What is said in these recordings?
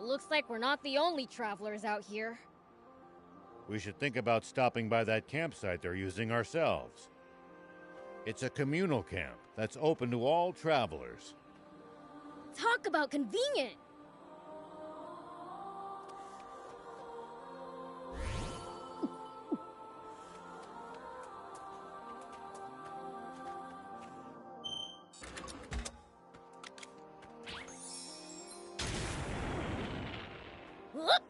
Looks like we're not the only travelers out here. We should think about stopping by that campsite they're using ourselves. It's a communal camp that's open to all travelers. Talk about convenient! Whoop!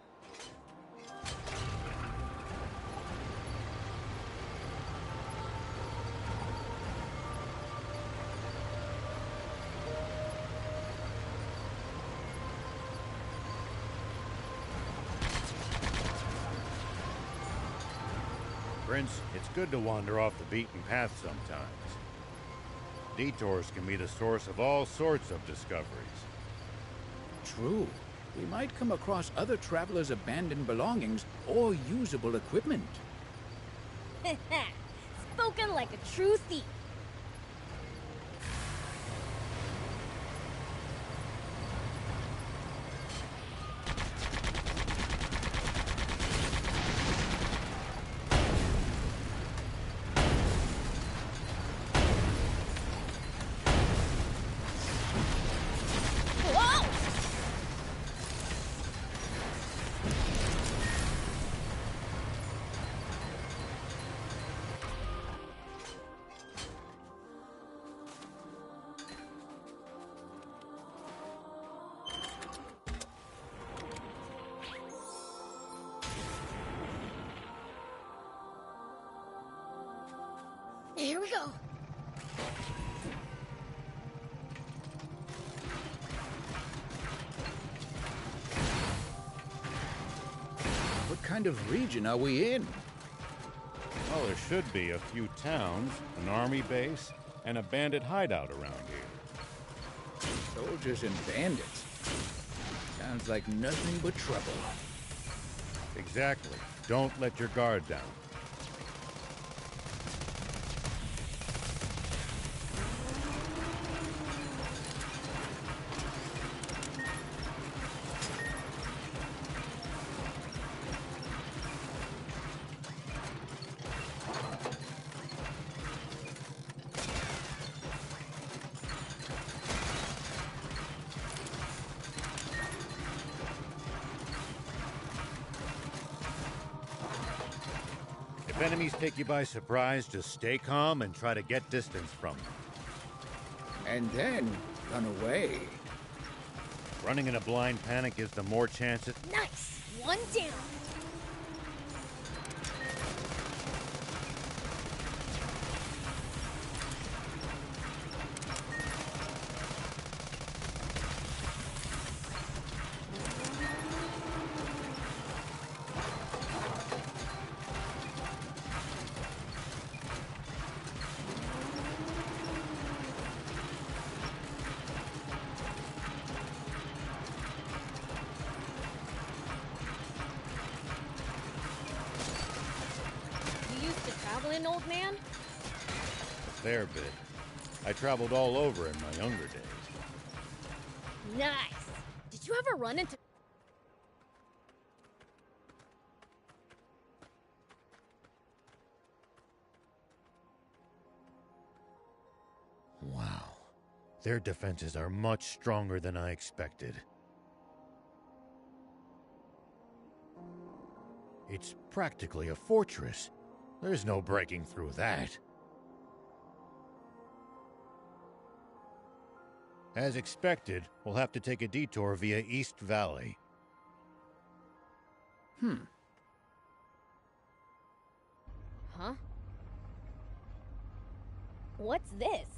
Prince, it's good to wander off the beaten path sometimes. Detours can be the source of all sorts of discoveries. True. We might come across other travelers' abandoned belongings or usable equipment. Spoken like a true thief. Whoa! Here we go. What kind of region are we in? Well, there should be a few towns, an army base, and a bandit hideout around here. Soldiers and bandits. Sounds like nothing but trouble. Exactly. Don't let your guard down. If enemies take you by surprise, just stay calm and try to get distance from them. And then run away. Running in a blind panic gives them more chances. Nice! One down. You used to travel in, old man? A fair bit. I traveled all over in my younger days. Nice! Did you ever run into... Wow. Their defenses are much stronger than I expected. It's practically a fortress. There's no breaking through that. As expected, we'll have to take a detour via East Valley. Huh? What's this?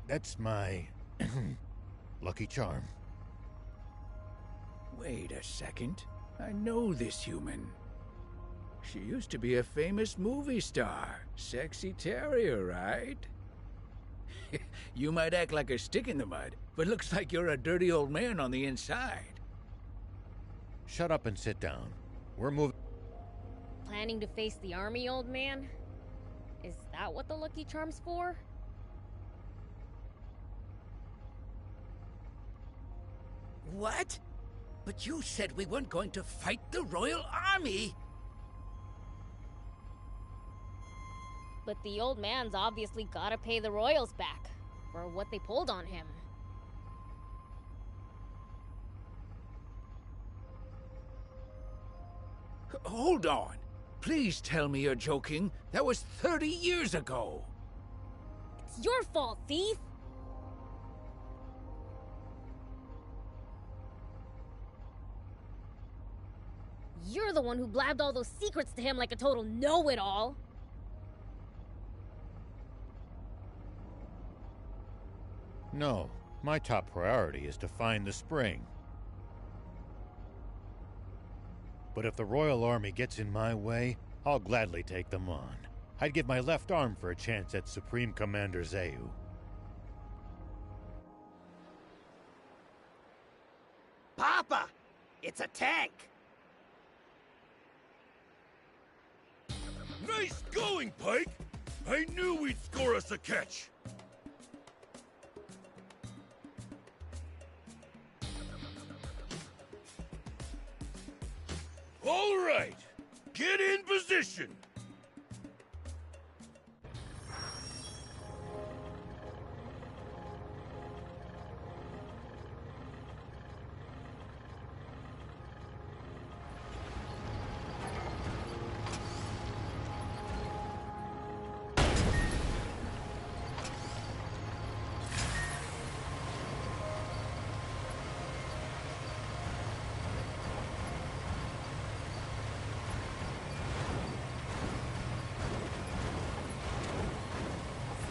That's my lucky charm. Wait a second. I know this human. She used to be a famous movie star. Sexy Terrier, right? You might act like a stick in the mud, but looks like you're a dirty old man on the inside. Shut up and sit down. We're moving. Planning to face the army, old man? Is that what the Lucky Charm's for? What? But you said we weren't going to fight the Royal Army! But the old man's obviously gotta pay the royals back for what they pulled on him. Hold on. Please tell me you're joking. That was 30 years ago. It's your fault, thief! You're the one who blabbed all those secrets to him like a total know-it-all. No, my top priority is to find the spring. But if the Royal Army gets in my way, I'll gladly take them on. I'd give my left arm for a chance at Supreme Commander Zeu. Papa! It's a tank! Nice going, Pike! I knew we'd score us a catch! All right! Get in position!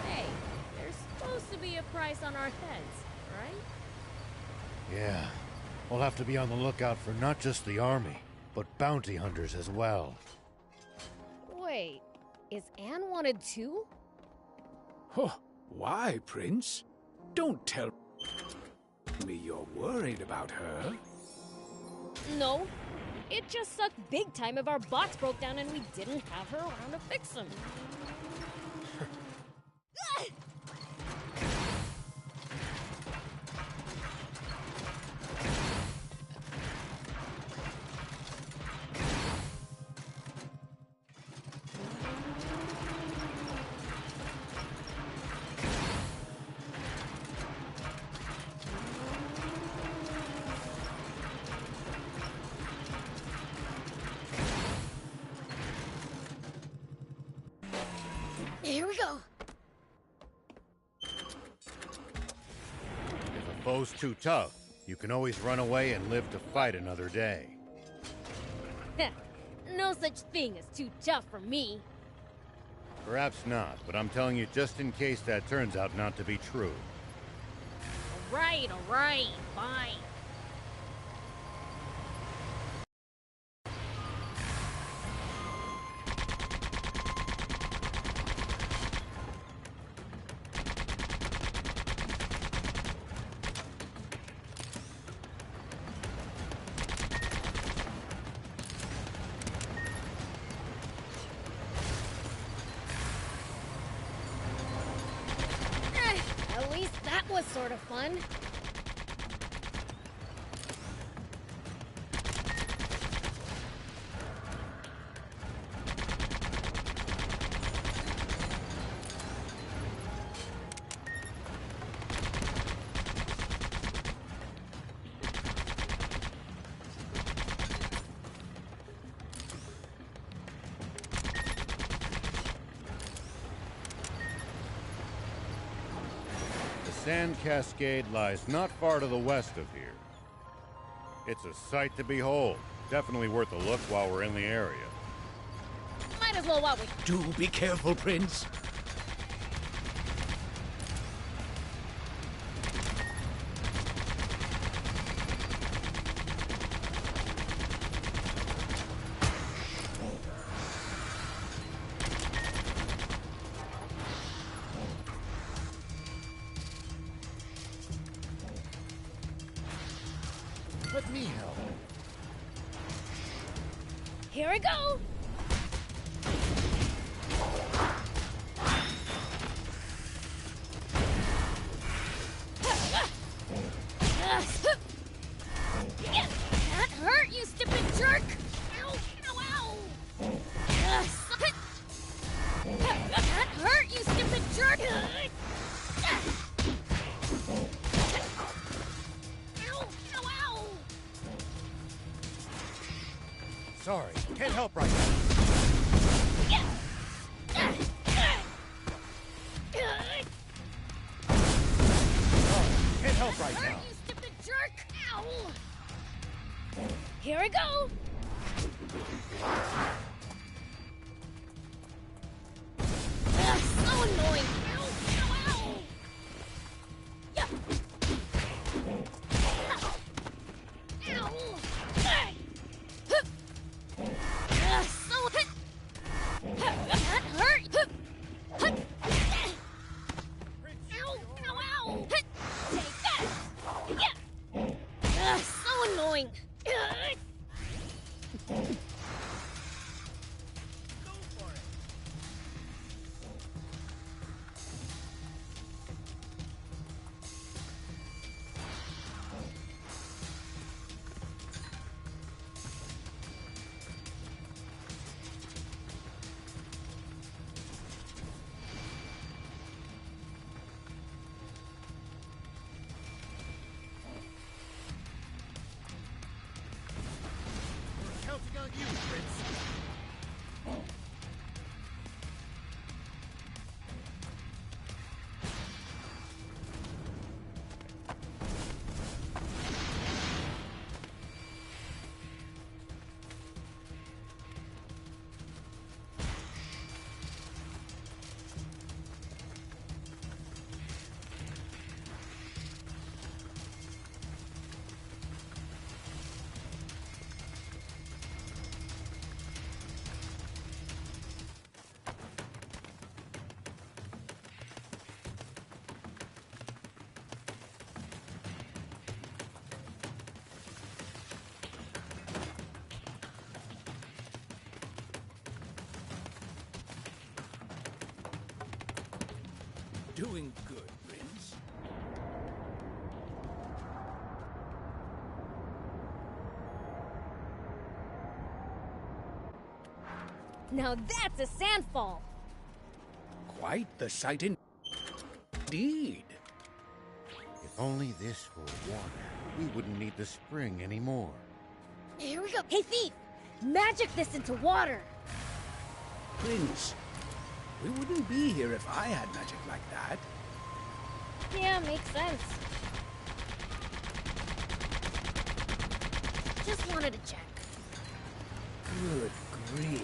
Say, there's supposed to be a price on our heads, right? Yeah, we'll have to be on the lookout for not just the army, but bounty hunters as well. Wait, is Anne wanted too? Oh, why, Prince? Don't tell me you're worried about her. No. It just sucked big time if our bots broke down and we didn't have her around to fix them. Here we go. If a foe's too tough, you can always run away and live to fight another day. No such thing as too tough for me. Perhaps not, but I'm telling you just in case that turns out not to be true. All right, fine. At least that was sort of fun. The Sand Cascade lies not far to the west of here. It's a sight to behold. Definitely worth a look while we're in the area. Might as well while we... Do be careful, Prince. Let me help. Here we go! Sorry, can't help right now. Sorry, can't help right now. You stupid jerk! Ow! Here I go! Ugh, so annoying! Ow! Ow! Ow! Yeah. Ow! Ugh, so that hurt! Ow! Ow! Ow! Take that! Yeah! Ugh, so annoying! We're counting on you, Prince. Doing good, Prince. Now that's a sandfall! Quite the sight indeed. If only this were water, we wouldn't need the spring anymore. Here we go! Hey, thief! Magic this into water! Prince, we wouldn't be here if I had magic like that. Yeah, makes sense. Just wanted to check. Good grief.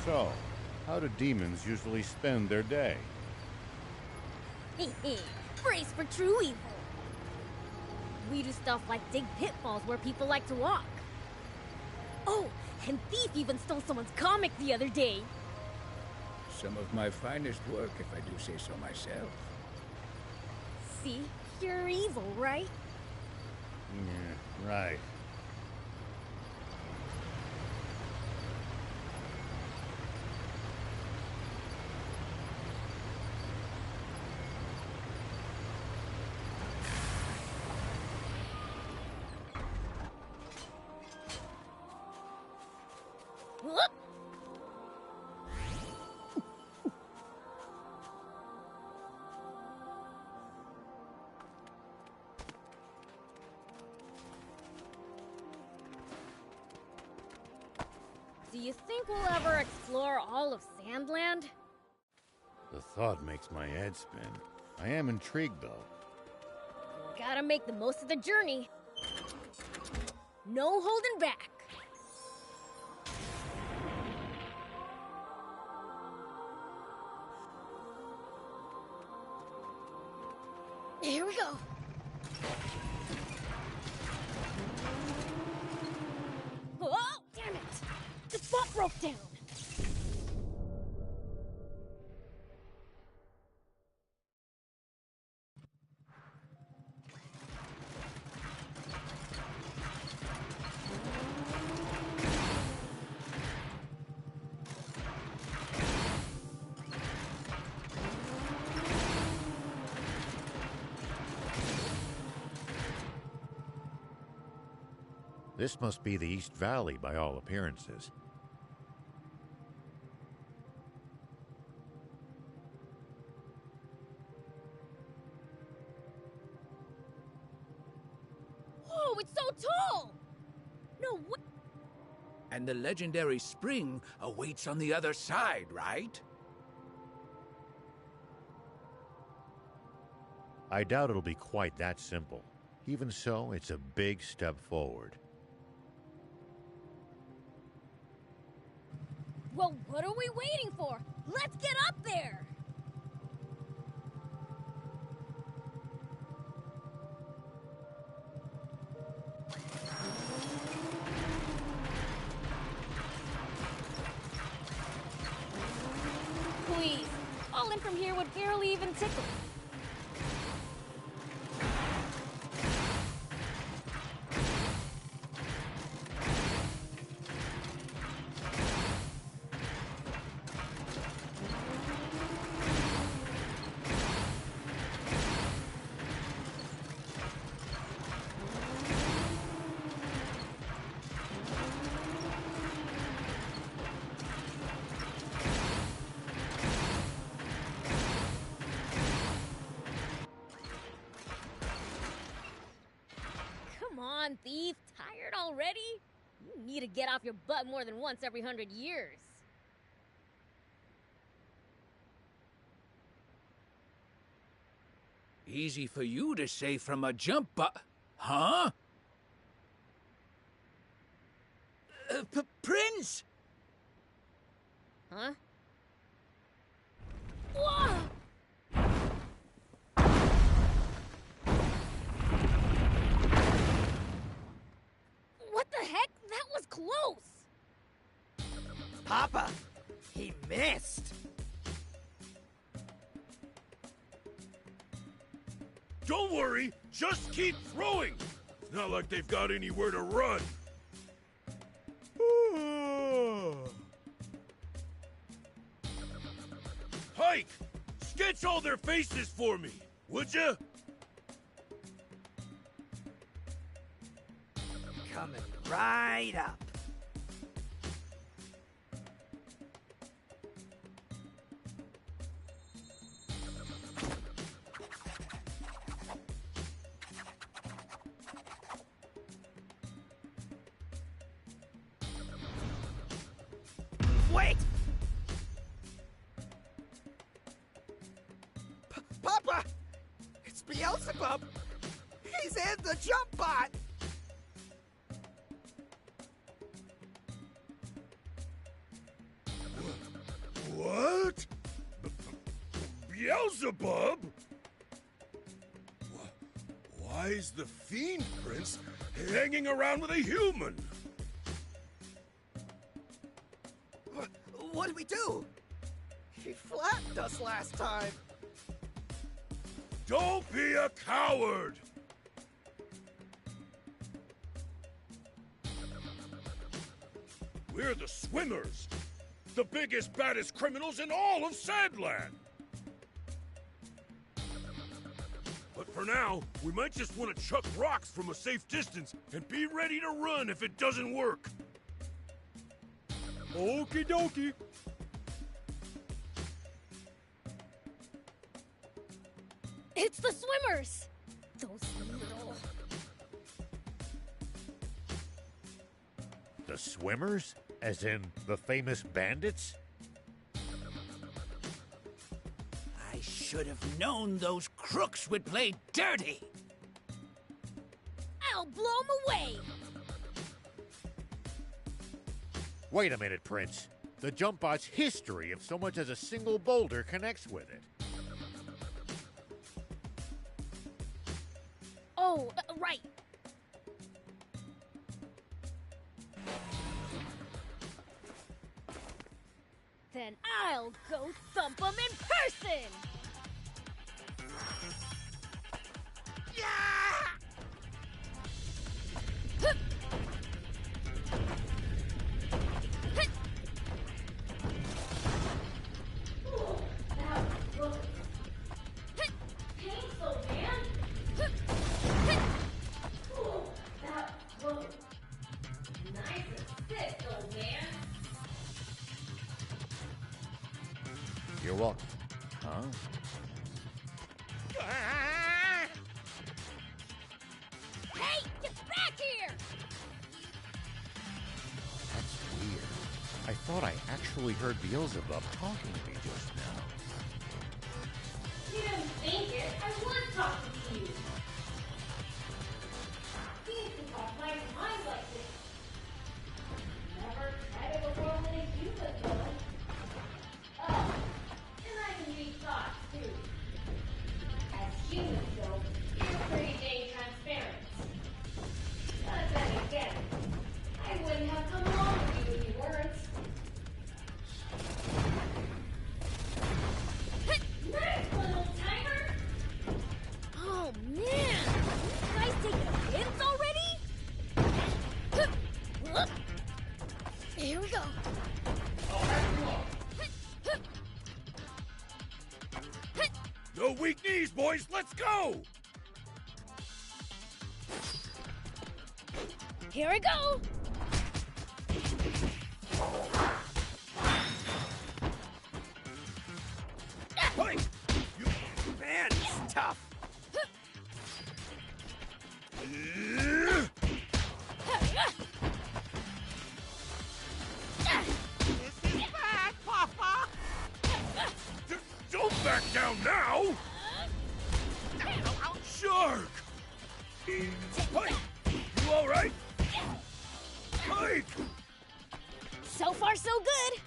So, how do demons usually spend their day? Brace for true evil! We do stuff like dig pitfalls where people like to walk. Oh, and Thief even stole someone's comic the other day! Some of my finest work, if I do say so myself. See? Pure evil, right? Yeah, right. Whoop! Do you think we'll ever explore all of Sandland? The thought makes my head spin. I am intrigued, though. Gotta make the most of the journey. No holding back. Here we go. Oh, damn it! The spot broke down. This must be the East Valley by all appearances. Whoa, it's so tall! No way! And the legendary spring awaits on the other side, right? I doubt it'll be quite that simple. Even so, it's a big step forward. Well, what are we waiting for? Let's get up there! Please, falling from here would barely even tickle. Come on, thief. Tired already? You need to get off your butt more than once every 100 years. Easy for you to say from a jump Huh? Prince! Huh? Whoa! What the heck? That was close! Papa, he missed. Don't worry, just keep throwing. It's not like they've got anywhere to run. Pike, sketch all their faces for me, would you? Coming right up. Wait! Papa! It's Beelzebub! He's in the jump bot! What? Beelzebub? Why is the Fiend Prince hanging around with a human? What do we do? He flattened us last time. Don't be a coward! We're the Swimmers, the biggest, baddest criminals in all of Sandland. But for now, we might just want to chuck rocks from a safe distance and be ready to run if it doesn't work. Okie dokie. It's the swimmers! Those little... The Swimmers? As in the famous bandits? I should have known those crooks would play dirty! I'll blow 'em away! Wait a minute, Prince. The jump bot's history if so much as a single boulder connects with it. Oh, right. Then I'll go thump 'em in person! all... Huh? Hey, get back here! That's weird. I thought I actually heard Beelzebub talking to me just now. You didn't think it. I was talking to you. You think I'll my mind like this? Never tried it before when a human would. Oh, and I can read thoughts, too. As humans, though, you're pretty dang transparent. But then again, I wouldn't have come along with you if you weren't. Nice, little timer! Oh, man! You guys taking hits already? Here we go. No weak knees, boys. Let's go. Here we go. Pike, you... Man, it's tough. This is bad, Papa. Don't back down now. Shark. Pike, you all right? Pike. So far, so good.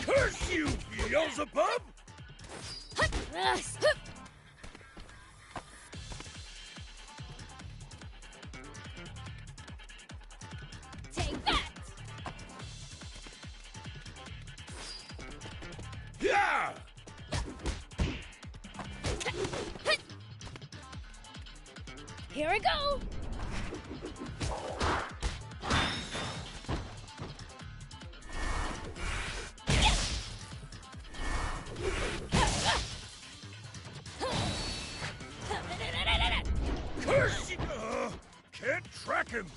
Curse you, Beelzebub! Take that! Yeah! Here we go! Curse you! Can't track him!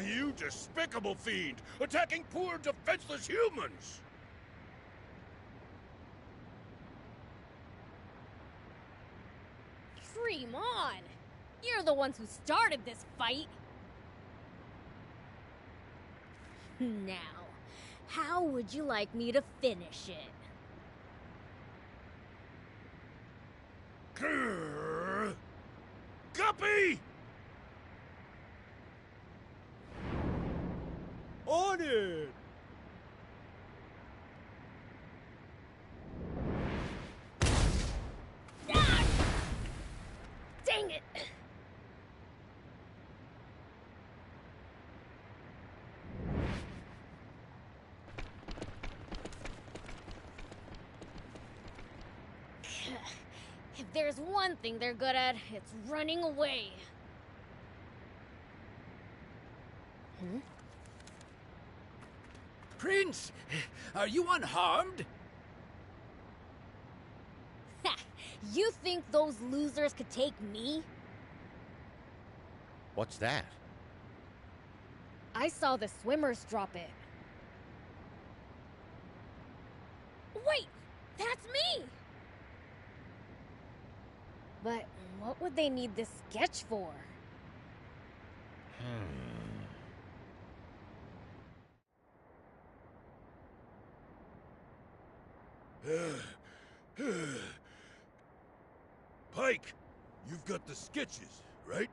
You despicable fiend! Attacking poor, defenseless humans! Dream on! You're the ones who started this fight! Now, how would you like me to finish it? Grrr. Guppy! On it! Ah! Dang it! If there's one thing they're good at, it's running away. Hmm? Prince, are you unharmed? Ha! You think those losers could take me? What's that? I saw the swimmers drop it. Wait! That's me! But what would they need this sketch for? Pike, you've got the sketches, right?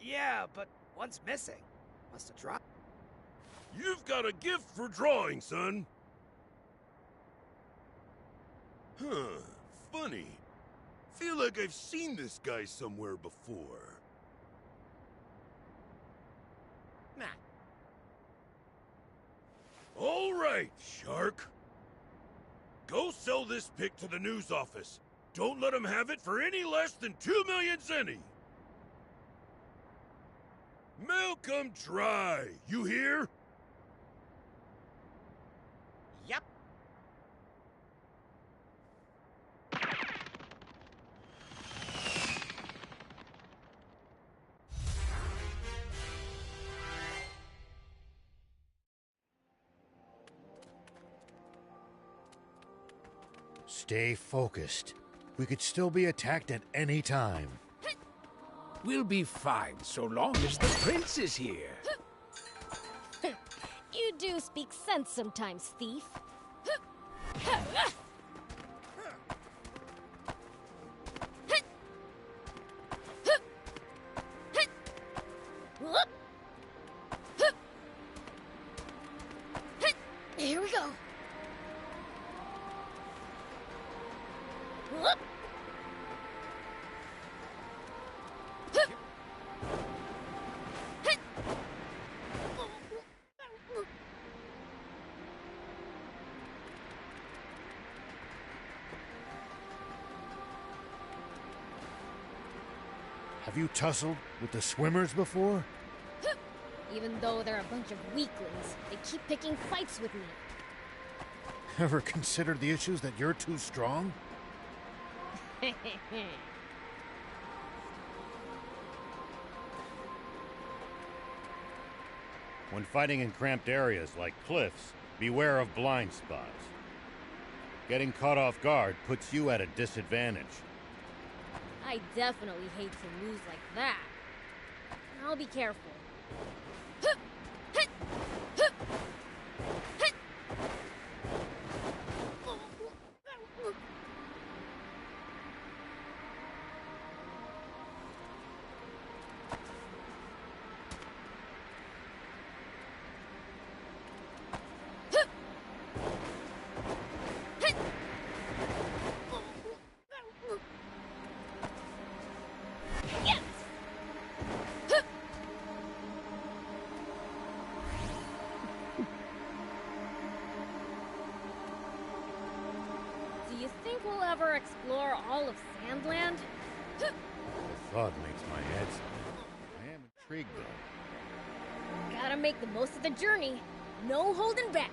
Yeah, but one's missing. Must have dropped. You've got a gift for drawing, son. Huh, funny. Feel like I've seen this guy somewhere before. Nah. All right, Shark. this pic to the news office. Don't let them have it for any less than 2 million zenny. Malcolm Dry, you hear? Yep. Stay focused. We could still be attacked at any time. We'll be fine so long as the prince is here. You do speak sense sometimes, thief. Here we go. Have you tussled with the swimmers before? Even though they're a bunch of weaklings, they keep picking fights with me. Ever considered the issues that you're too strong? When fighting in cramped areas like cliffs, beware of blind spots. Getting caught off guard puts you at a disadvantage. I definitely hate to lose like that. I'll be careful. Do you think we'll ever explore all of Sandland? The thought makes my head spin. I am intrigued, though. Gotta make the most of the journey. No holding back.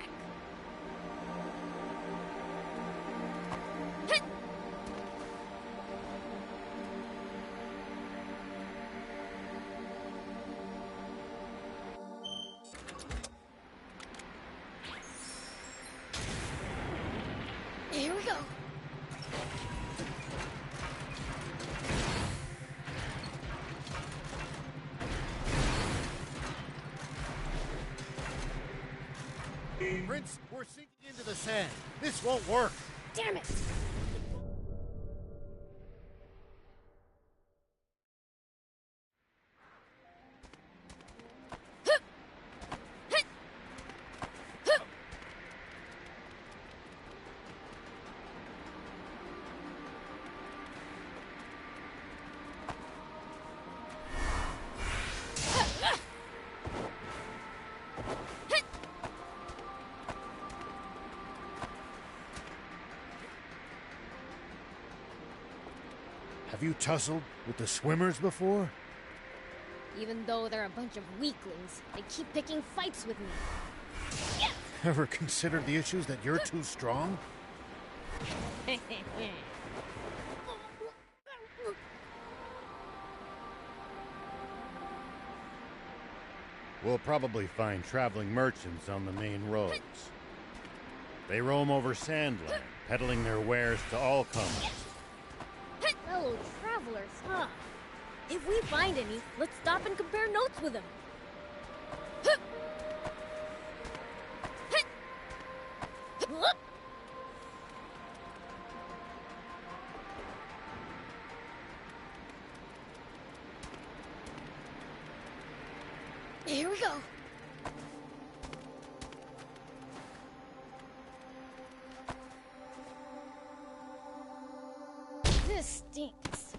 Here we go. Prince, we're sinking into the sand. This won't work. Damn it! Have you tussled with the swimmers before? Even though they're a bunch of weaklings, they keep picking fights with me. Ever considered the issues that you're too strong? We'll probably find traveling merchants on the main roads. They roam over Sandland, peddling their wares to all comers. Fellow travelers, huh? If we find any, let's stop and compare notes with them. Here we go. This stinks.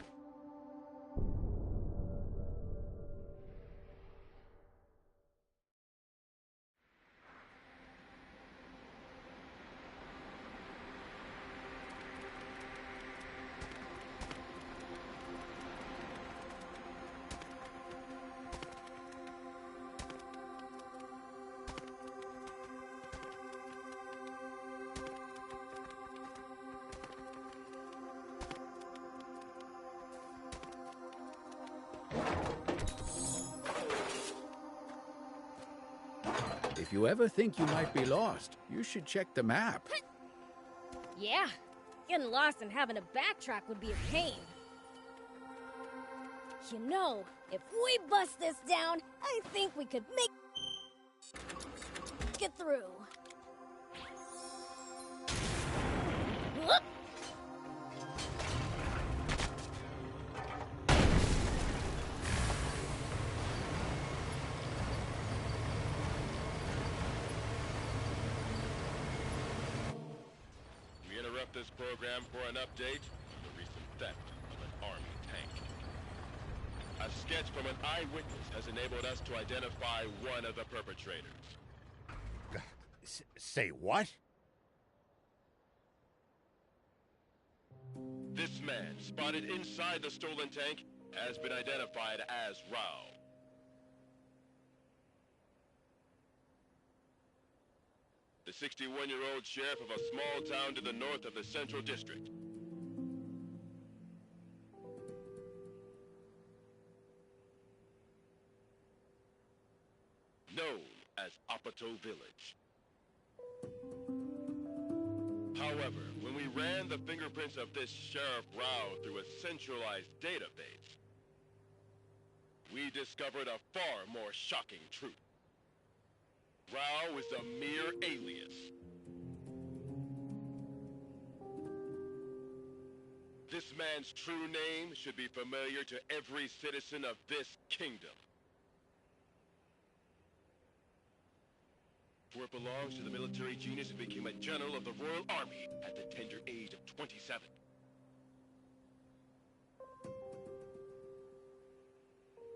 If you ever think you might be lost, you should check the map. Yeah, getting lost and having to backtrack would be a pain. You know, if we bust this down, I think we could make it through. Whoop. We interrupt this program for an update on the recent theft of an army tank. A sketch from an eyewitness has enabled us to identify one of the perpetrators. Say what? This man, spotted inside the stolen tank, has been identified as Rao. The 61-year-old sheriff of a small town to the north of the Central District. Known as Apato Village. However, when we ran the fingerprints of this Sheriff Rao through a centralized database, we discovered a far more shocking truth. Rao is a mere alias. This man's true name should be familiar to every citizen of this kingdom. For it belongs to the military genius who became a general of the Royal Army at the tender age of 27.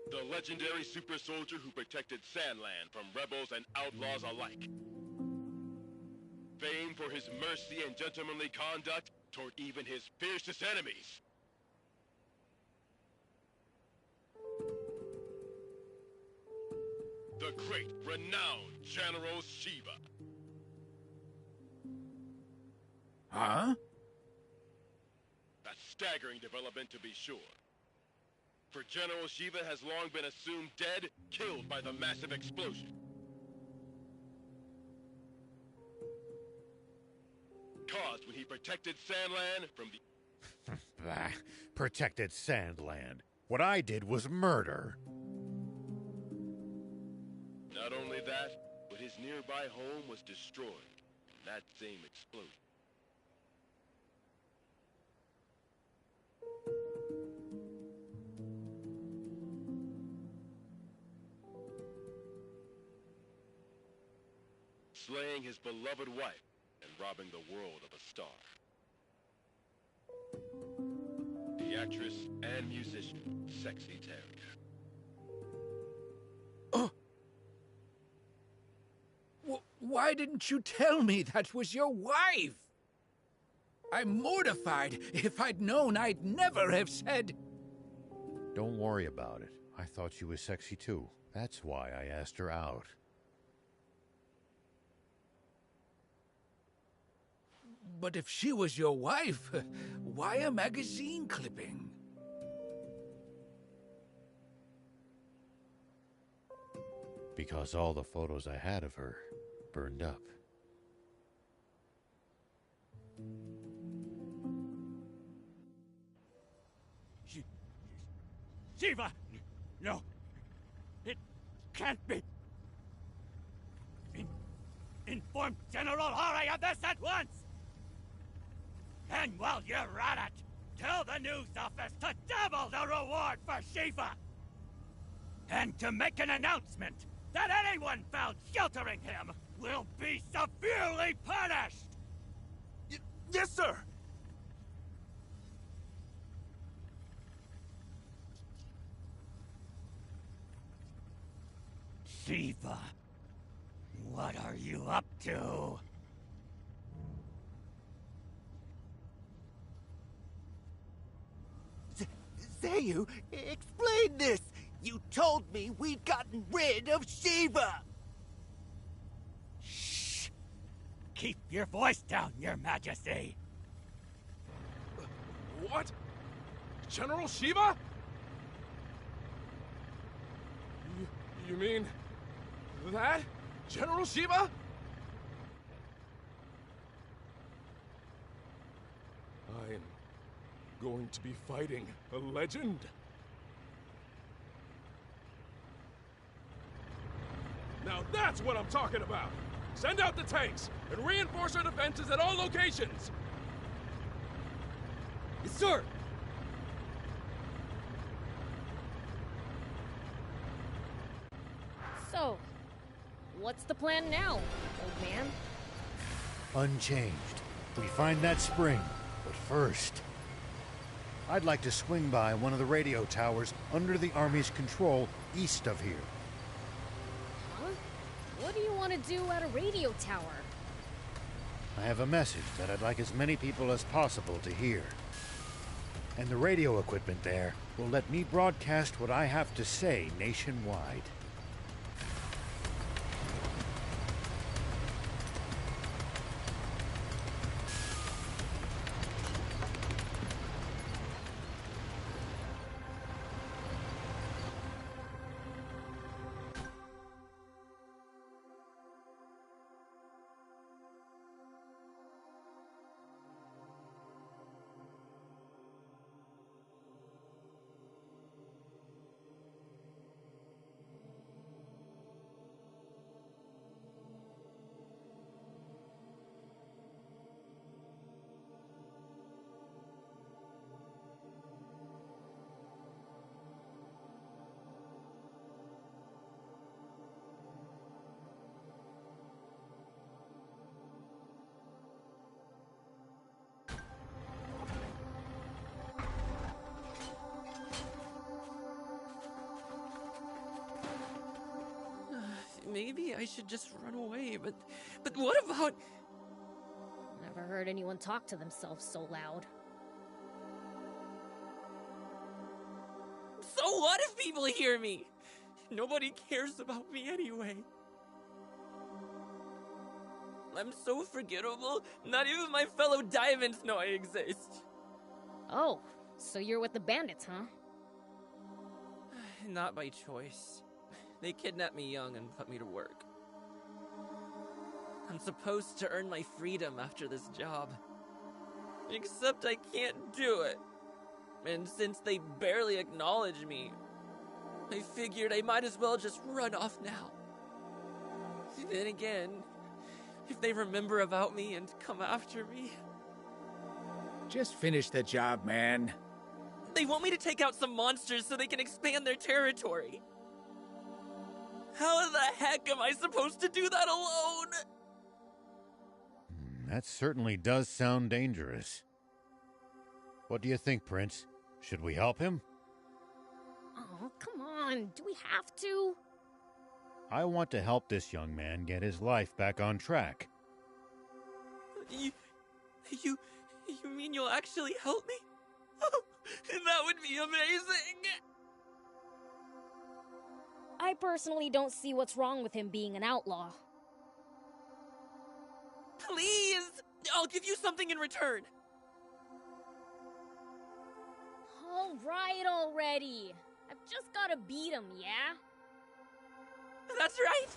The legendary super soldier who protected Sandland from rebels and outlaws alike. Famed for his mercy and gentlemanly conduct toward even his fiercest enemies. The great, renowned General Shiva. Huh? A staggering development to be sure. For General Shiva has long been assumed dead, killed by the massive explosion. Caused when he protected Sandland from the... Bah, protected Sandland. What I did was murder. Not only that, but his nearby home was destroyed in that same explosion. Slaying his beloved wife and robbing the world of a star. The actress and musician, Sexy Terrier. Oh! Why didn't you tell me that was your wife? I'm mortified. If I'd known, I'd never have said... Don't worry about it. I thought she was sexy too. That's why I asked her out. But if she was your wife, why a magazine clipping? Because all the photos I had of her burned up. Shiva! No. It can't be. Inform General Hari of this at once! And while you're at it, tell the news office to double the reward for Shiva! And to make an announcement that anyone found sheltering him will be severely punished! Yes, sir! Shiva, what are you up to? Zayu, explain this! You told me we'd gotten rid of Shiva! Shh! Keep your voice down, Your Majesty! What? General Shiva? You mean... that? General Shiva? I am going to be fighting a legend. Now that's what I'm talking about! Send out the tanks and reinforce our defenses at all locations! Yes, sir! So, what's the plan now, old man? Unchanged. We find that spring, but first, I'd like to swing by one of the radio towers under the Army's control east of here. Huh? What do you want to do at a radio tower? I have a message that I'd like as many people as possible to hear. And the radio equipment there will let me broadcast what I have to say nationwide. Maybe I should just run away, but what about... Never heard anyone talk to themselves so loud. So what if people hear me? Nobody cares about me anyway. I'm so forgettable, not even my fellow diamonds know I exist. Oh, so you're with the bandits, huh? Not by choice. They kidnapped me young and put me to work. I'm supposed to earn my freedom after this job. Except I can't do it. And since they barely acknowledge me, I figured I might as well just run off now. Then again, if they remember about me and come after me... Just finish the job, man. They want me to take out some monsters so they can expand their territory. How the heck am I supposed to do that alone? That certainly does sound dangerous. What do you think, Prince? Should we help him? Oh, come on. Do we have to? I want to help this young man get his life back on track. You mean you'll actually help me? Oh, that would be amazing! I personally don't see what's wrong with him being an outlaw. Please! I'll give you something in return. All right already. I've just gotta beat him, yeah? That's right!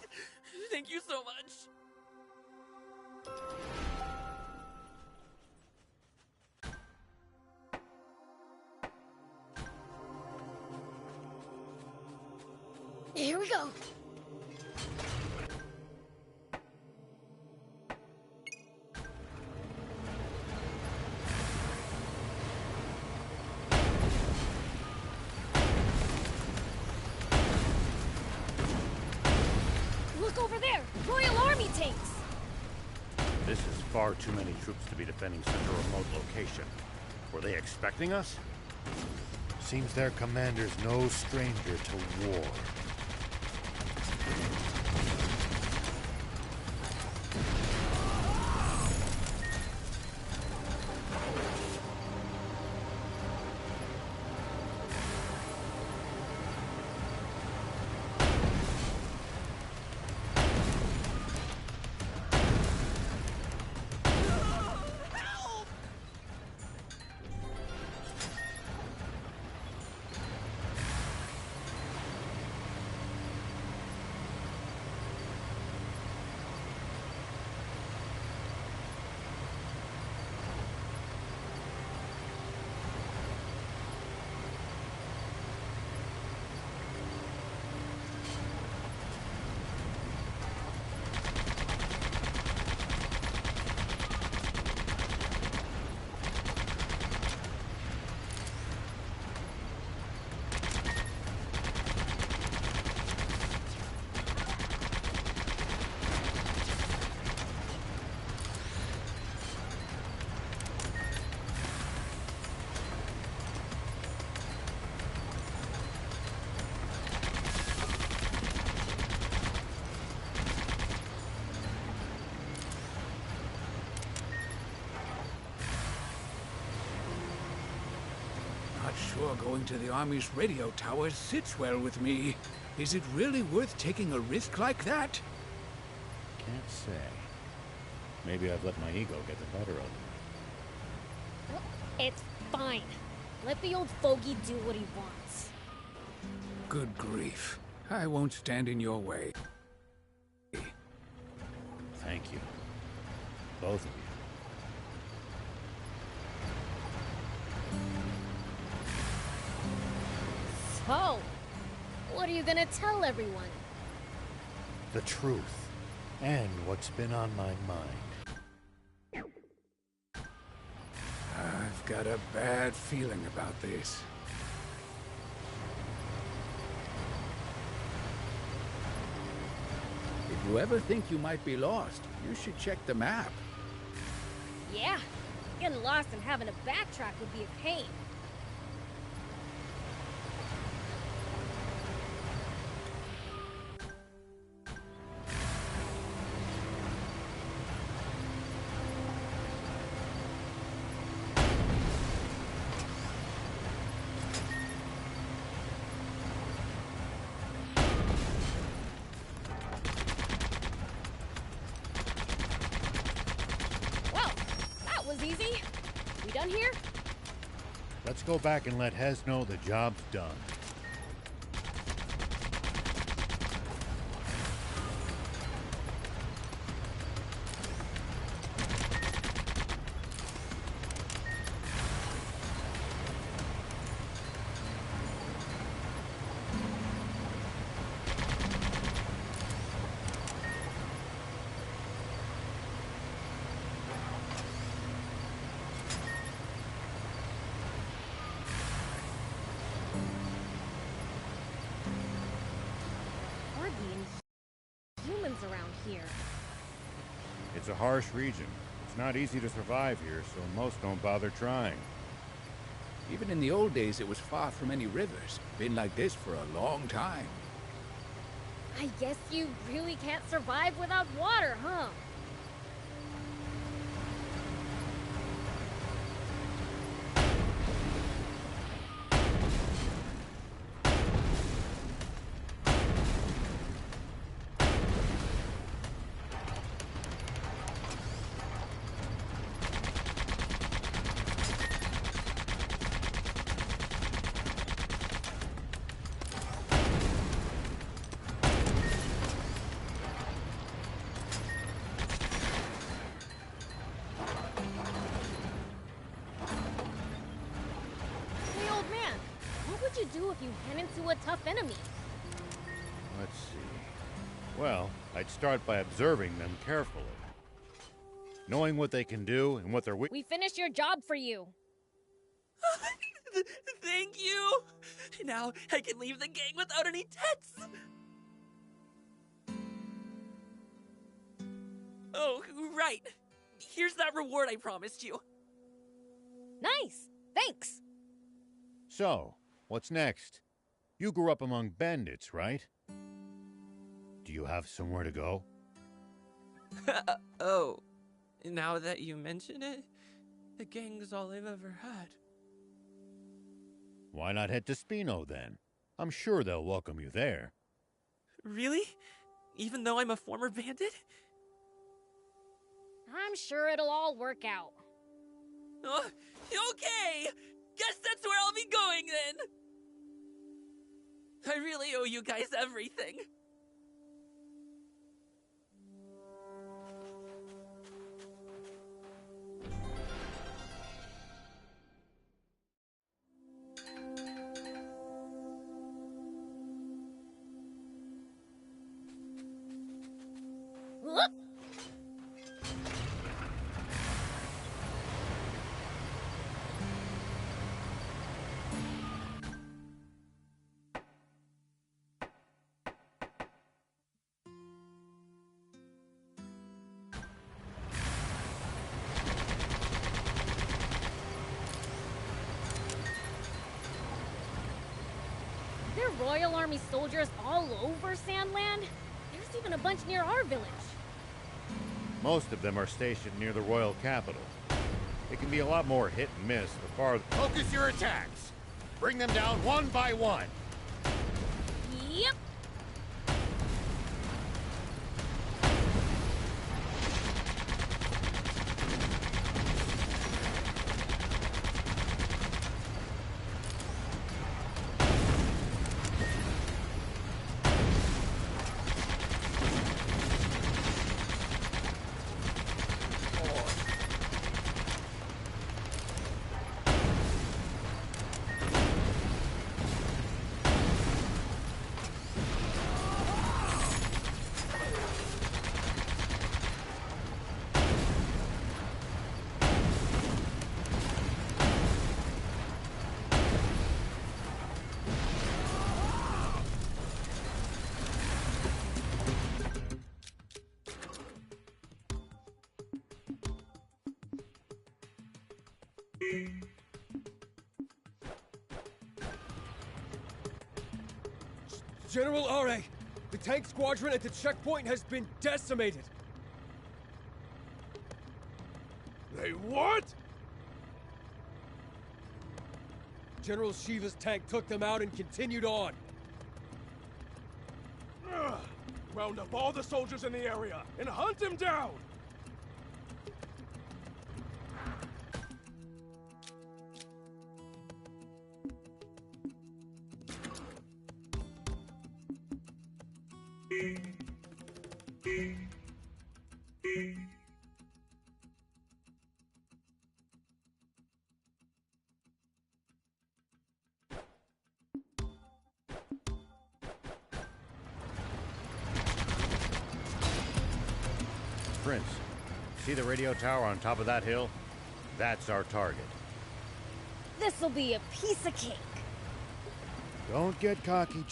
Thank you so much. Here we go. Look over there! Royal Army tanks! This is far too many troops to be defending such a remote location. Were they expecting us? Seems their commander's no stranger to war. Sure, going to the Army's radio tower sits well with me. Is it really worth taking a risk like that? Can't say. Maybe I've let my ego get the better of me. It's fine. Let the old fogey do what he wants. Good grief. I won't stand in your way. Thank you. Both of you. So, what are you gonna tell everyone? The truth. And what's been on my mind. I've got a bad feeling about this. If you ever think you might be lost, you should check the map. Yeah, getting lost and having to backtrack would be a pain. Easy. We done here? Let's go back and let Hez know the job's done. Around here. It's a harsh region. It's not easy to survive here, so most don't bother trying. Even in the old days, it was far from any rivers. Been like this for a long time. I guess you really can't survive without water, huh? What would you do if you ran into a tough enemy? Let's see. Well, I'd start by observing them carefully. Knowing what they can do and what they're weak. We finished your job for you. Thank you! Now I can leave the gang without any debts! Oh, right. Here's that reward I promised you. Nice! Thanks! So, what's next? You grew up among bandits, right? Do you have somewhere to go? Oh, now that you mention it, the gang's all I've ever had. Why not head to Spino, then? I'm sure they'll welcome you there. Really? Even though I'm a former bandit? I'm sure it'll all work out. Okay! Guess that's where I'll be going, then! I really owe you guys everything. There are Royal Army soldiers all over Sandland? There's even a bunch near our village. Most of them are stationed near the royal capital. It can be a lot more hit and miss the farther. Focus your attacks! Bring them down one by one. Yep. General Are, the tank squadron at the checkpoint has been decimated. They what? General Shiva's tank took them out and continued on. Ugh. Round up all the soldiers in the area and hunt him down! Prince, see the radio tower on top of that hill? That's our target. This'll be a piece of cake. Don't get cocky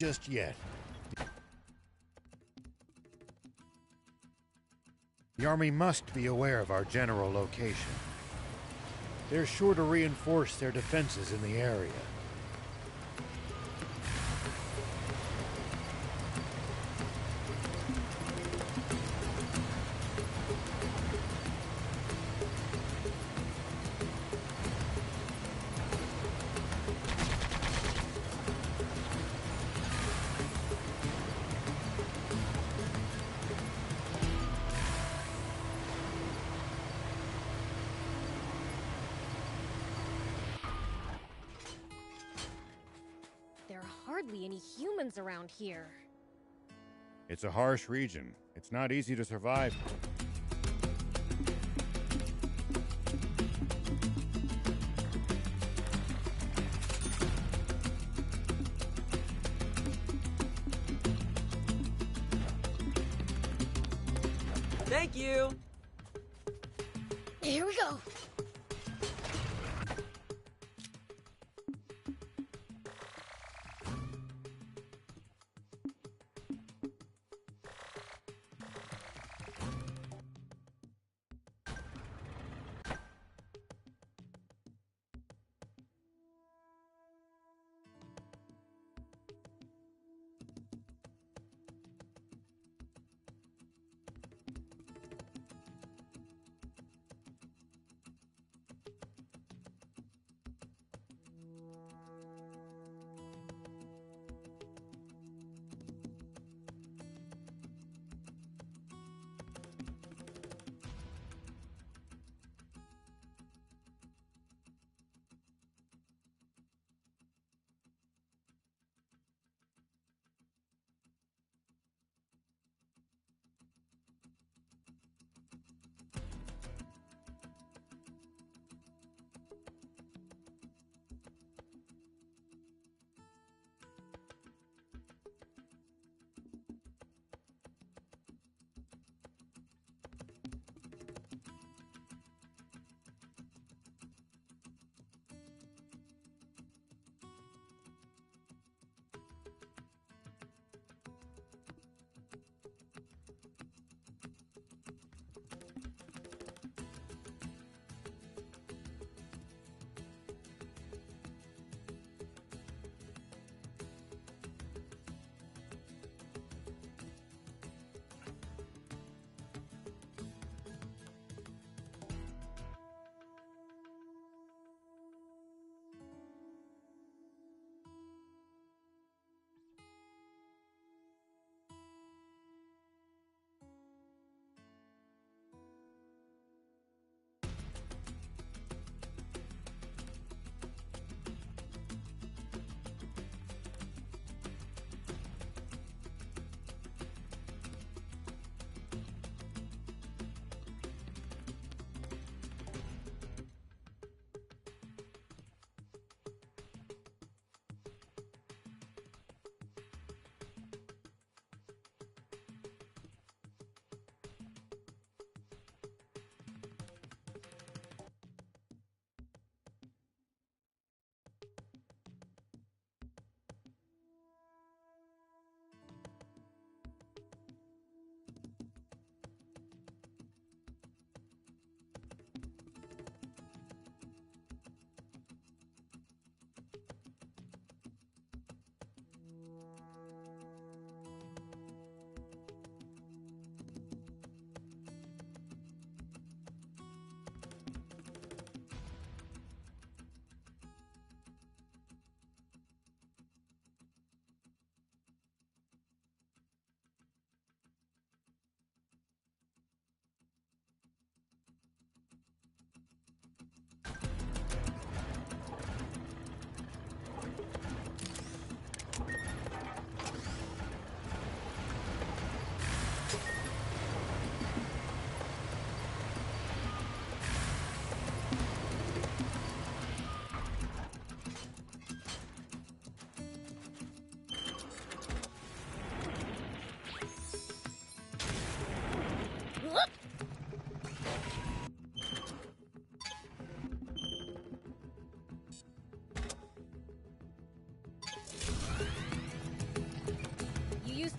just yet. The Army must be aware of our general location. They're sure to reinforce their defenses in the area. There are hardly any humans around here. It's a harsh region. It's not easy to survive. Thank you! Here we go.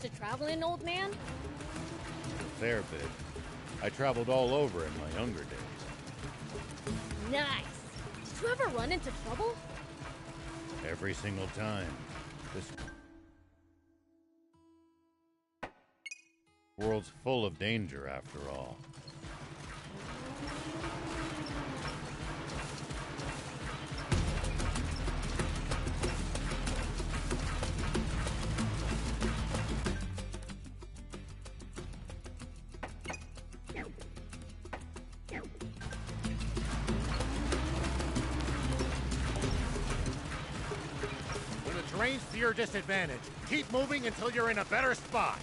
to traveling, old man? A fair bit. I traveled all over in my younger days. Nice! Did you ever run into trouble? Every single time. This world's full of danger, after all. When the terrain's to your disadvantage, keep moving until you're in a better spot.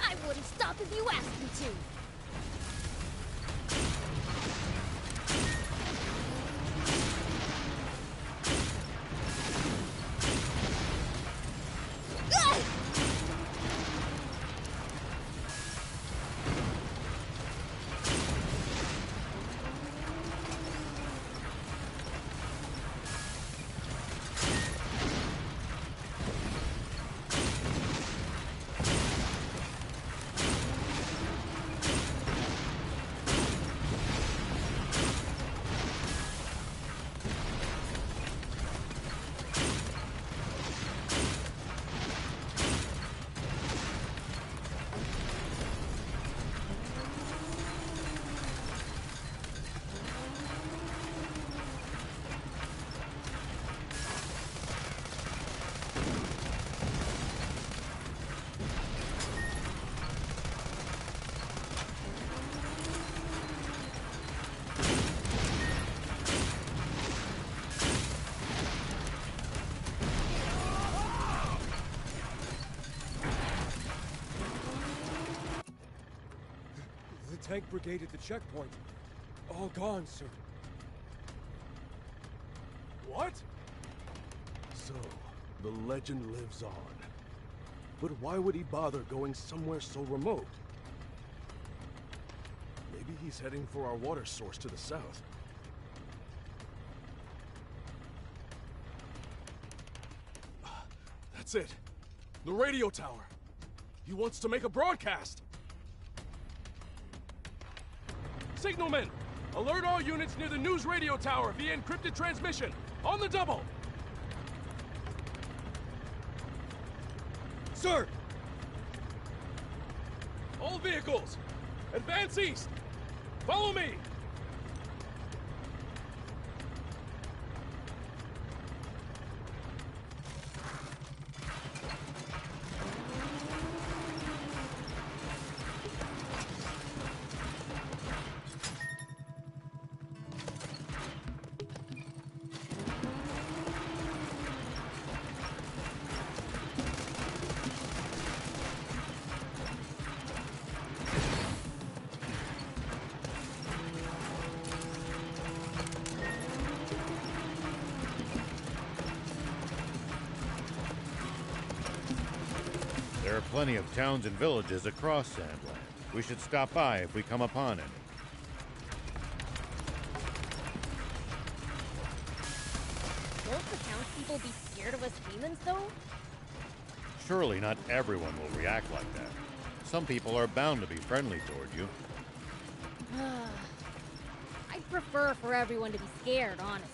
I wouldn't stop if you asked me to. The tank brigade at the checkpoint. All gone, sir. What? So, the legend lives on. But why would he bother going somewhere so remote? Maybe he's heading for our water source to the south. That's it. The radio tower. He wants to make a broadcast. Signalman, alert all units near the news radio tower via encrypted transmission. On the double. Sir! All vehicles, advance east. Follow me. There are plenty of towns and villages across Sandland. We should stop by if we come upon any. Won't the townspeople be scared of us demons, though? Surely not everyone will react like that. Some people are bound to be friendly toward you. I'd prefer for everyone to be scared, honestly.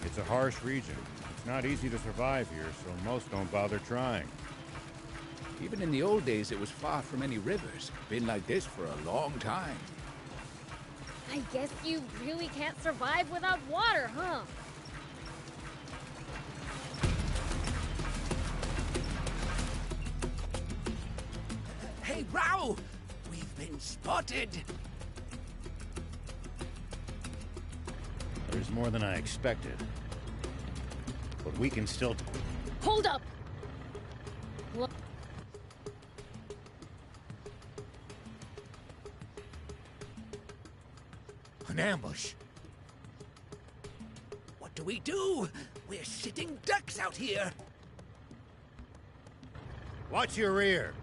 It's a harsh region. It's not easy to survive here, so most don't bother trying. Even in the old days, it was far from any rivers. Been like this for a long time. I guess you really can't survive without water, huh? Hey, Rao! We've been spotted! There's more than I expected. But we can still... Hold up! Look. An ambush. What do we do? We're sitting ducks out here. Watch your rear.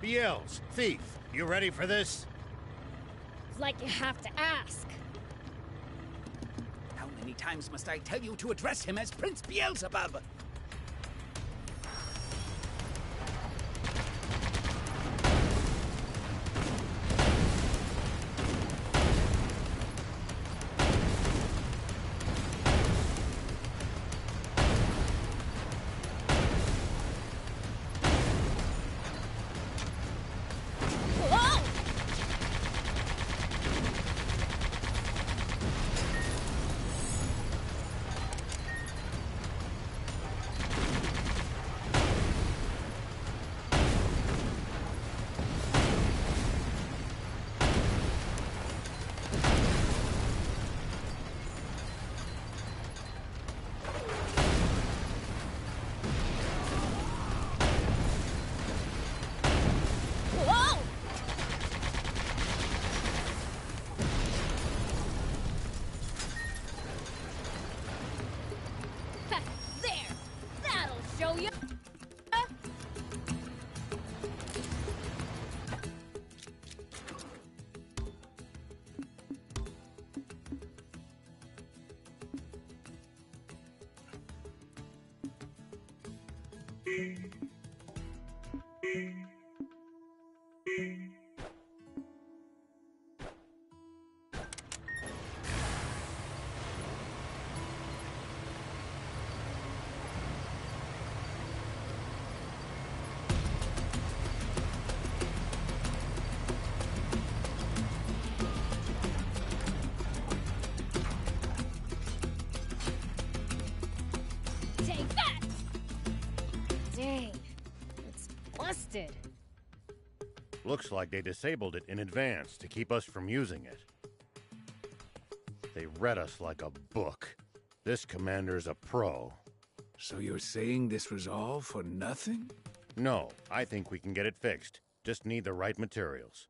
Biels, thief, you ready for this? It's like you have to ask. How many times must I tell you to address him as Prince Beelzebub? Take that! Dang, it's busted. Looks like they disabled it in advance to keep us from using it. They read us like a book. This commander's a pro. So you're saying this was all for nothing? No, I think we can get it fixed. Just need the right materials.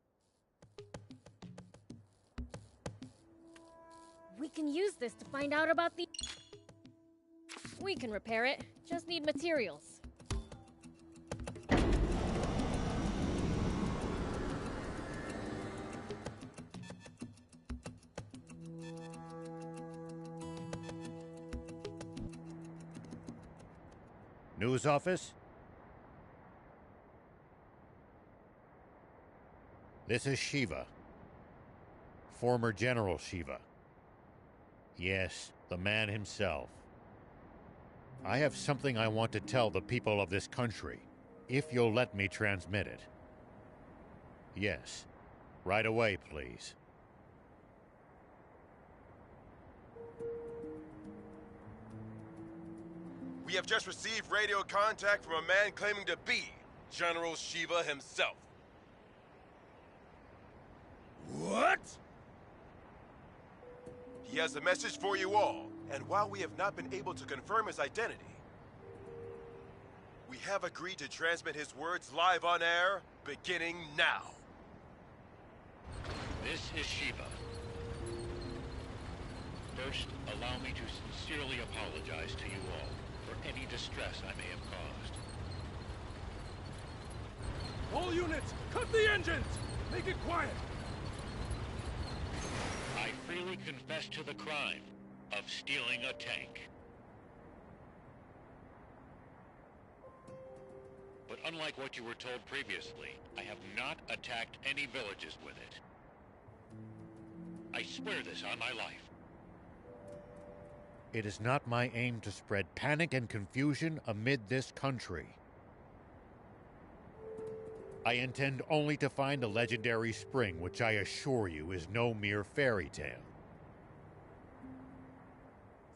We can use this to find out about the... We can repair it. Just need materials. News office? This is Shiva. Former General Shiva. Yes, the man himself. I have something I want to tell the people of this country, if you'll let me transmit it. Yes, right away, please. We have just received radio contact from a man claiming to be General Shiva himself. What? He has a message for you all, and while we have not been able to confirm his identity, we have agreed to transmit his words live on air, beginning now. This is Shiva. First, allow me to sincerely apologize to you all for any distress I may have caused. All units, cut the engines! Make it quiet! I freely confess to the crime of stealing a tank. But unlike what you were told previously, I have not attacked any villages with it. I swear this on my life. It is not my aim to spread panic and confusion amid this country. I intend only to find the legendary spring, which I assure you is no mere fairy tale.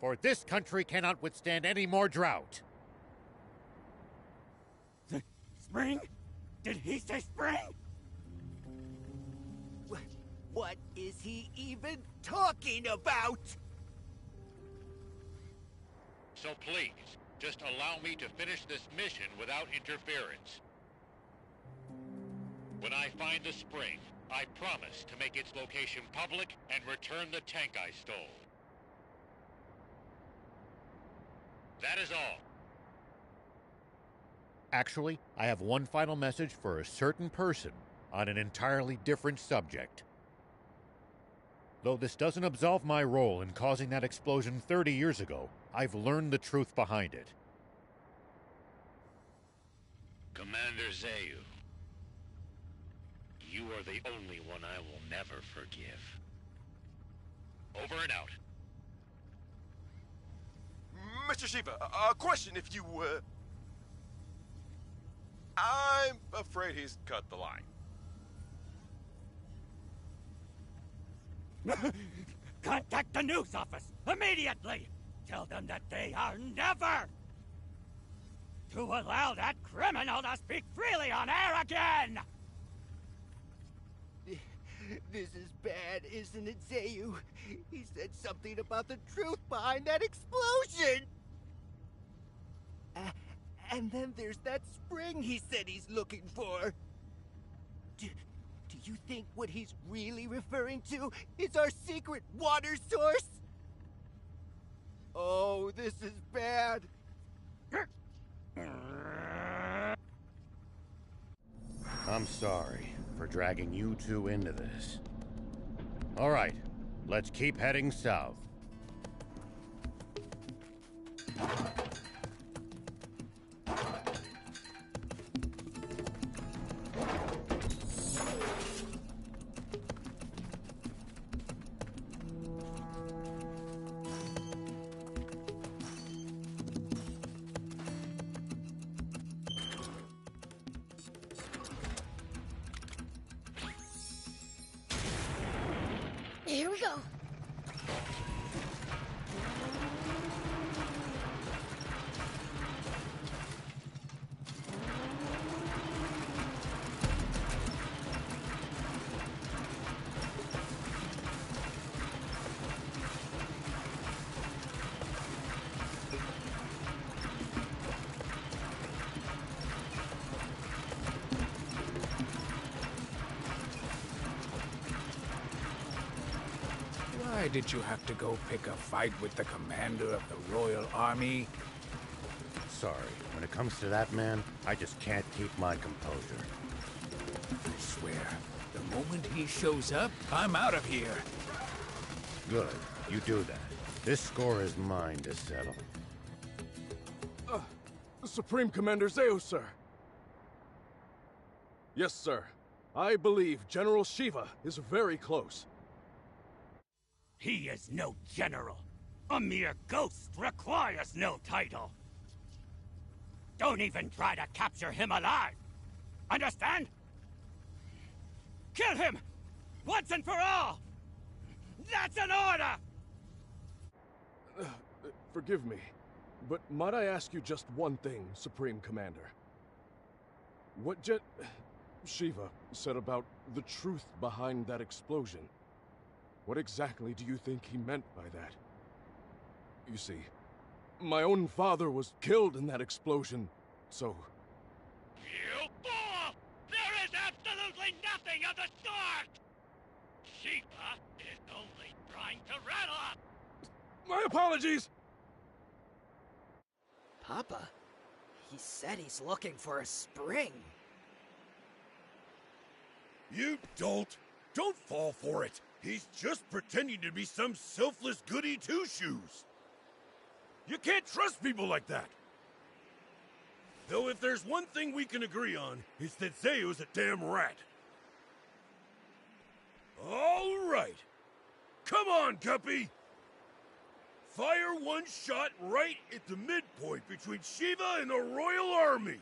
For this country cannot withstand any more drought. The spring? Did he say spring? What is he even talking about? So please, just allow me to finish this mission without interference. When I find the spring, I promise to make its location public and return the tank I stole. That is all. Actually, I have one final message for a certain person on an entirely different subject. Though this doesn't absolve my role in causing that explosion 30 years ago, I've learned the truth behind it. Commander Zayu, you are the only one I will never forgive. Over and out. Mr. Shiva, a question if you, I'm afraid he's cut the line. Contact the news office immediately! Tell them that they are never to allow that criminal to speak freely on air again! This is bad, isn't it, Zayu? He said something about the truth behind that explosion! And then there's that spring he said he's looking for. Do you think what he's really referring to is our secret water source? Oh, this is bad. I'm sorry for dragging you two into this. All right, let's keep heading south. Here we go. Why did you have to go pick a fight with the commander of the Royal Army? Sorry, when it comes to that man, I just can't keep my composure. I swear, the moment he shows up, I'm out of here. Good, you do that. This score is mine to settle. Supreme Commander Zayu, sir. Yes, sir. I believe General Shiva is very close. He is no general. A mere ghost requires no title. Don't even try to capture him alive. Understand? Kill him! Once and for all! That's an order! Forgive me, but might I ask you just one thing, Supreme Commander? What Shiva said about the truth behind that explosion. What exactly do you think he meant by that? You see, my own father was killed in that explosion, so... You fool! There is absolutely nothing of the sort! Shiva is only trying to rattle up! My apologies! Papa, he said he's looking for a spring. You dolt! Don't fall for it! He's just pretending to be some selfless goody two-shoes! You can't trust people like that! Though if there's one thing we can agree on, it's that Zayu's a damn rat. All right! Come on, Guppy! Fire one shot right at the midpoint between Shiva and the Royal Army!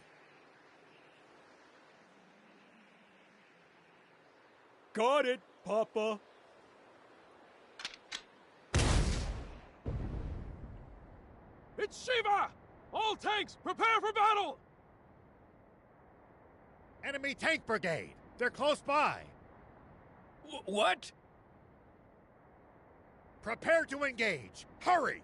Got it, Papa. It's Shiva! All tanks, prepare for battle! Enemy tank brigade! They're close by! What? Prepare to engage! Hurry!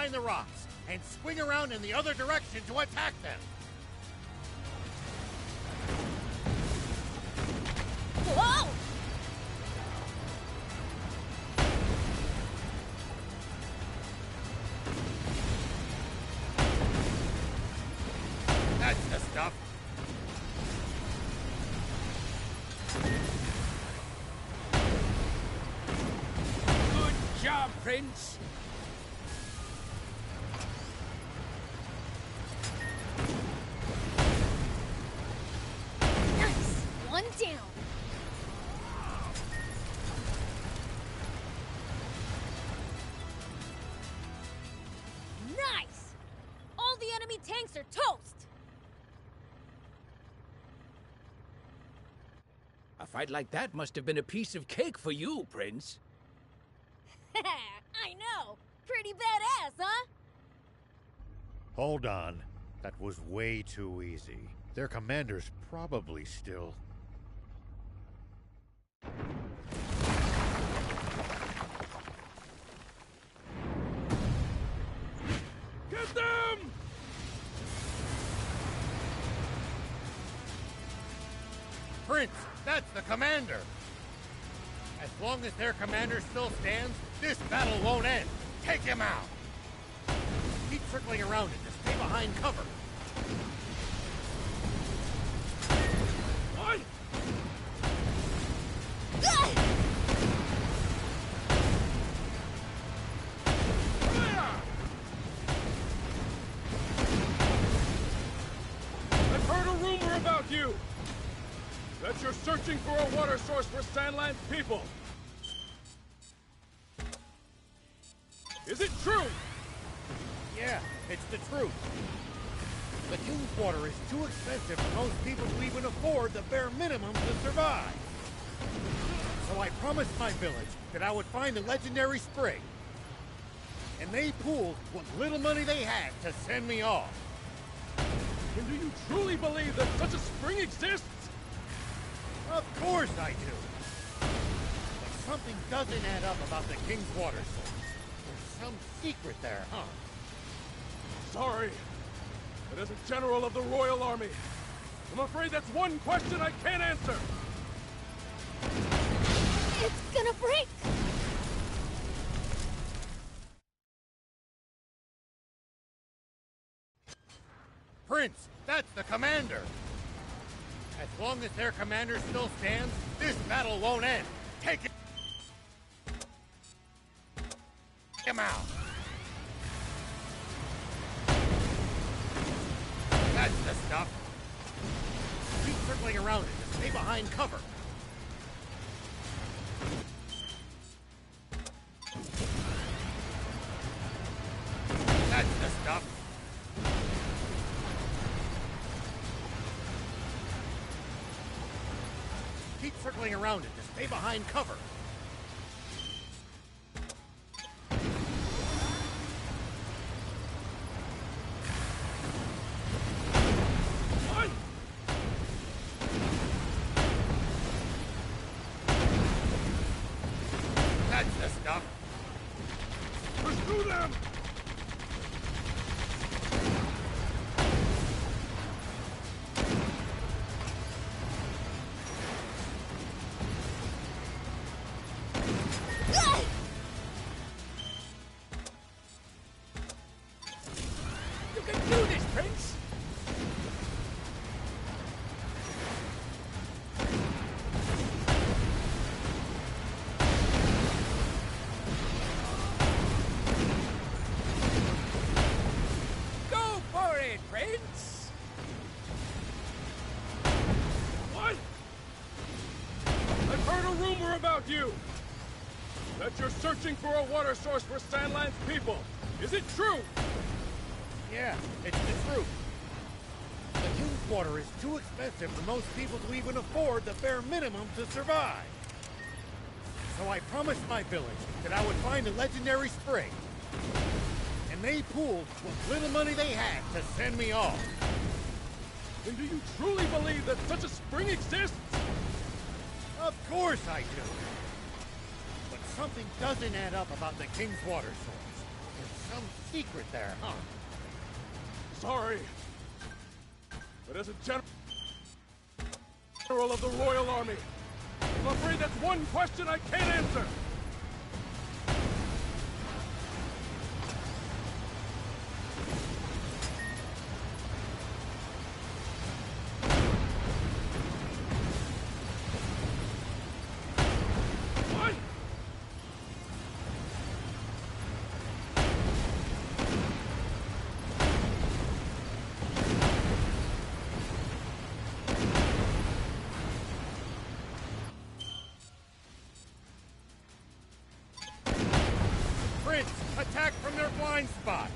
behind the rocks and swing around in the other direction to attack them. Whoa! That's the stuff. Good job, Prince. Nice! One down. Nice! All the enemy tanks are toast! A fight like that must have been a piece of cake for you, Prince. I know! Pretty badass, huh? Hold on. That was way too easy. Their commander's probably still... Get them! Prince, that's the commander! As long as their commander still stands, this battle won't end. Take him out! Keep circling around it to stay behind cover. What? I've heard a rumor about you! That you're searching for a water source for Sandland's people! Is it true? Yeah, it's the truth. The King's Water is too expensive for most people to even afford the bare minimum to survive. So I promised my village that I would find the legendary spring. And they pooled what little money they had to send me off. And do you truly believe that such a spring exists? Of course I do. But something doesn't add up about the King's Water source. There's some secret there, huh? Sorry, but as a general of the Royal Army, I'm afraid that's one question I can't answer! It's gonna break! Prince, that's the commander! As long as their commander still stands, this battle won't end. Take him out! That's the stuff. Keep circling around it to stay behind cover. That's the stuff. Keep circling around it to stay behind cover. That's the stuff. Pursue them! You can do this, Prince! Go for it, Prince! What? I've heard a rumor about you! That you're searching for a water source for Sandland's people! Is it true? Yeah, it's the truth. The King's Water is too expensive for most people to even afford the bare minimum to survive. So I promised my village that I would find a legendary spring. And they pooled what little money they had to send me off. And do you truly believe that such a spring exists? Of course I do. But something doesn't add up about the King's Water source. There's some secret there, huh? Sorry. But as a general of the Royal Army, I'm afraid that's one question I can't answer. Attack from their blind spot!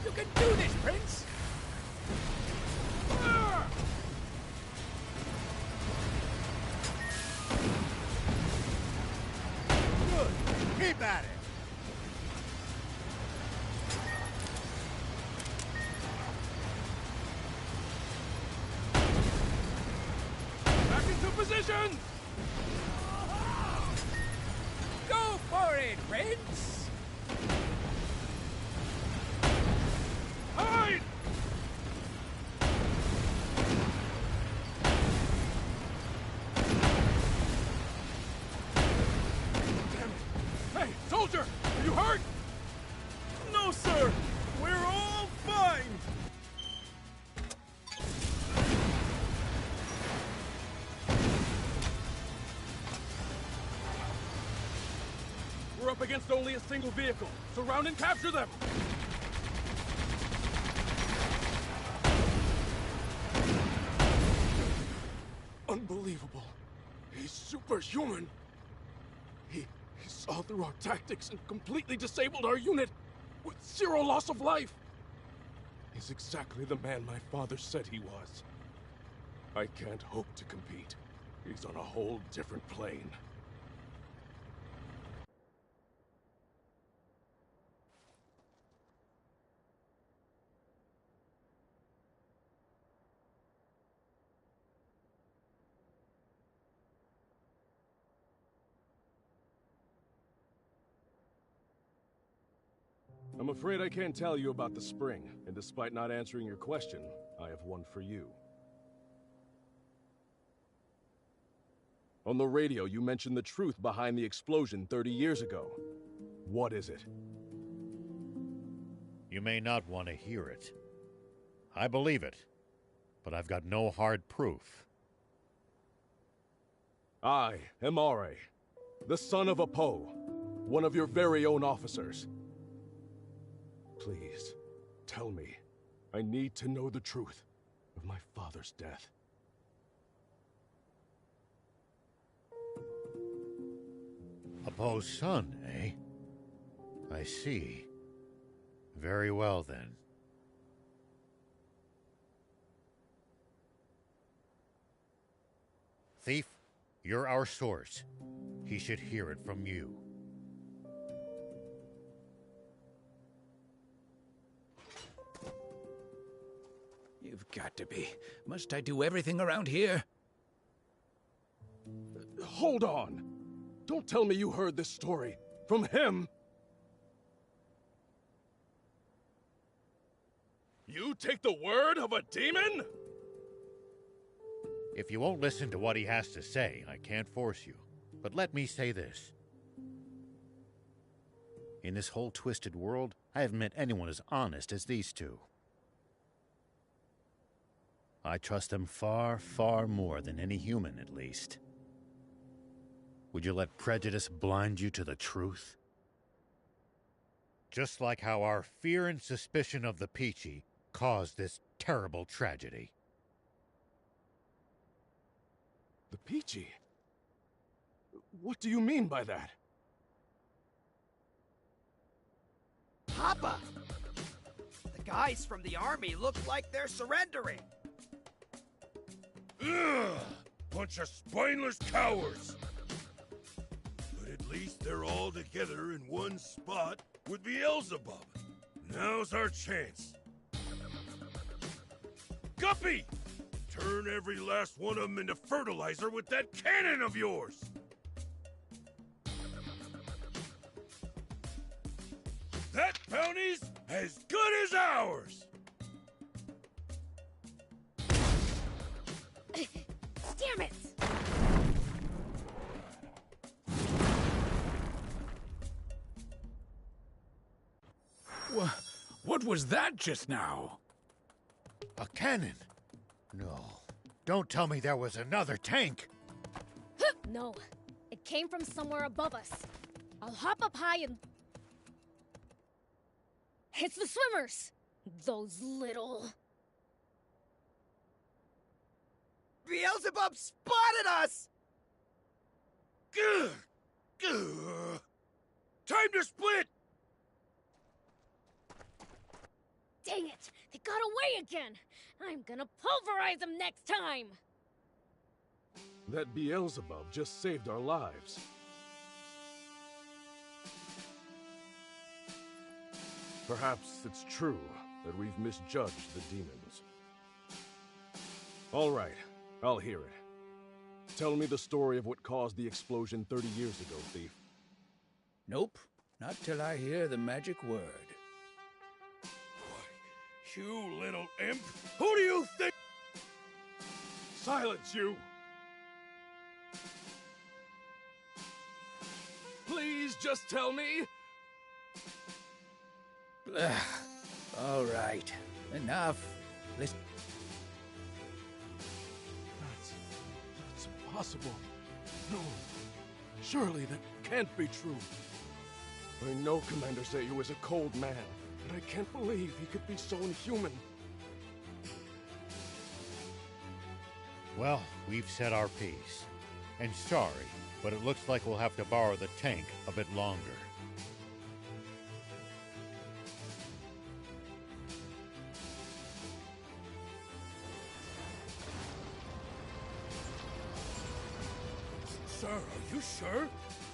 You can do this, Prince! Good! Keep at it! Position! Go for it, Prince! Hide! Damn it! Hey, soldier! Are you hurt? No, sir! We're all fine! We're up against only a single vehicle. Surround and capture them! Unbelievable. He's superhuman. He saw through our tactics and completely disabled our unit with 0 loss of life. He's exactly the man my father said he was. I can't hope to compete. He's on a whole different plane. I'm afraid I can't tell you about the spring, and despite not answering your question, I have one for you. On the radio, you mentioned the truth behind the explosion 30 years ago. What is it? You may not want to hear it. I believe it, but I've got no hard proof. I am Are, the son of Apo, one of your very own officers. Please, tell me. I need to know the truth of my father's death. Apo's son, eh? I see. Very well, then. Thief, you're our source. He should hear it from you. You've got to be. Must I do everything around here? Hold on! Don't tell me you heard this story from him! You take the word of a demon? If you won't listen to what he has to say, I can't force you. But let me say this. In this whole twisted world, I haven't met anyone as honest as these two. I trust them far, far more than any human, at least. Would you let prejudice blind you to the truth? Just like how our fear and suspicion of the Peachy caused this terrible tragedy. The Peachy? What do you mean by that? Papa! The guys from the army look like they're surrendering. Ugh! Bunch of spineless cowards! But at least they're all together in one spot with Beelzebub. Now's our chance. Guppy! Turn every last one of them into fertilizer with that cannon of yours! That bounty's as good as ours! Damn it! What was that just now? A cannon? No. Don't tell me there was another tank! No. It came from somewhere above us. I'll hop up high and... It's the swimmers! Those little... Beelzebub spotted us! Gah! Gah! Time to split! Dang it! They got away again! I'm gonna pulverize them next time! That Beelzebub just saved our lives. Perhaps it's true that we've misjudged the demons. All right, I'll hear it. Tell me the story of what caused the explosion 30 years ago, thief. Nope, not till I hear the magic word. You little imp! Who do you think? Silence, you! Please just tell me! All right, enough. Let's... That's impossible. No, surely that can't be true. I know Commander Zayu is a cold man, but I can't believe he could be so inhuman. Well, we've said our piece. And sorry, but it looks like we'll have to borrow the tank a bit longer. Sir, are you sure?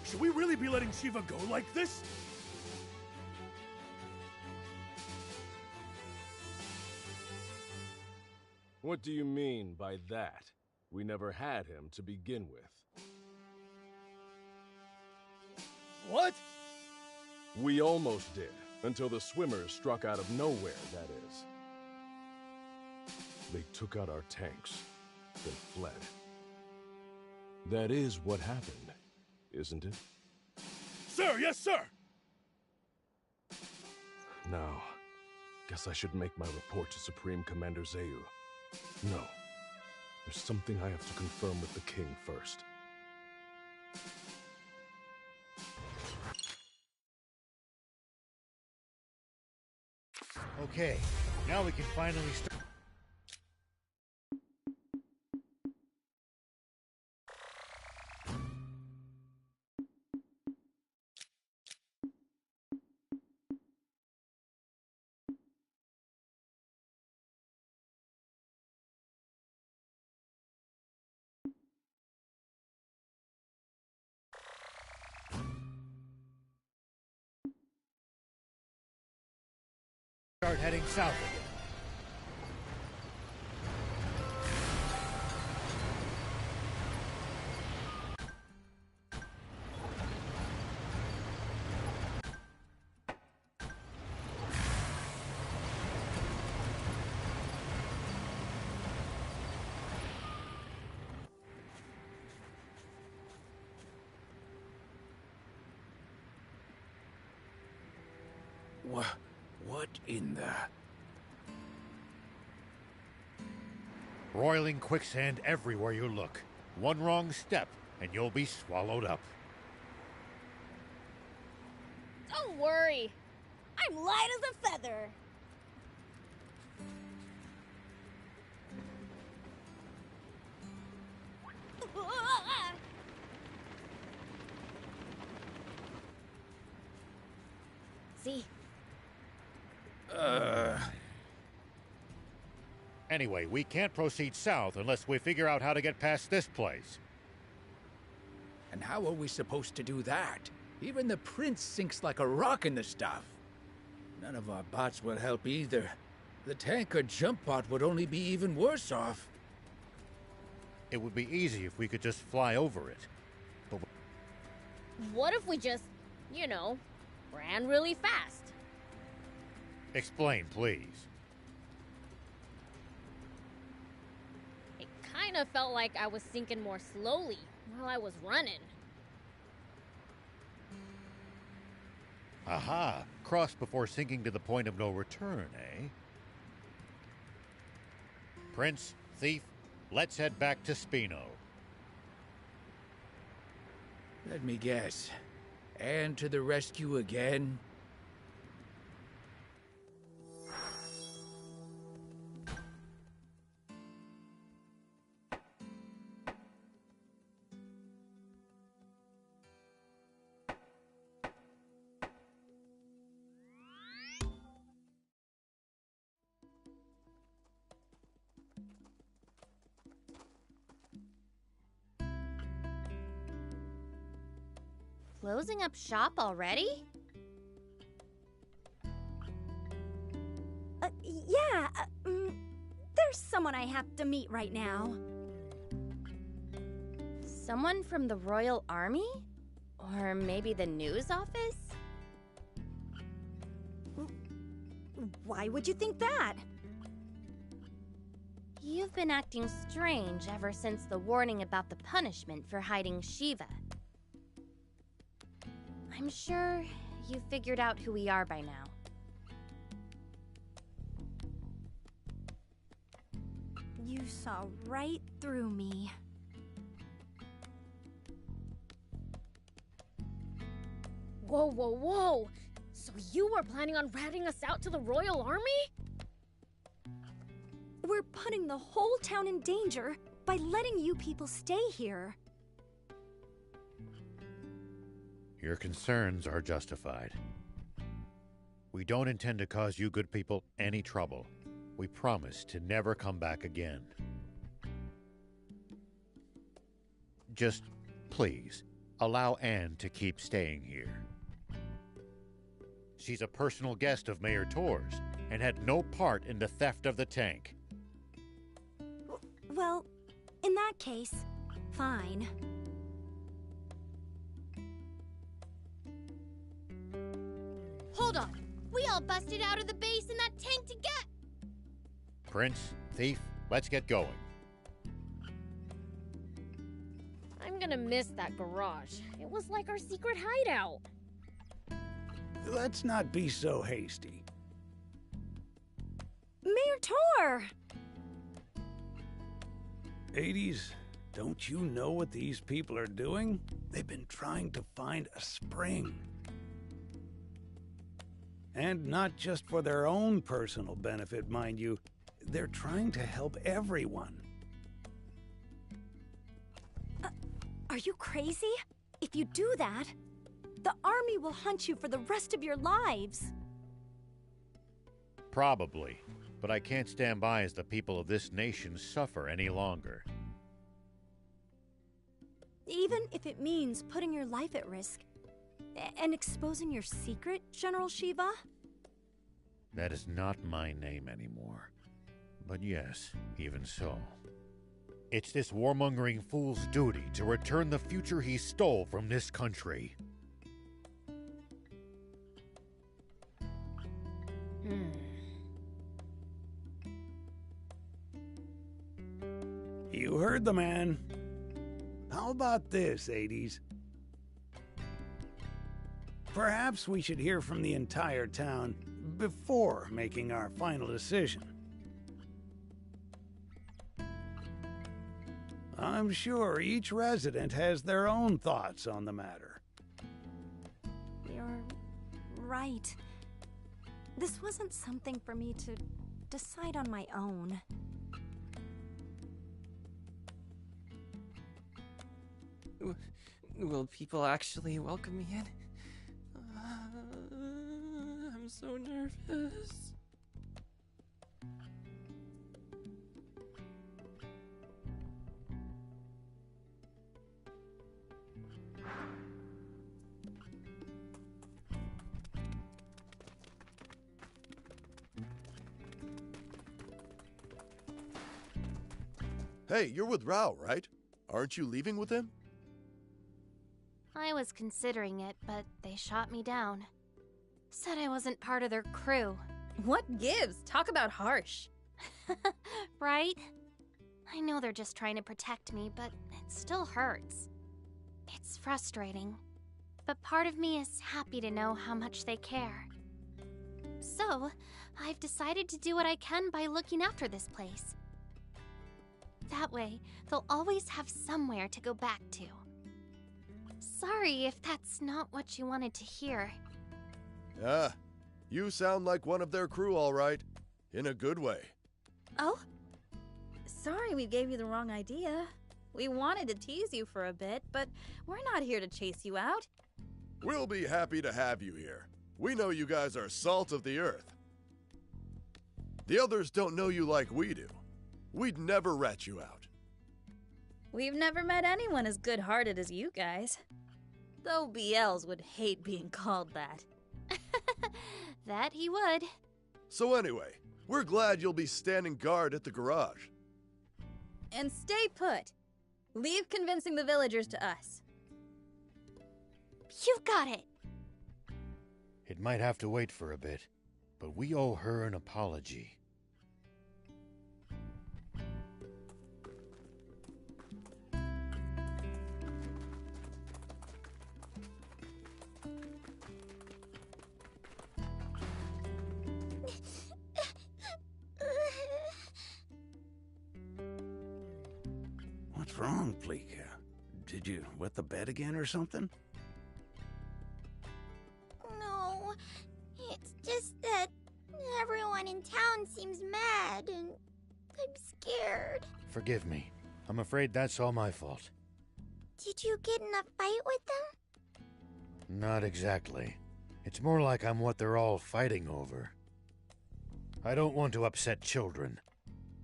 Should we really be letting Shiva go like this? What do you mean by that? We never had him to begin with. What? We almost did, until the swimmers struck out of nowhere, that is. They took out our tanks, then fled. That is what happened, isn't it? Sir, yes, sir! Now, guess I should make my report to Supreme Commander Zayu. No. There's something I have to confirm with the king first. Okay, now we can finally start. Start heading south again. What in the... Roiling quicksand everywhere you look. One wrong step, and you'll be swallowed up. Don't worry. I'm light as a feather. See? Anyway, we can't proceed south unless we figure out how to get past this place. And how are we supposed to do that? Even the prince sinks like a rock in the stuff. None of our bots will help either. The tank or jump bot would only be even worse off. It would be easy if we could just fly over it. But What if we just, ran really fast? explain, please. It kind of felt like I was sinking more slowly while I was running. Aha! Cross before sinking to the point of no return, eh? Prince, Thief, let's head back to Spino. Let me guess. And to the rescue again? Closing up shop already? Yeah, there's someone I have to meet right now. Someone from the Royal Army? Or maybe the news office? Why would you think that? You've been acting strange ever since the warning about the punishment for hiding Shiva. I'm sure you figured out who we are by now. You saw right through me. Whoa, whoa, whoa! So you were planning on ratting us out to the Royal Army? We're putting the whole town in danger by letting you people stay here. Your concerns are justified. We don't intend to cause you good people any trouble. We promise to never come back again. Just, please, allow Anne to keep staying here. She's a personal guest of Mayor Tor's and had no part in the theft of the tank. Well, in that case, fine. Hold on! We all busted out of the base in that tank to get... Prince, Thief, let's get going. I'm gonna miss that garage. It was like our secret hideout. Let's not be so hasty. Mayor Tor! 80s, don't you know what these people are doing? They've been trying to find a spring. And not just for their own personal benefit, mind you. They're trying to help everyone. Are you crazy? If you do that, the army will hunt you for the rest of your lives. Probably, but I can't stand by as the people of this nation suffer any longer. Even if it means putting your life at risk and exposing your secret, General Shiva? That is not my name anymore. But yes, even so. It's this warmongering fool's duty to return the future he stole from this country. You heard the man. How about this, 80s? Perhaps we should hear from the entire town before making our final decision. I'm sure each resident has their own thoughts on the matter. You're right. This wasn't something for me to decide on my own. Will people actually welcome me in? I'm so nervous. Hey, you're with Rao, right? Aren't you leaving with him? I was considering it, but they shot me down. Said I wasn't part of their crew. What gives? Talk about harsh. Right? I know they're just trying to protect me, but it still hurts. It's frustrating. But part of me is happy to know how much they care. So, I've decided to do what I can by looking after this place. That way, they'll always have somewhere to go back to. Sorry if that's not what you wanted to hear. Ah, you sound like one of their crew, all right. In a good way. Oh? Sorry we gave you the wrong idea. We wanted to tease you for a bit, but we're not here to chase you out. We'll be happy to have you here. We know you guys are salt of the earth. The others don't know you like we do. We'd never rat you out. We've never met anyone as good-hearted as you guys. Though BLs would hate being called that. That he would. So anyway, we're glad you'll be standing guard at the garage. And stay put. Leave convincing the villagers to us. You've got it. It might have to wait for a bit, but we owe her an apology. What's wrong, Pleeka? Did you wet the bed again or something? No, it's just that everyone in town seems mad and I'm scared. Forgive me. I'm afraid that's all my fault. Did you get in a fight with them? Not exactly. It's more like I'm what they're all fighting over. I don't want to upset children.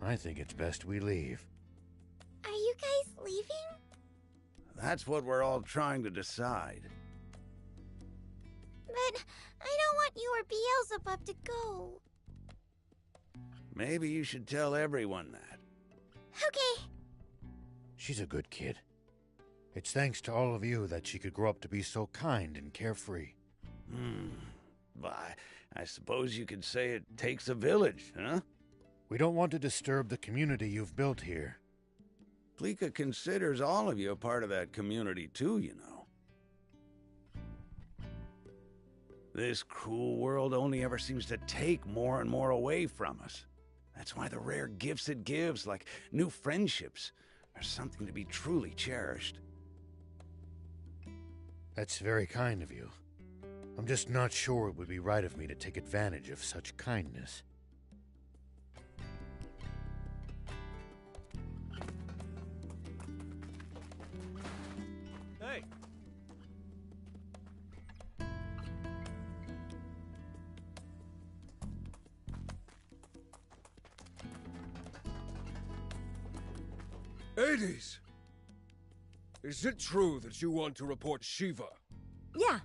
I think it's best we leave. Are you guys leaving? That's what we're all trying to decide. But I don't want you or Beelzebub to go. Maybe you should tell everyone that. Okay. She's a good kid. It's thanks to all of you that she could grow up to be so kind and carefree. I suppose you could say it takes a village, huh? We don't want to disturb the community you've built here. Pleeka considers all of you a part of that community too, you know. This cruel world only ever seems to take more and more away from us. That's why the rare gifts it gives, like new friendships, are something to be truly cherished. That's very kind of you. I'm just not sure it would be right of me to take advantage of such kindness. Hey! Hades! Is it true that you want to report Shiva? Yeah,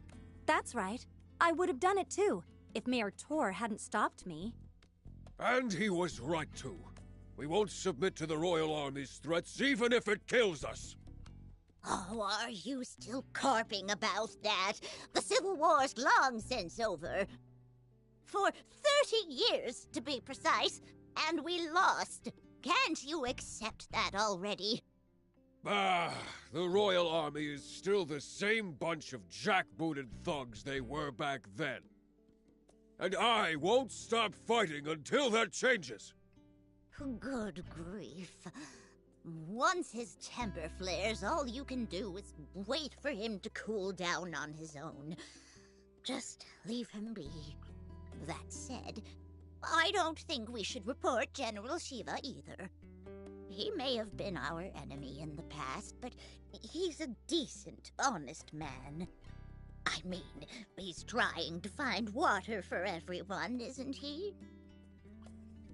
that's right. I would have done it too, if Mayor Tor hadn't stopped me. And he was right too. We won't submit to the Royal Army's threats, even if it kills us. Oh, are you still carping about that? The Civil War's long since over. For 30 years, to be precise, and we lost. Can't you accept that already? The Royal Army is still the same bunch of jackbooted thugs they were back then. And I won't stop fighting until that changes. Good grief. Once his temper flares, all you can do is wait for him to cool down on his own. Just leave him be. That said, I don't think we should report General Shiva either. He may have been our enemy in the past, but he's a decent, honest man. I mean, he's trying to find water for everyone, isn't he?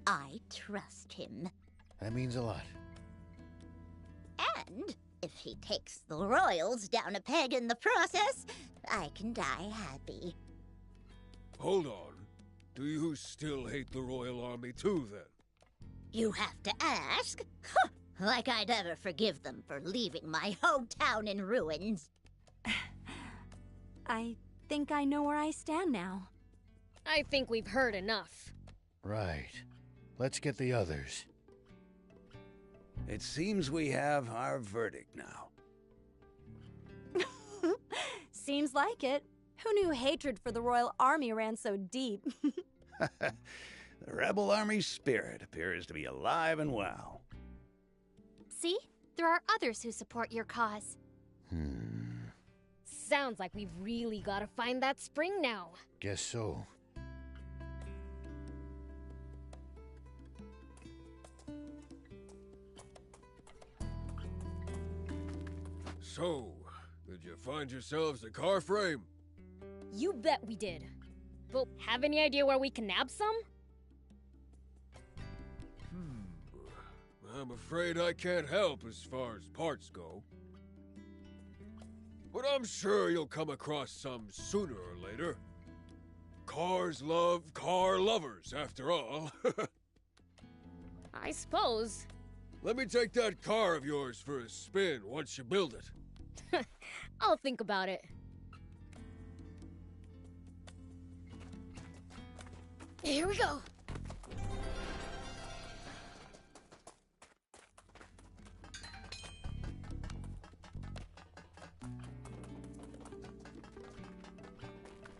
I trust him. That means a lot. And if he takes the Royals down a peg in the process, I can die happy. Hold on. Do you still hate the Royal Army too, then? You have to ask? Huh, Like I'd ever forgive them for leaving my hometown in ruins. I think I know where I stand now. I think we've heard enough. Right. Let's get the others. It seems we have our verdict now. Seems like it. Who knew hatred for the Royal Army ran so deep? The Rebel Army's spirit appears to be alive and well. See? There are others who support your cause. Sounds like we've really gotta find that spring now. Guess so. So, did you find yourselves a car frame? You bet we did. But have any idea where we can nab some? I'm afraid I can't help as far as parts go. But I'm sure you'll come across some sooner or later. Cars love car lovers, after all. I suppose. Let me take that car of yours for a spin once you build it. I'll think about it. Here we go.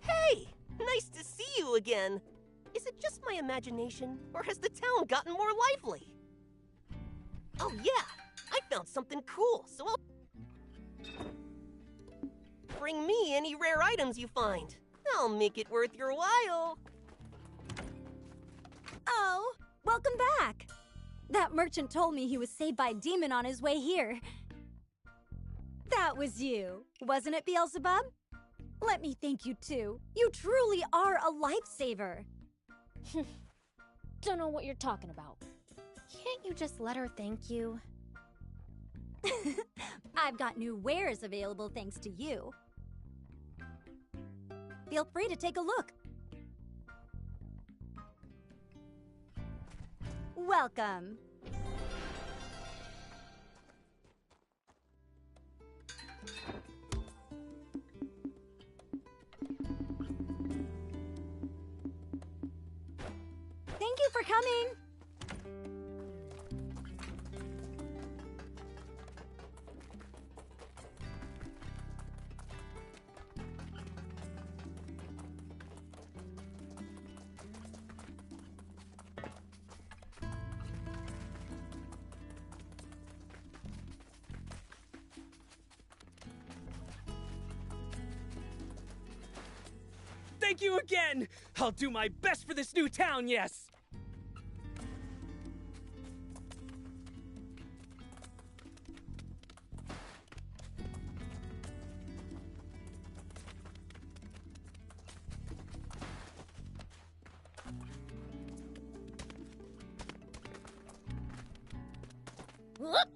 Hey! Nice to see you again. Is it just my imagination, or has the town gotten more lively? Oh yeah, I found something cool, so I'll... Bring me any rare items you find. I'll make it worth your while. Oh, welcome back. That merchant told me he was saved by a demon on his way here. That was you, wasn't it, Beelzebub? Let me thank you too. You truly are a lifesaver. Don't know what you're talking about. Can't you just let her thank you? I've got new wares available thanks to you. Feel free to take a look. Welcome. Thank you for coming. Thank you again! I'll do my best for this new town, yes! Whoop!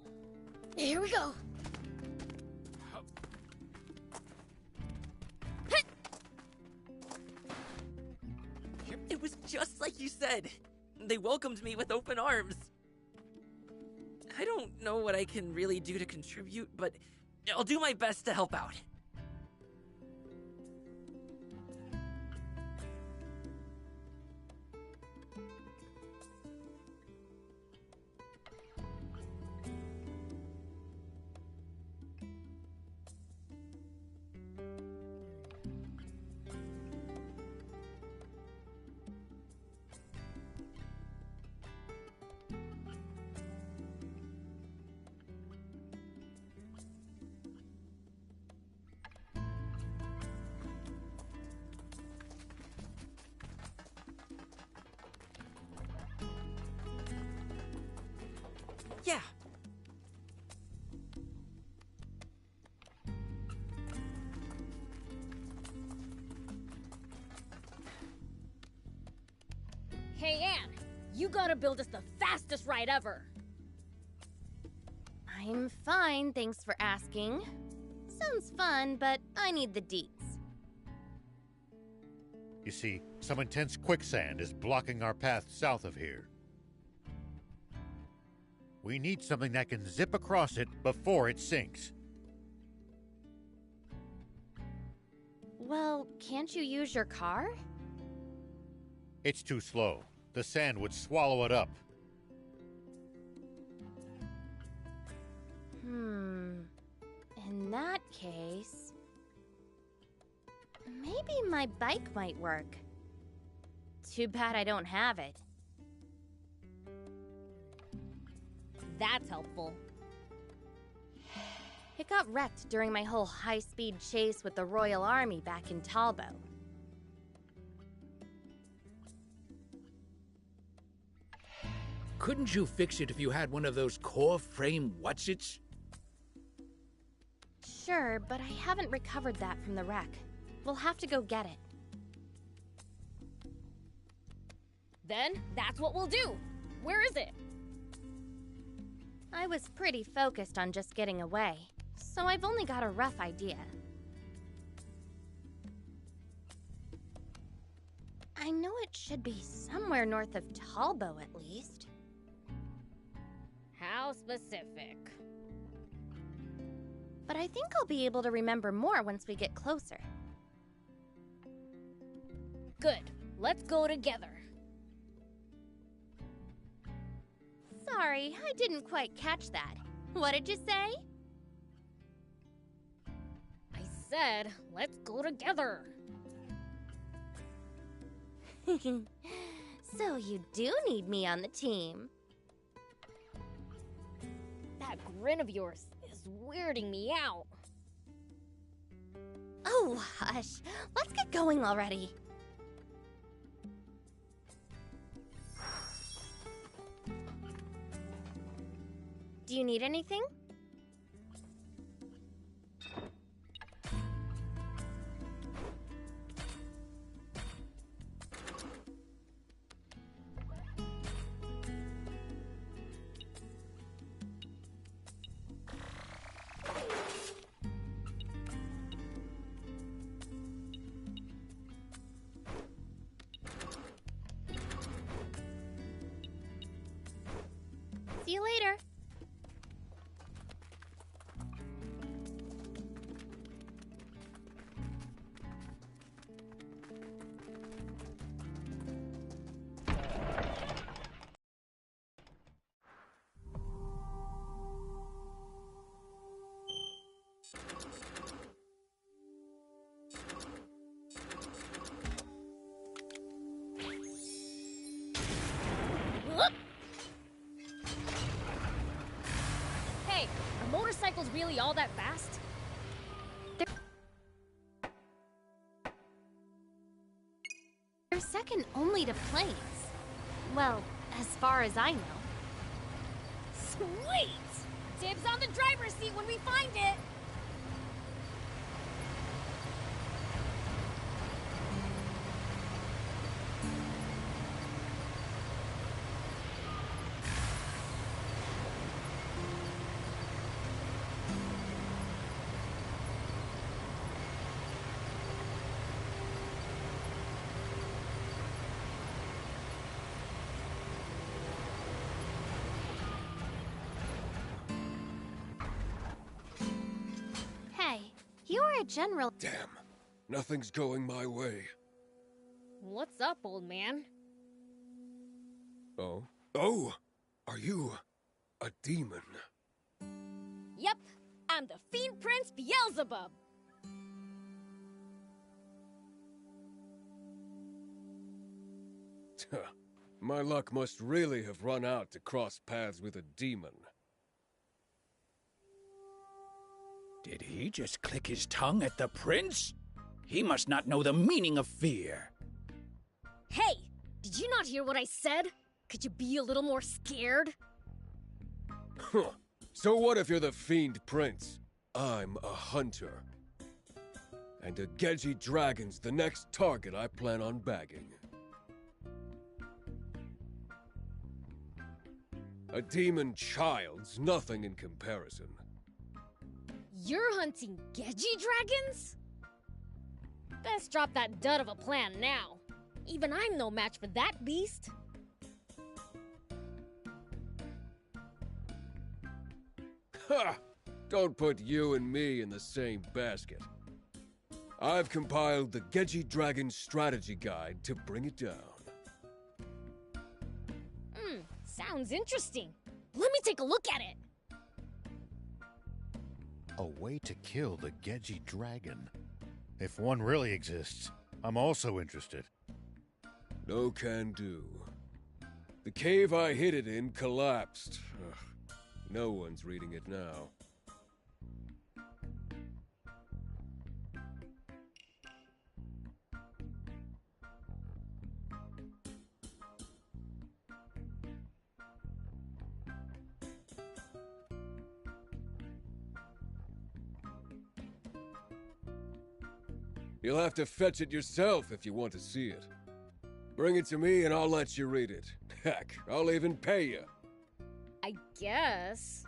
Here we go. It was just like you said. They welcomed me with open arms. I don't know what I can really do to contribute, but I'll do my best to help out. Yeah. Hey, Anne, you gotta build us the fastest ride ever. I'm fine, thanks for asking. Sounds fun, but I need the deets. You see, some intense quicksand is blocking our path south of here. We need something that can zip across it before it sinks. Well, can't you use your car? It's too slow. The sand would swallow it up. In that case... maybe my bike might work. Too bad I don't have it. That's helpful. It got wrecked during my whole high-speed chase with the Royal Army back in Talbot. Couldn't you fix it if you had one of those core frame whatsits? Sure, but I haven't recovered that from the wreck. We'll have to go get it. Then, that's what we'll do. Where is it? I was pretty focused on just getting away, so I've only got a rough idea. I know it should be somewhere north of Talbot, at least. How specific? But I think I'll be able to remember more once we get closer. Good. Let's go together. Sorry, I didn't quite catch that. What did you say? I said, let's go together. So you do need me on the team. That grin of yours is weirding me out. Oh, hush. Let's get going already. Do you need anything? See you later. Hey, are motorcycles really all that fast? They're second only to planes. Well, as far as I know. Sweet! Dibs on the driver's seat when we find it! Hey, you're a general. Damn. Nothing's going my way. What's up, old man? Oh? Oh! Are you a demon? Yep, I'm the Fiend Prince Beelzebub. My luck must really have run out to cross paths with a demon. Did he just click his tongue at the prince? He must not know the meaning of fear. Hey, did you not hear what I said? Could you be a little more scared? Huh. So what if you're the Fiend Prince? I'm a hunter. And a Gedgy dragon's the next target I plan on bagging. A demon child's nothing in comparison. You're hunting Gedgy dragons? Best drop that dud of a plan now. Even I'm no match for that beast. Ha! Don't put you and me in the same basket. I've compiled the Geji Dragon Strategy Guide to bring it down. Sounds interesting. Let me take a look at it. A way to kill the Geji dragon. If one really exists, I'm also interested. No can do. The cave I hid it in collapsed. Ugh. No one's reading it now. You'll have to fetch it yourself if you want to see it. Bring it to me and I'll let you read it. Heck, I'll even pay you. I guess.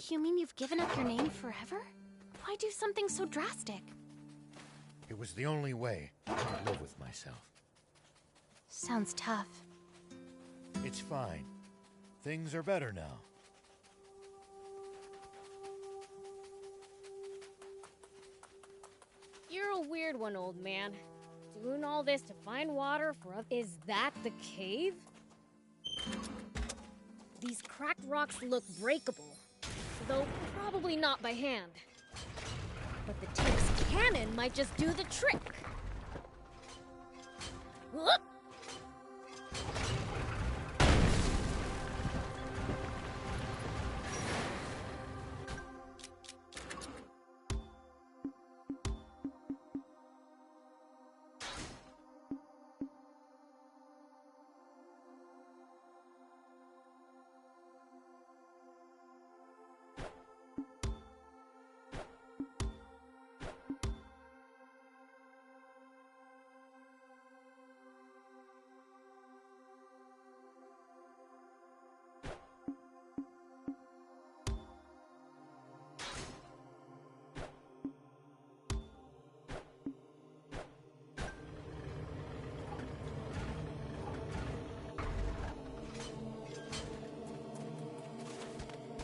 You mean you've given up your name forever? Why do something so drastic? It was the only way I could live with myself. Sounds tough. It's fine. Things are better now. You're a weird one, old man. Doing all this to find water for a... Is that the cave? These cracked rocks look breakable, though probably not by hand. But the tank's cannon might just do the trick. Whoop!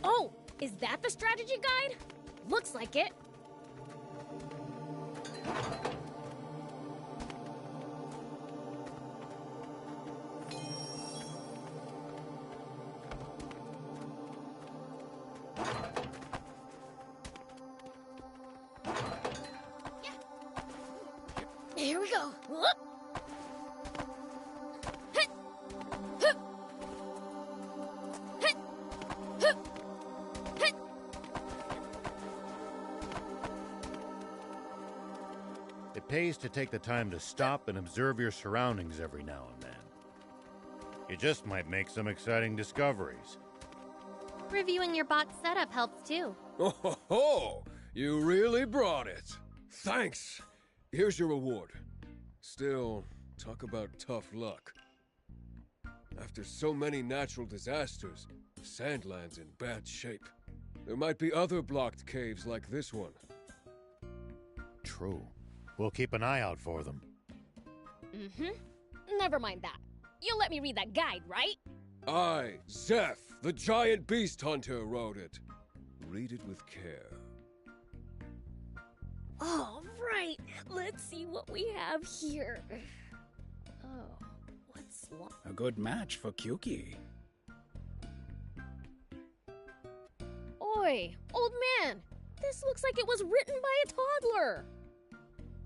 Oh, is that the strategy guide? Looks like it. Here we go. Whoop. It pays to take the time to stop and observe your surroundings every now and then. You just might make some exciting discoveries. Reviewing your bot's setup helps too. Oh, ho, ho! You really brought it. Thanks. Here's your reward. Still, talk about tough luck. After so many natural disasters, Sandland's in bad shape. There might be other blocked caves like this one. True. We'll keep an eye out for them. Never mind that. You'll let me read that guide, right? I, Zeph, the giant beast hunter, wrote it. Read it with care. All right, let's see what we have here. Oh, what's A good match for Kyuki. Oi, old man! This looks like it was written by a toddler!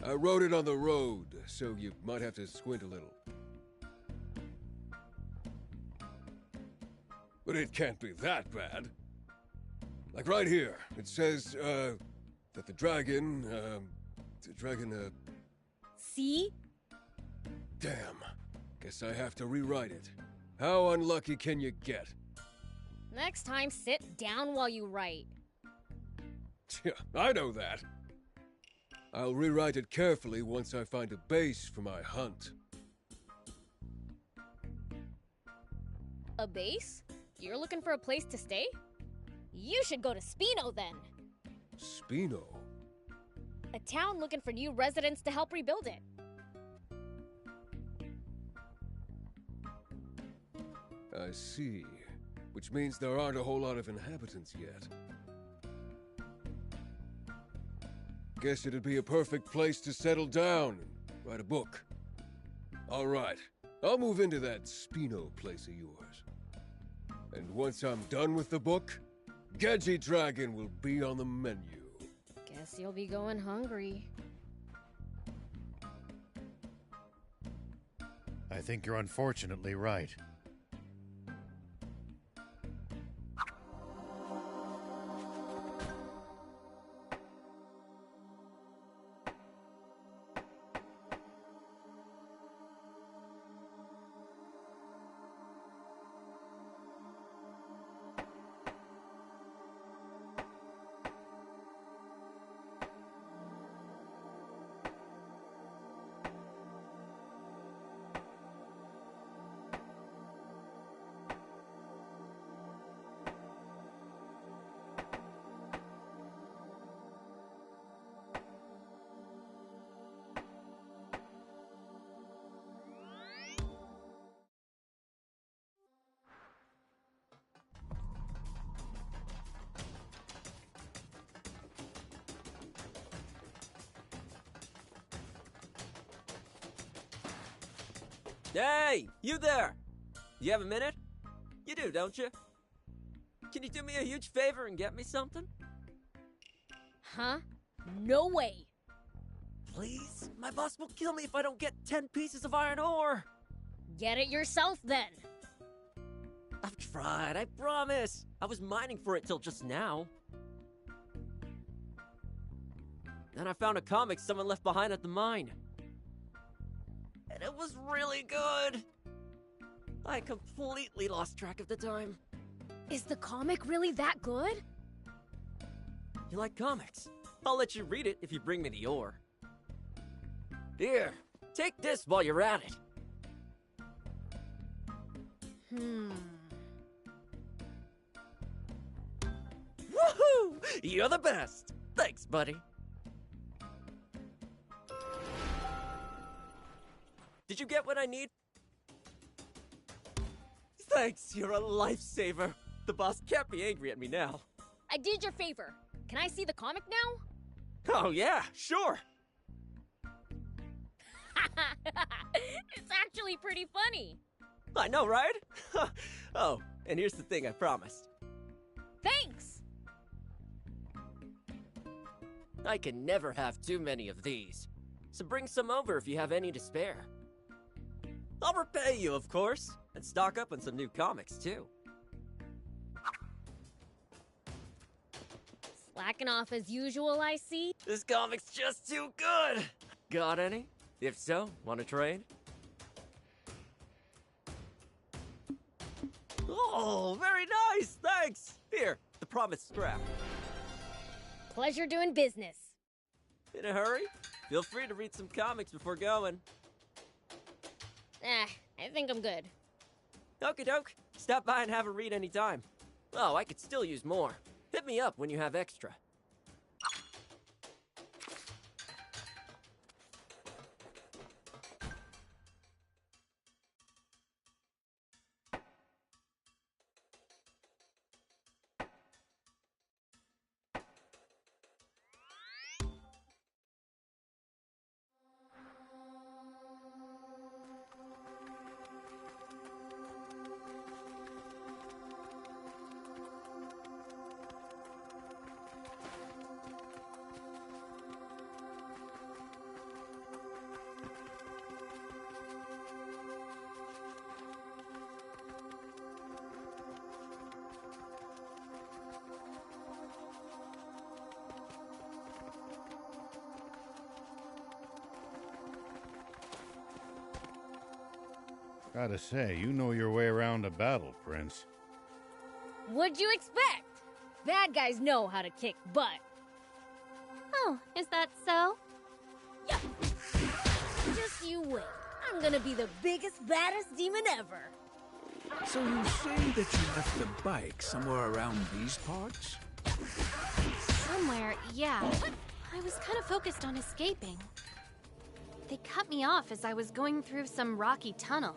I wrote it on the road, so you might have to squint a little. But it can't be that bad. Like right here, it says, that the dragon, See? Damn. Guess I have to rewrite it. How unlucky can you get? Next time, sit down while you write. I know that. I'll rewrite it carefully once I find a base for my hunt. A base? You're looking for a place to stay? You should go to Spino then. Spino? A town looking for new residents to help rebuild it. I see. Which means there aren't a whole lot of inhabitants yet. Guess it'd be a perfect place to settle down and write a book. All right, I'll move into that Spino place of yours. And once I'm done with the book, Gedgy Dragon will be on the menu. Guess you'll be going hungry. I think you're unfortunately right. Hey, you there! You have a minute? You do, don't you? Can you do me a huge favor and get me something? Huh? No way! Please? My boss will kill me if I don't get 10 pieces of iron ore! Get it yourself then! I've tried, I promise! I was mining for it till just now. Then I found a comic someone left behind at the mine. And it was really good! I completely lost track of the time. Is the comic really that good? You like comics? I'll let you read it if you bring me the ore. Here, take this while you're at it. Woohoo! You're the best! Thanks, buddy. Did you get what I need? Thanks, you're a lifesaver. The boss can't be angry at me now. I did your favor. Can I see the comic now? Oh yeah, sure. It's actually pretty funny. I know, right? Oh, and here's the thing I promised. Thanks! I can never have too many of these. So bring some over if you have any to spare. I'll repay you, of course, and stock up on some new comics, too. Slacking off as usual, I see. This comic's just too good! Got any? If so, want to trade? Oh, very nice! Thanks! Here, the promised scrap. Pleasure doing business. In a hurry? Feel free to read some comics before going. I think I'm good. Okie doke. Stop by and have a read anytime. Oh, I could still use more. Hit me up when you have extra. Gotta say, you know your way around a battle, Prince. What'd you expect? Bad guys know how to kick butt. Oh, is that so? Just you wait. I'm gonna be the biggest, baddest demon ever. So you say that you left the bike somewhere around these parts? Somewhere, yeah. I was kind of focused on escaping. They cut me off as I was going through some rocky tunnel.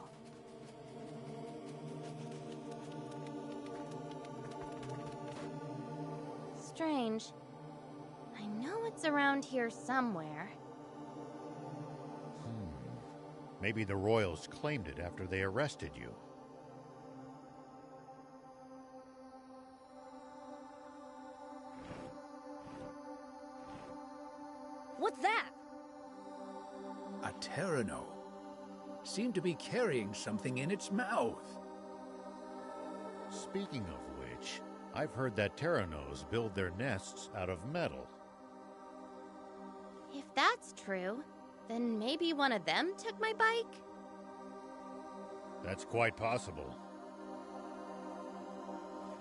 Strange. I know it's around here somewhere. Maybe the Royals claimed it after they arrested you. What's that? A Terrano. Seemed to be carrying something in its mouth. Speaking of which, I've heard that Terranos build their nests out of metal. If that's true, then maybe one of them took my bike? That's quite possible.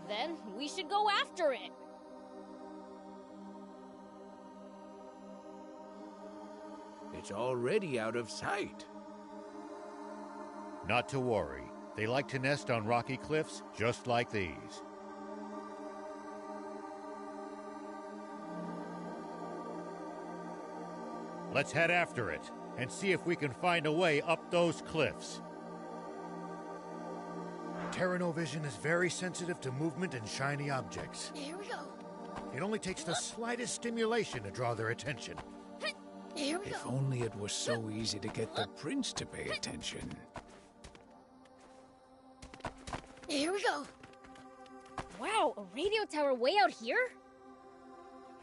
Then we should go after it. It's already out of sight. Not to worry. They like to nest on rocky cliffs just like these. Let's head after it and see if we can find a way up those cliffs. Terranovision is very sensitive to movement and shiny objects. Here we go. It only takes the slightest stimulation to draw their attention. Here we If go. only it was so easy to get the prince to pay attention. Here we go. Wow, a radio tower way out here?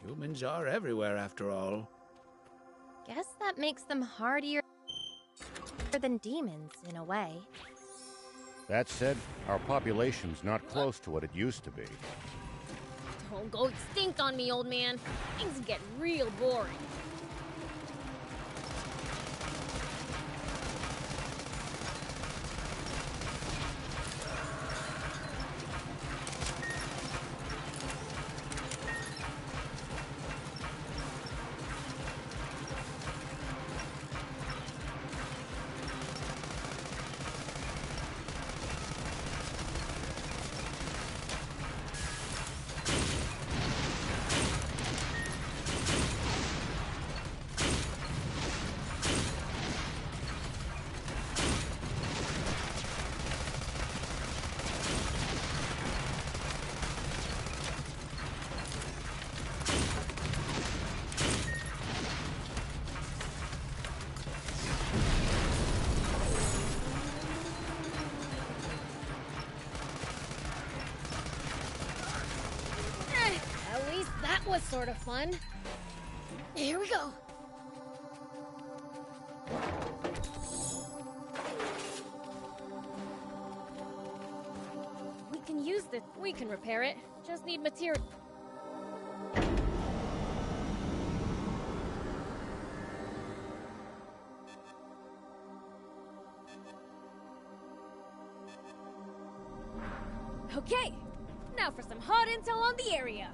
Humans are everywhere, after all. Guess that makes them hardier than demons, in a way. That said, our population's not close to what it used to be. Don't go extinct on me, old man. Things get real boring. At least that was sort of fun. Here we go. We can use this. We can repair it. Just need material. Okay, now for some hot intel on the area.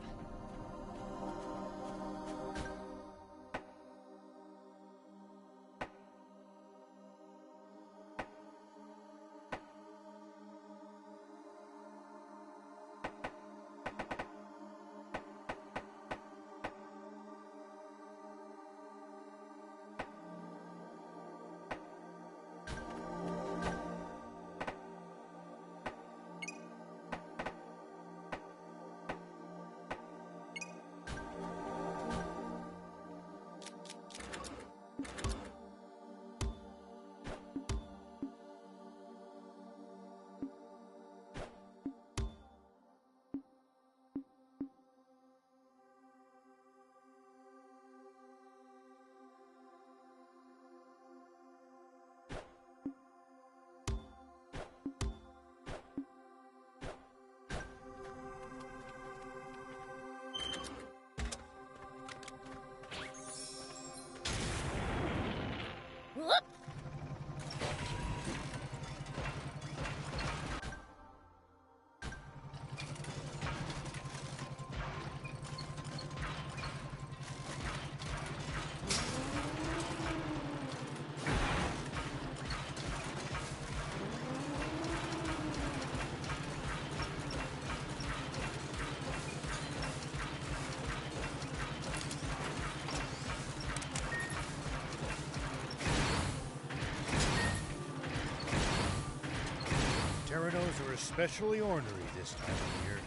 especially ornery this time of year.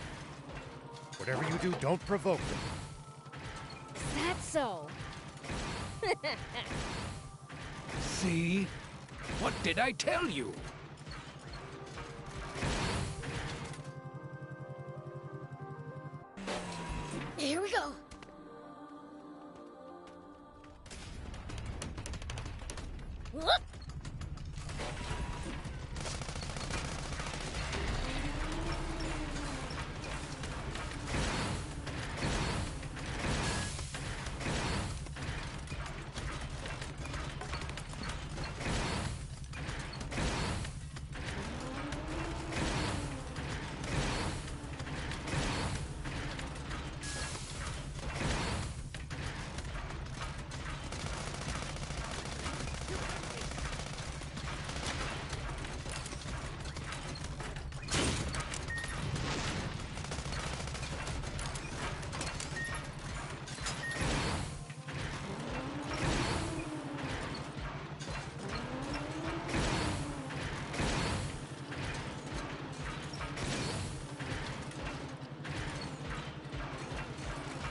Whatever you do, don't provoke them. Is that so? See? What did I tell you? Here we go. Whoop!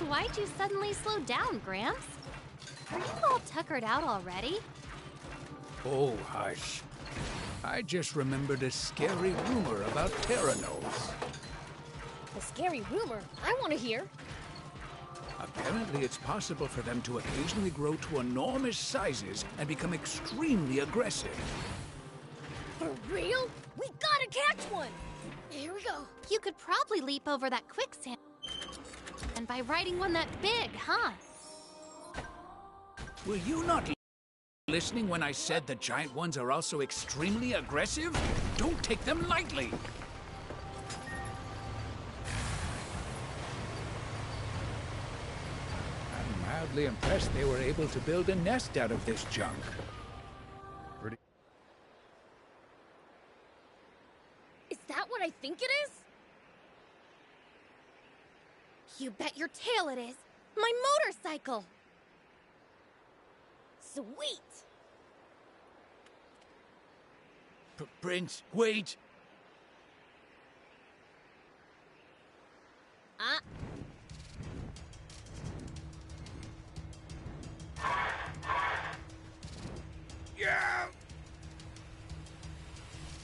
Why'd you suddenly slow down, Gramps? Are you all tuckered out already? Oh, hush. I just remembered a scary rumor about Terranos. A scary rumor. I want to hear. Apparently, it's possible for them to occasionally grow to enormous sizes and become extremely aggressive. For real? We gotta catch one! Here we go. You could probably leap over that quicksand. And by riding one that big, huh? Were you not listening when I said the giant ones are also extremely aggressive? Don't take them lightly! I'm mildly impressed they were able to build a nest out of this junk. Is that what I think it is? You bet your tail it is. My motorcycle! Sweet! Prince, wait! Yeah!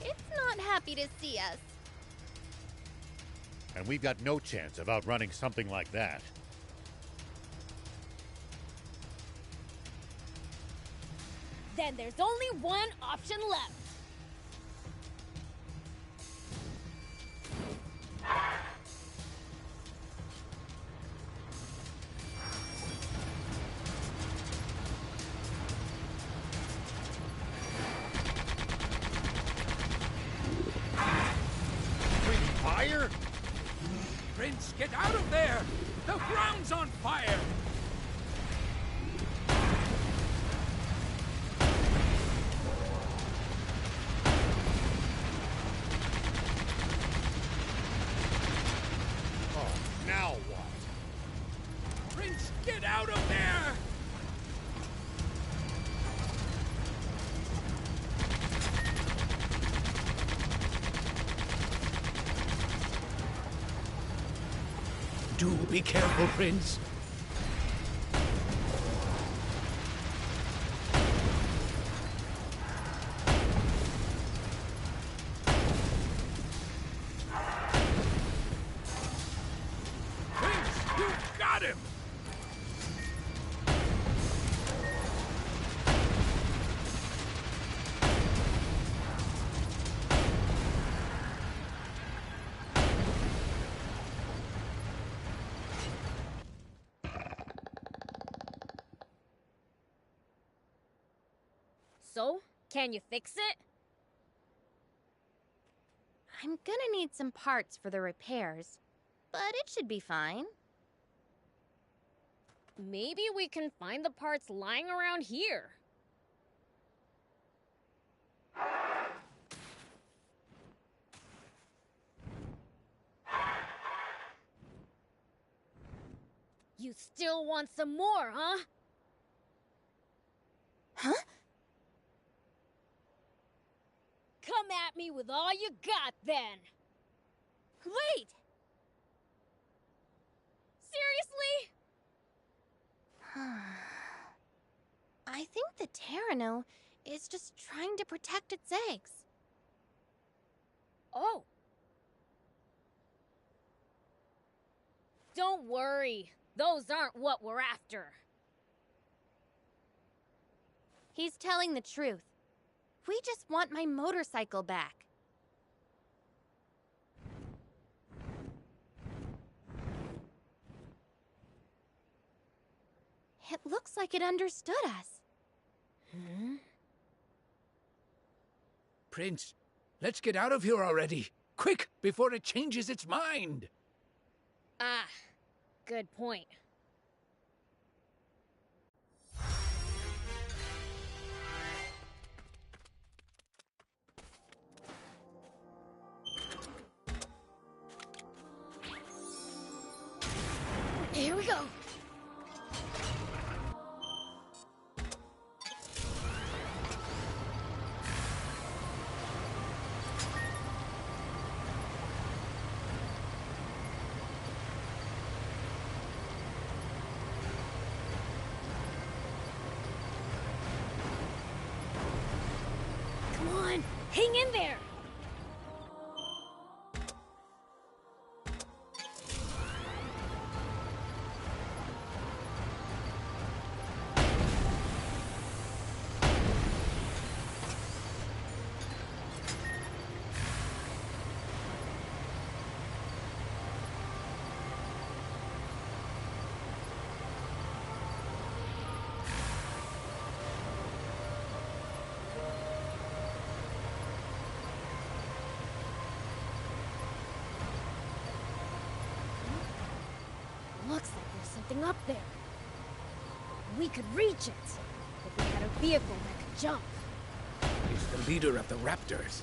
It's not happy to see us. And we've got no chance of outrunning something like that. Then there's only one option left. Fire? Prince, get out of there! The ground's on fire! Oh, now what? Prince, get out of there! Do be careful, Prince. Prince, you got him! So, can you fix it? I'm gonna need some parts for the repairs, but it should be fine. Maybe we can find the parts lying around here. You still want some more, huh? Huh? Come at me with all you got, then! Wait! Seriously? I think the Terrano is just trying to protect its eggs. Oh. Don't worry. Those aren't what we're after. He's telling the truth. We just want my motorcycle back. It looks like it understood us. Prince, let's get out of here already. Quick, before it changes its mind. Ah, good point. Here we go. Come on, hang in there. Looks like there's something up there. We could reach it if we had a vehicle that could jump. He's the leader of the Raptors.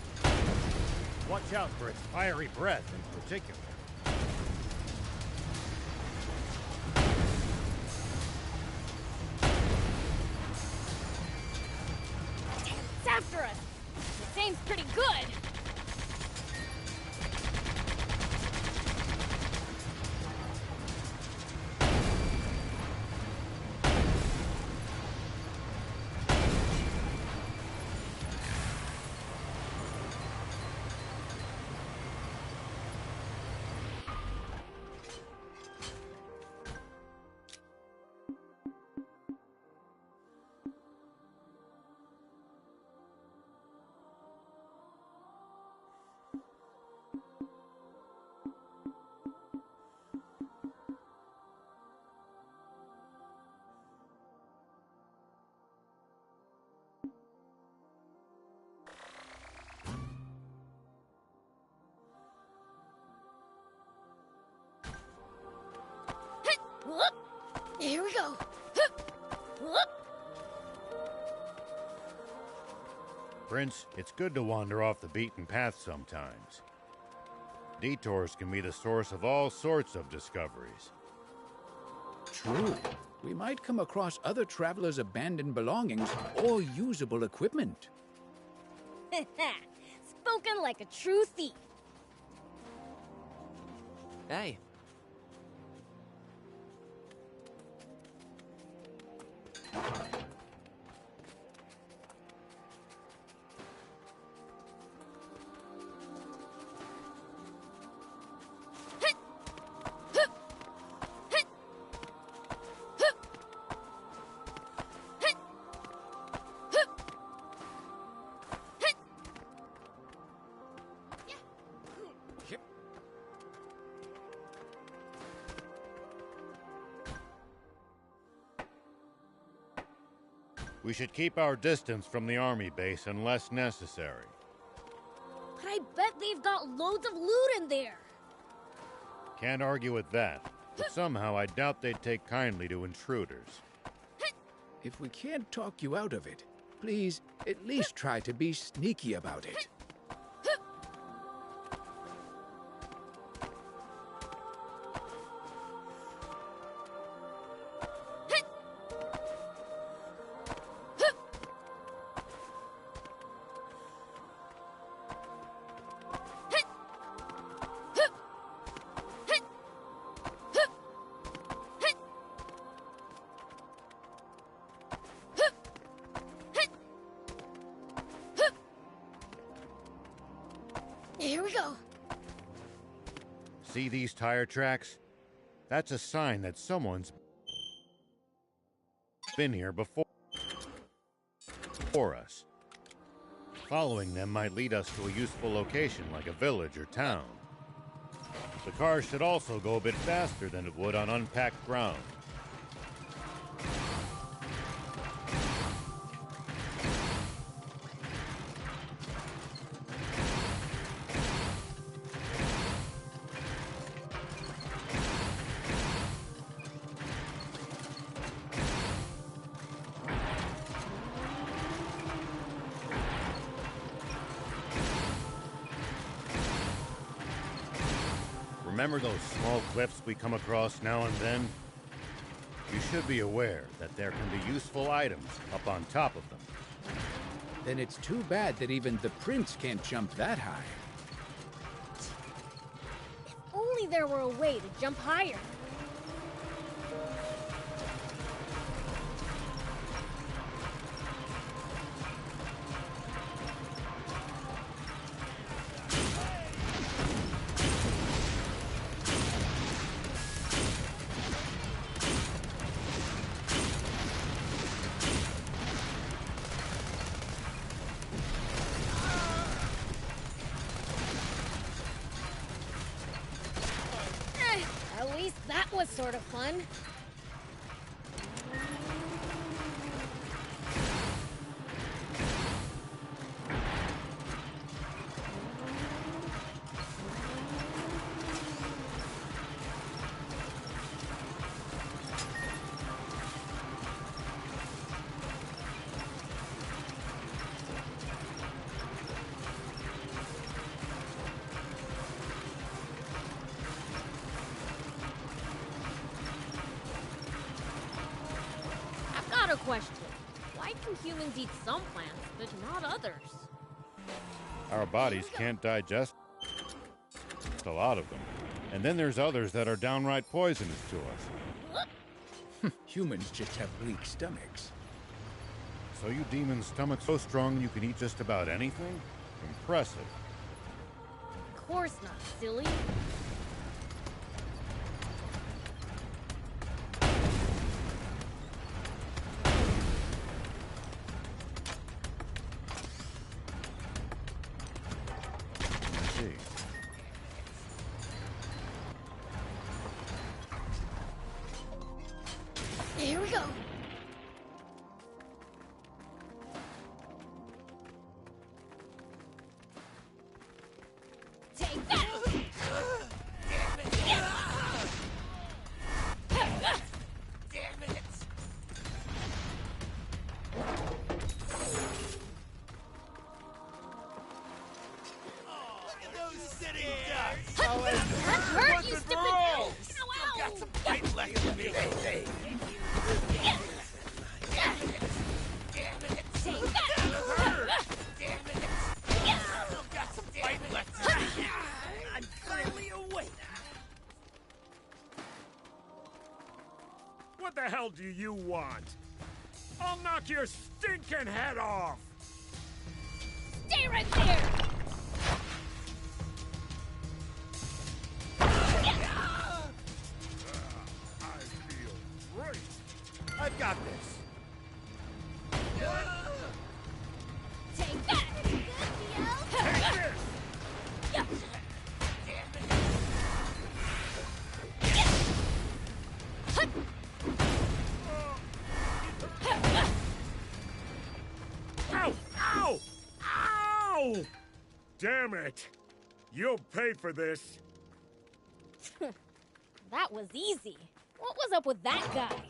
Watch out for its fiery breath in particular. It's after us. This aim's pretty good. Whoop. Here we go. Whoop. Prince, it's good to wander off the beaten path sometimes. Detours can be the source of all sorts of discoveries. True. We might come across other travelers' abandoned belongings or usable equipment. Spoken like a true thief. Hey. We should keep our distance from the army base unless necessary. But I bet they've got loads of loot in there. Can't argue with that, but somehow I doubt they'd take kindly to intruders. If we can't talk you out of it, please at least try to be sneaky about it. See these tire tracks? That's a sign that someone's been here before us. Following them might lead us to a useful location like a village or town. The car should also go a bit faster than it would on unpacked ground. Remember those small cliffs we come across now and then? You should be aware that there can be useful items up on top of them. Then it's too bad that even the prince can't jump that high. If only there were a way to jump higher. At least that was sort of fun. A question. Why can humans eat some plants, but not others? Our bodies can't digest a lot of them. And then there's others that are downright poisonous to us. Humans just have weak stomachs. So you demons' stomach's so strong you can eat just about anything? Impressive. Of course not, silly. Here we go. Take that. Damn it! Look at those sitting ducks! That hurt, you stupid! Ow, Still got some fight left in me. I'm finally awake. What the hell do you want? I'll knock your stinking head off! Stay right there! I feel great! I've got this. Take that! Take this! Ow! Ow! Ow! Damn it! You'll pay for this. That was easy. What was up with that guy?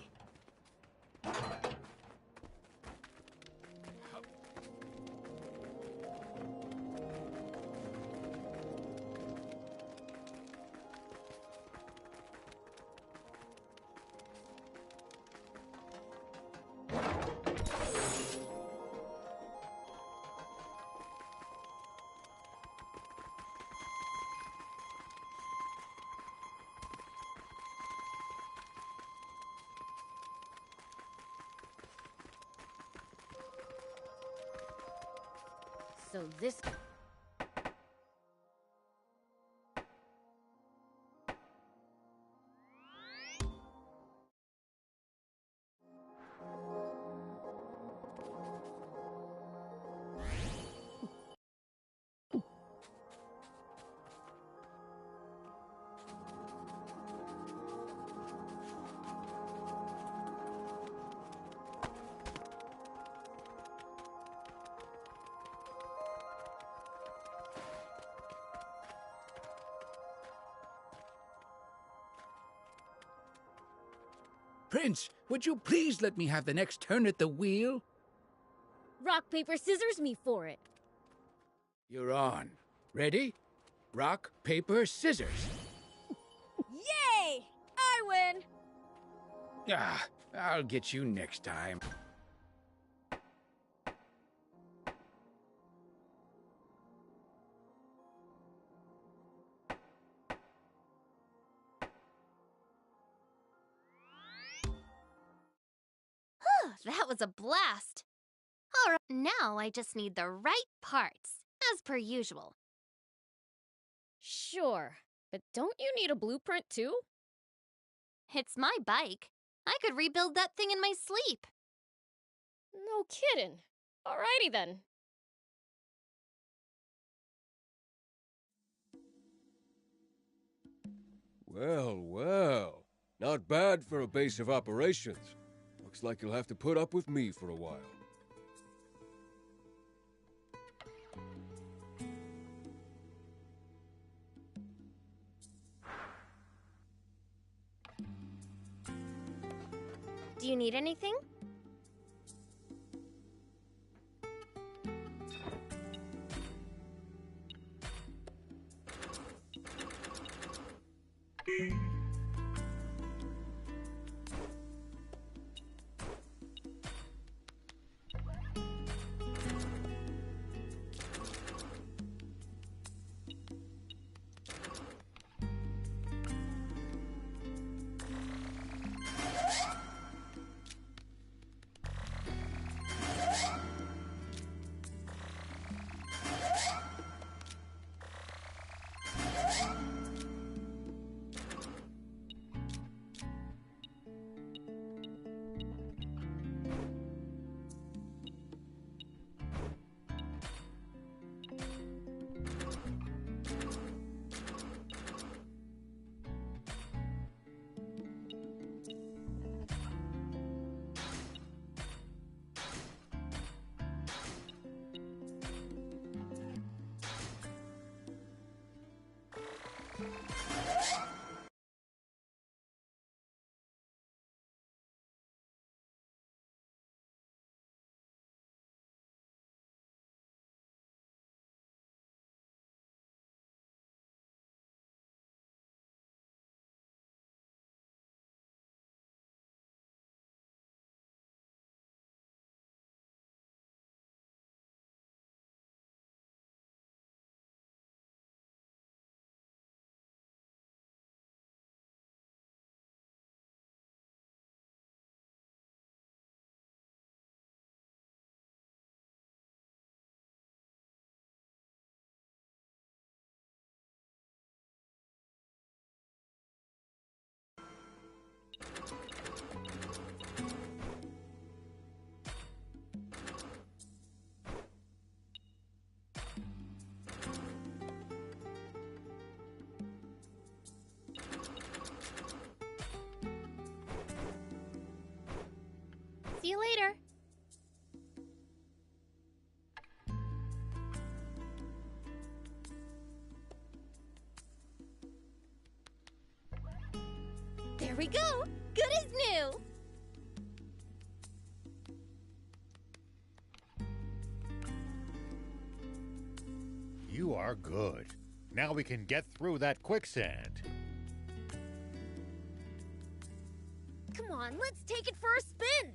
So this... Prince, would you please let me have the next turn at the wheel? Rock, paper, scissors me for it. You're on. Ready? Rock, paper, scissors. Yay! I win! Ah, I'll get you next time. That was a blast. All right, now I just need the right parts, as per usual. Sure, but don't you need a blueprint too? It's my bike. I could rebuild that thing in my sleep. No kidding. Alrighty then. Well, well. Not bad for a base of operations. Looks like you'll have to put up with me for a while. Do you need anything? See you later. There we go. Good as new. You are good. Now we can get through that quicksand. Come on, let's take it for a spin.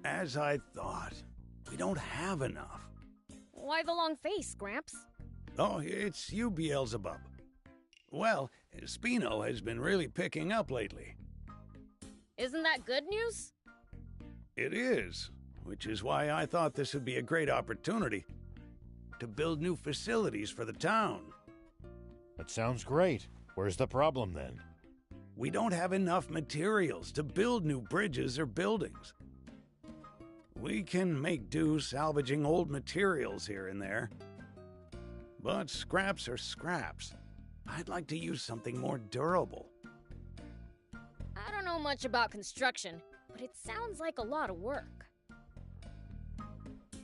As I thought, we don't have enough. Why the long face, Gramps? Oh, it's you, Beelzebub. Well, Spino has been really picking up lately. Isn't that good news? It is, which is why I thought this would be a great opportunity to build new facilities for the town. That sounds great. Where's the problem then? We don't have enough materials to build new bridges or buildings. We can make do salvaging old materials here and there. But scraps are scraps. I'd like to use something more durable. I don't know much about construction, but it sounds like a lot of work.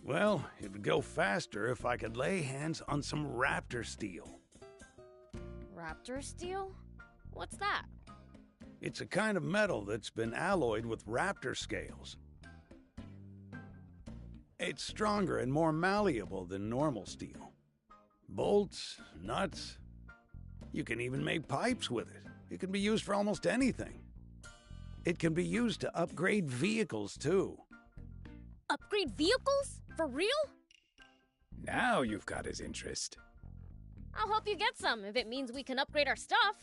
Well, it would go faster if I could lay hands on some raptor steel. Raptor steel? What's that? It's a kind of metal that's been alloyed with raptor scales. It's stronger and more malleable than normal steel. Bolts, nuts. You can even make pipes with it. It can be used for almost anything. It can be used to upgrade vehicles, too. Upgrade vehicles? For real? Now you've got his interest. I'll help you get some if it means we can upgrade our stuff.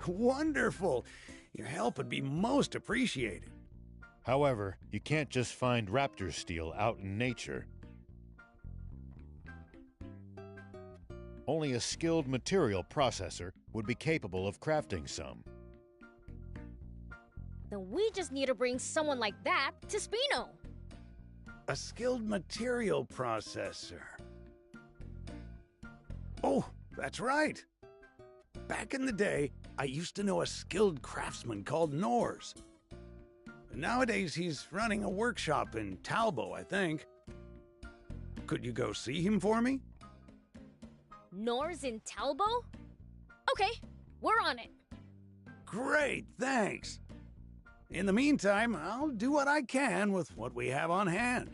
Wonderful! Your help would be most appreciated. However, you can't just find raptor steel out in nature. Only a skilled material processor would be capable of crafting some. Then we just need to bring someone like that to Spino. A skilled material processor. Oh, that's right. Back in the day, I used to know a skilled craftsman called Norse. Nowadays, he's running a workshop in Talbo, I think. Could you go see him for me? Nor's in Talbo? Okay, we're on it. Great, thanks. In the meantime, I'll do what I can with what we have on hand.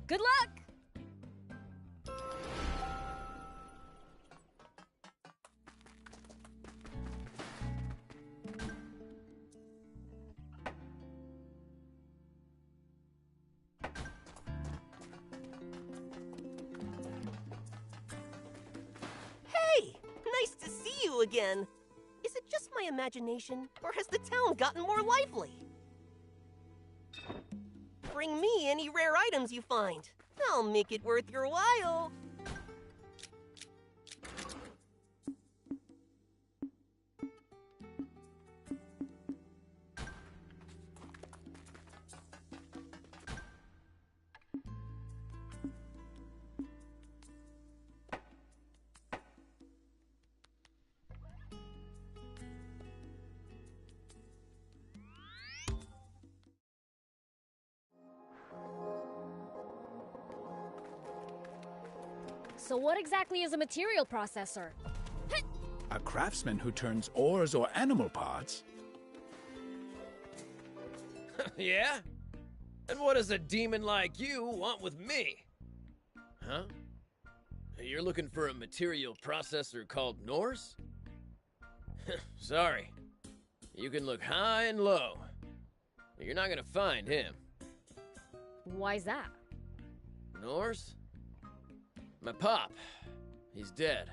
Good luck! Hey! Nice to see you again! Is it just my imagination, or has the town gotten more lively? Bring me any rare items you find. I'll make it worth your while. So what exactly is a material processor? A craftsman who turns ores or animal parts. Yeah? And what does a demon like you want with me? Huh? You're looking for a material processor called Norse? Sorry. You can look high and low. You're not gonna find him. Why's that? Norse? My pop. He's dead.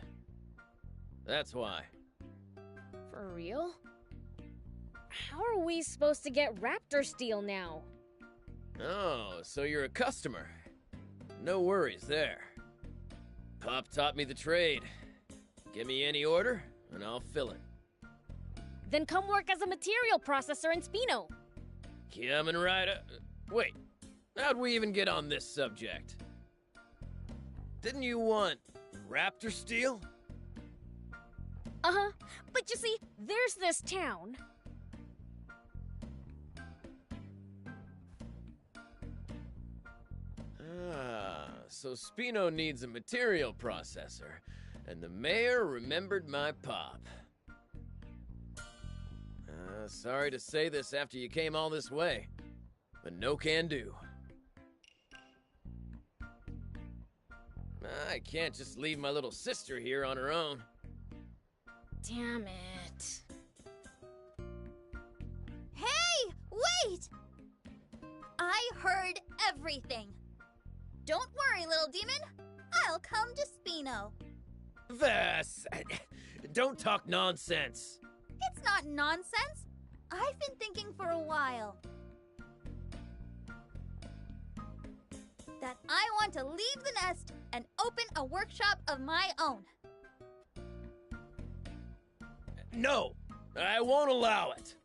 That's why. For real? How are we supposed to get raptor steel now? Oh, so you're a customer. No worries there. Pop taught me the trade. Give me any order, and I'll fill it. Then come work as a material processor in Spino. Coming right up. Wait, how'd we even get on this subject? Didn't you want raptor steel? Uh-huh, but you see, there's this town. Ah, so Spino needs a material processor, and the mayor remembered my pop. Sorry to say this after you came all this way, but no can do. I can't just leave my little sister here on her own. Damn it. Hey, wait! I heard everything. Don't worry, little demon. I'll come to Spino. Vas! Don't talk nonsense. It's not nonsense. I've been thinking for a while that I want to leave the nest and open a workshop of my own. No, I won't allow it.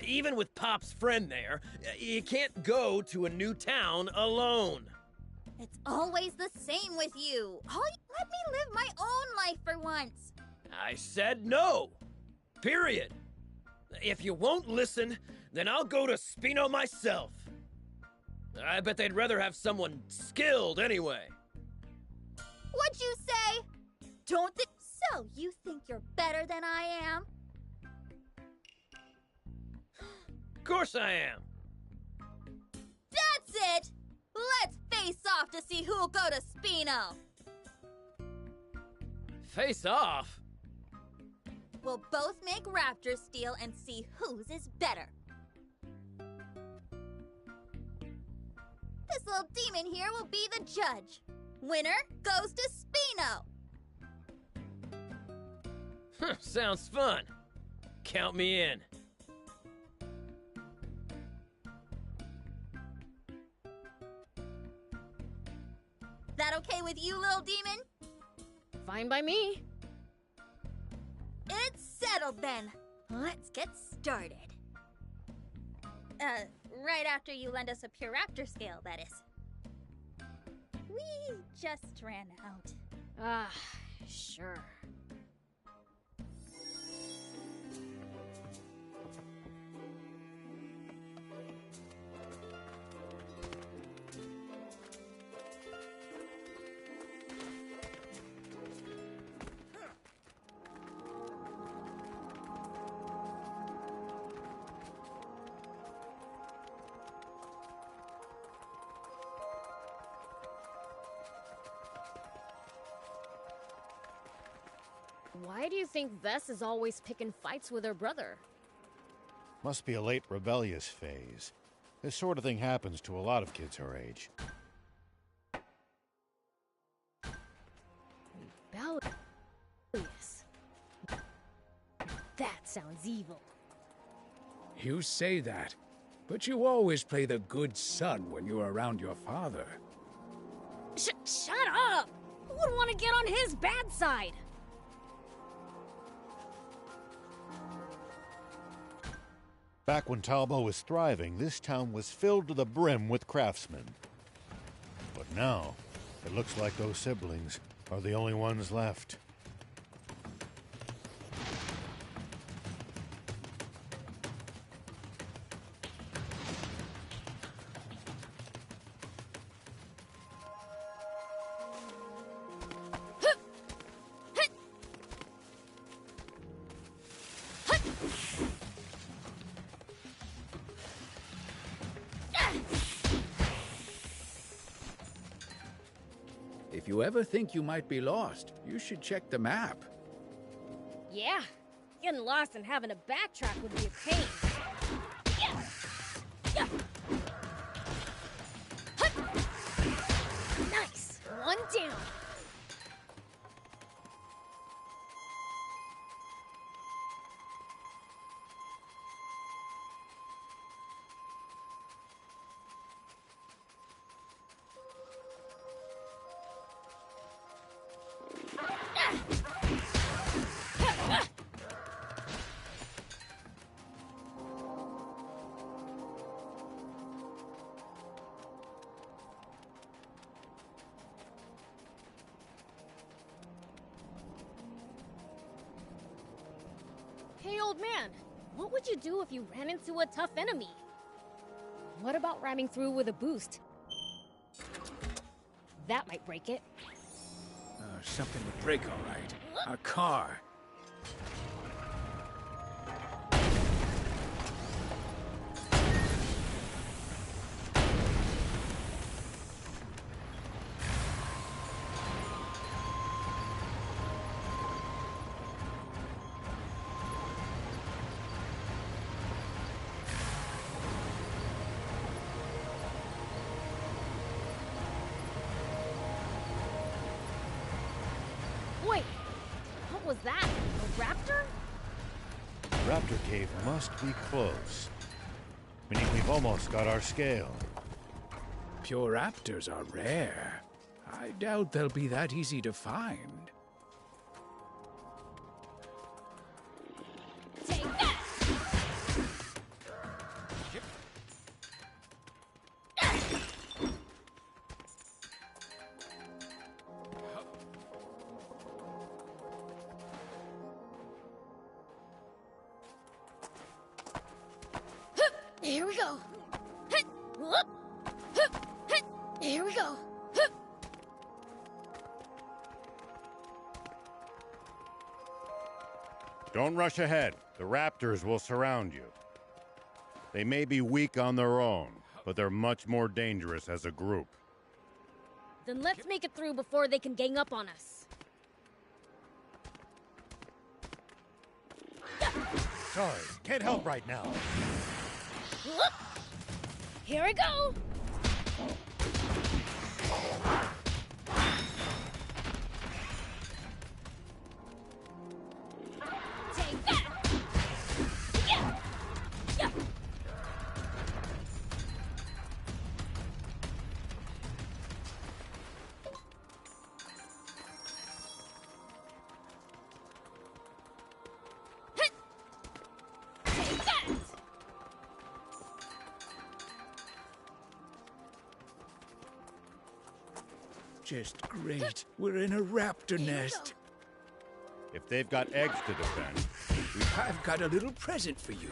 Even with Pop's friend there, you can't go to a new town alone. It's always the same with you. Let me live my own life for once. I said no. Period. If you won't listen, then I'll go to Spino myself. I bet they'd rather have someone skilled anyway. What'd you say? Don't think so. You think you're better than I am? Of course I am. That's it! Let's face off to see who'll go to Spino. Face off? We'll both make Raptor Steel and see whose is better. This little demon here will be the judge. Winner goes to Spino. Sounds fun. Count me in. That okay with you, little demon? Fine by me. It's settled then. Let's get started. Right after you lend us a pure raptor scale, that is. We just ran out. Ah, sure. Why do you think Vess is always picking fights with her brother? Must be a late rebellious phase. This sort of thing happens to a lot of kids her age. Rebellious. That sounds evil. You say that, but you always play the good son when you're around your father. Shut up! Who would want to get on his bad side? Back when Talbot was thriving, this town was filled to the brim with craftsmen. But now, it looks like those siblings are the only ones left. If you ever think you might be lost, you should check the map. Yeah, getting lost and having to backtrack would be a pain. Yeah. Yeah. Nice! One down. Hey, old man, what would you do if you ran into a tough enemy? What about ramming through with a boost? That might break it. Something would break, all right. A car. Wait, what was that? A raptor? Raptor Cave must be close. Meaning we've almost got our scale. Pure raptors are rare. I doubt they'll be that easy to find. Take that! Here we go. Hit. Whoop. Hip. Hit. Here we go. Hip. Don't rush ahead. The raptors will surround you. They may be weak on their own, but they're much more dangerous as a group. Then let's make it through before they can gang up on us. Sorry, can't help right now. Whoop. Here we go. Take that. Yeah. Yeah. Hit. Take that. Just great. We're in a raptor nest. If they've got eggs to defend, I've got a little present for you.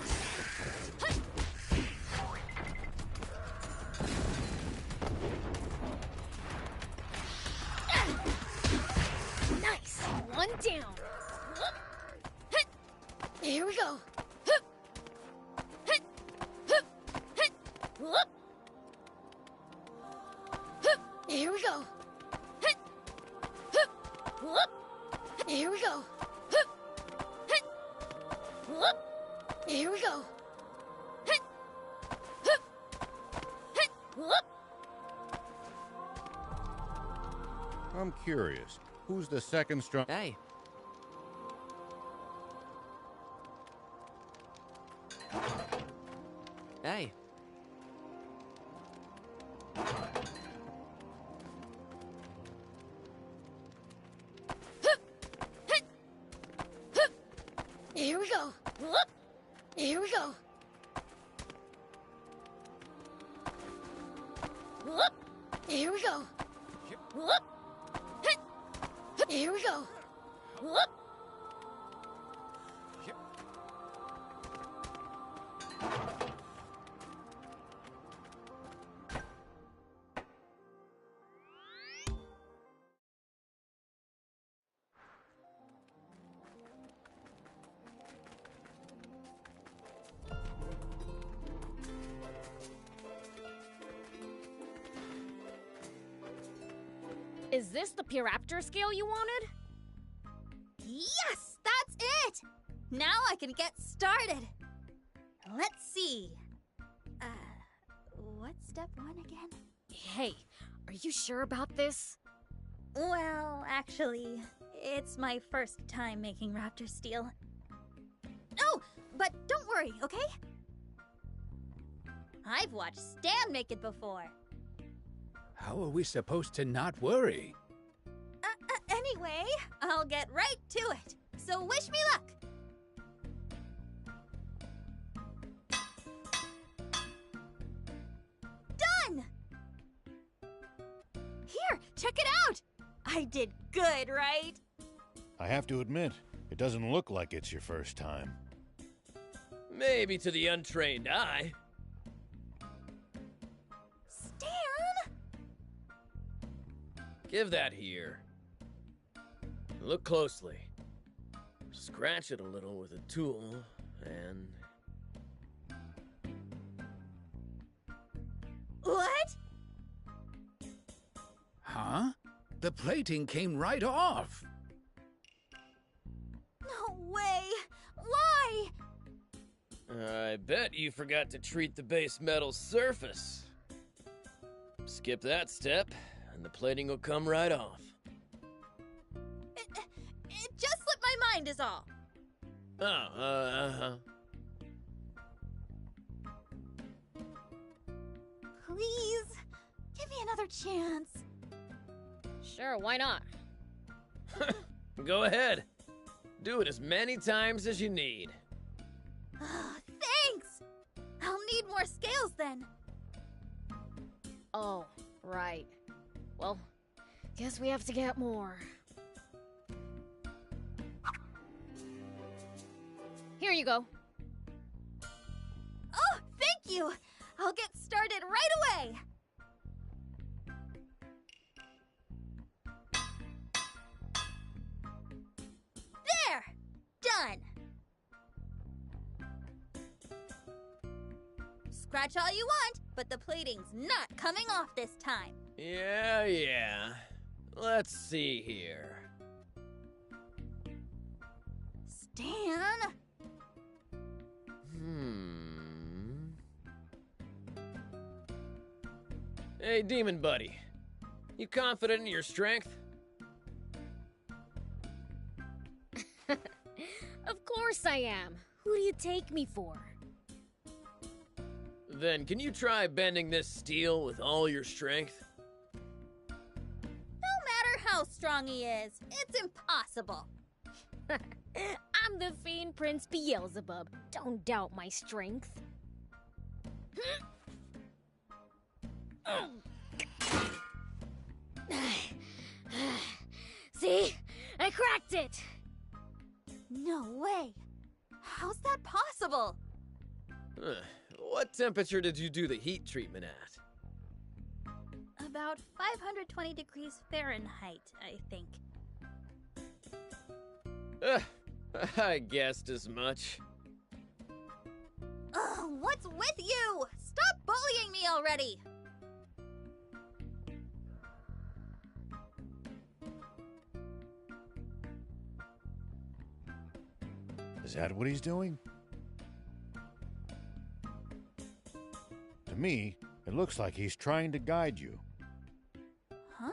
Nice. One down. Whoop. Hit. Here we go. Hip. Hit. Hip. Hit. Whoop. Hip. Here we go. Hit. Hip. Whoop. Here we go. Hip. Hit. Whoop. Here we go. Hit. Hip. Hit. Whoop. I'm curious. Who's the second strong? Hey. Hey. Hip. Hit. Hip. Here we go. Whoop. Here we go. Whoop. Here we go. Whoop. Hit. Here we go. Whoop. Is this the Puraptor scale you wanted? Yes, that's it! Now I can get started. Let's see. What's step 1 again? Hey, are you sure about this? Well, actually, it's my first time making raptor steel. Oh, but don't worry, okay? I've watched Stan make it before. How are we supposed to not worry? Anyway, I'll get right to it. So wish me luck. Done! Here, check it out! I did good, right? I have to admit, it doesn't look like it's your first time. Maybe to the untrained eye. Stan! Give that here. Look closely. Scratch it a little with a tool, and... What? Huh? The plating came right off. No way! Why? I bet you forgot to treat the base metal surface. Skip that step, and the plating will come right off. It just slipped my mind is all. Oh, Please, give me another chance. Sure, why not? Go ahead. Do it as many times as you need. Thanks! I'll need more scales then. Oh, right. Well, guess we have to get more. Here you go. Oh, thank you! Scratch all you want, but the plating's not coming off this time. Yeah. Let's see here. Stan? Hey, Demon Buddy. You confident in your strength? Of course I am. Who do you take me for? Then can you try bending this steel with all your strength? No matter how strong he is, it's impossible. I'm the Fiend Prince Beelzebub. Don't doubt my strength. See? I cracked it! No way. How's that possible? What temperature did you do the heat treatment at? About 520 degrees Fahrenheit, I think. I guessed as much. Ugh, what's with you? Stop bullying me already! Is that what he's doing? To me, it looks like he's trying to guide you. Huh?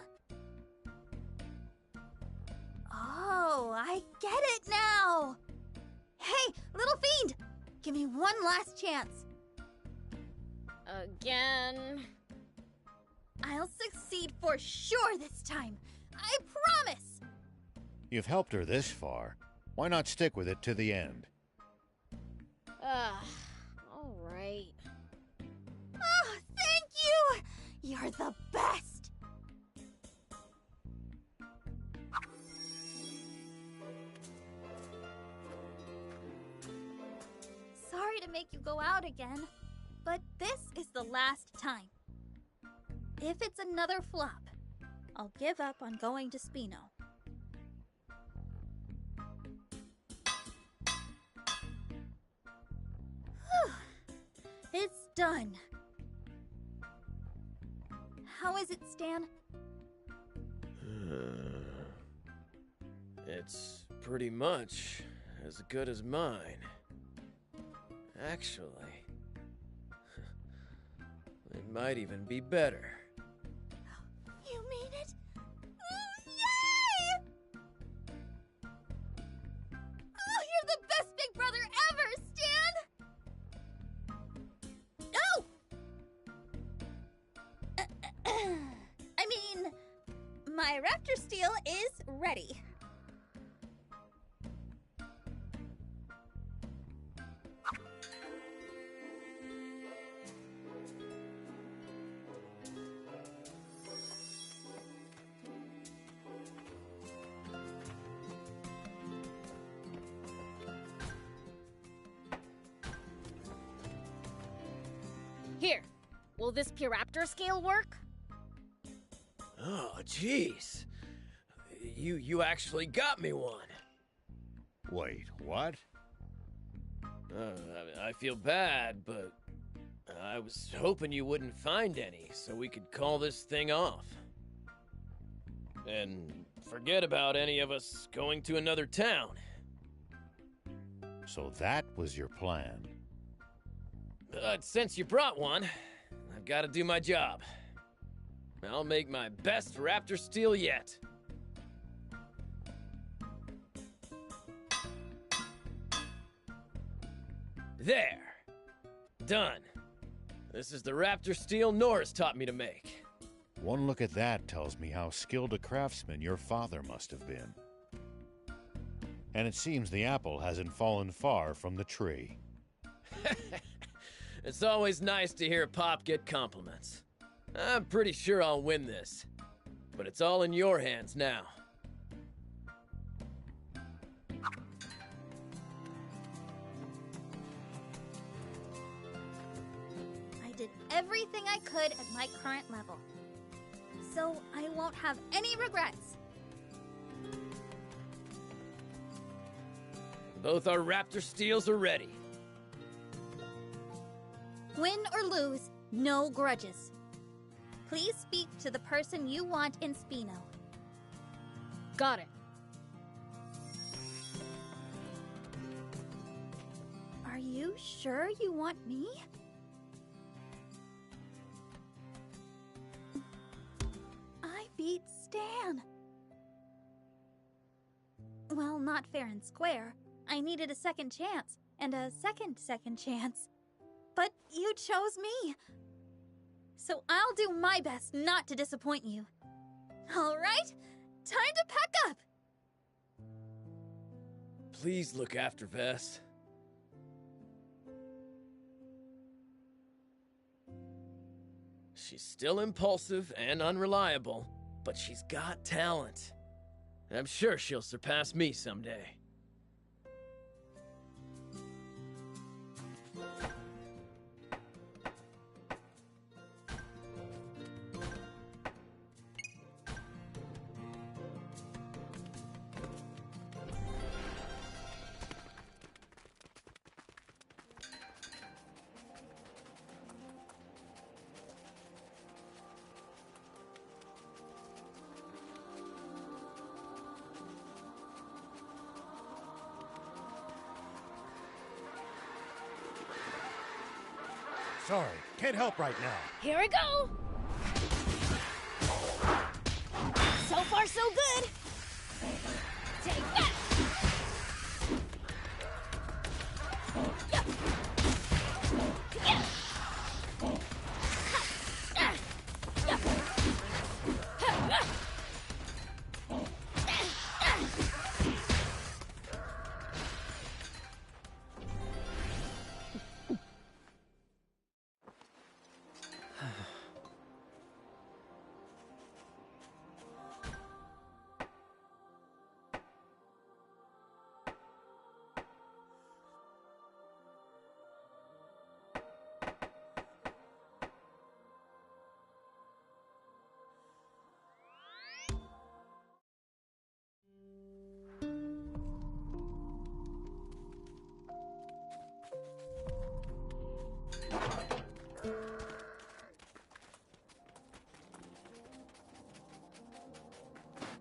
Oh, I get it now! Hey, little fiend! Give me one last chance. Again? I'll succeed for sure this time. I promise! You've helped her this far. Why not stick with it to the end? Alright. Oh, thank you! You're the best! Sorry to make you go out again, but this is the last time. If it's another flop, I'll give up on going to Spino. It's done. How is it, Stan? It's pretty much as good as mine. Actually, it might even be better. You mean it? Yay! Oh, you're the best big brother ever, Stan! Oh! I mean, my raptor steel is ready. Here, will this Puraptor scale work? Oh, jeez. You actually got me one. Wait, what? I feel bad, but I was hoping you wouldn't find any so we could call this thing off. And forget about any of us going to another town. So that was your plan. But since you brought one, I've got to do my job. I'll make my best raptor steel yet. There. Done. This is the raptor steel Norris taught me to make. One look at that tells me how skilled a craftsman your father must have been. And it seems the apple hasn't fallen far from the tree. It's always nice to hear Pop get compliments. I'm pretty sure I'll win this. But it's all in your hands now. I did everything I could at my current level. So I won't have any regrets. Both our raptor steels are ready. Win or lose, no grudges. Please speak to the person you want in Spino. Got it. Are you sure you want me? I beat Stan. Well, not fair and square. I needed a second chance, and a second chance. But you chose me. So I'll do my best not to disappoint you. All right, time to pack up. Please look after Vess. She's still impulsive and unreliable, but she's got talent. I'm sure she'll surpass me someday. Sorry, can't help right now. Here we go! So far, so good! Take that!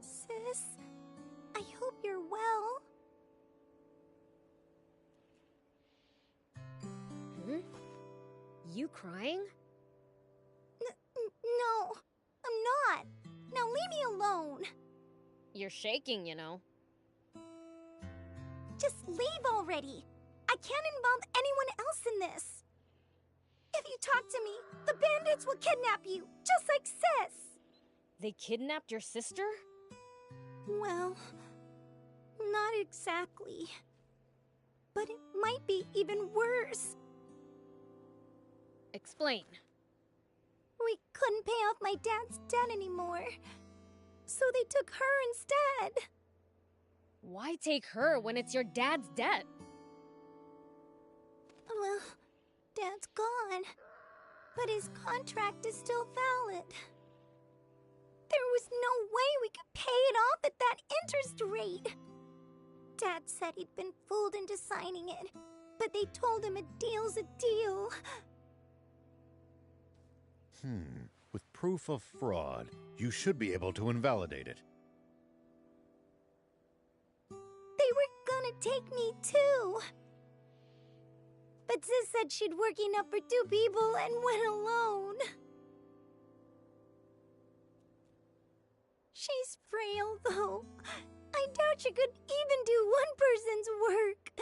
Sis, I hope you're well. You crying? No, I'm not. Now leave me alone. You're shaking, you know. Just leave already. I can't involve anyone else in this. If you talk to me, the bandits will kidnap you, just like Sis. They kidnapped your sister? Well, not exactly. But it might be even worse. Explain. We couldn't pay off my dad's debt anymore. So they took her instead. Why take her when it's your dad's debt? Well, Dad's gone. But his contract is still valid. There was no way we could pay it off at that interest rate. Dad said he'd been fooled into signing it, but they told him a deal's a deal. With proof of fraud, you should be able to invalidate it. They were gonna take me too. But Sis said she'd working up for 2 people and went alone. She's frail, though. I doubt she could even do one person's work.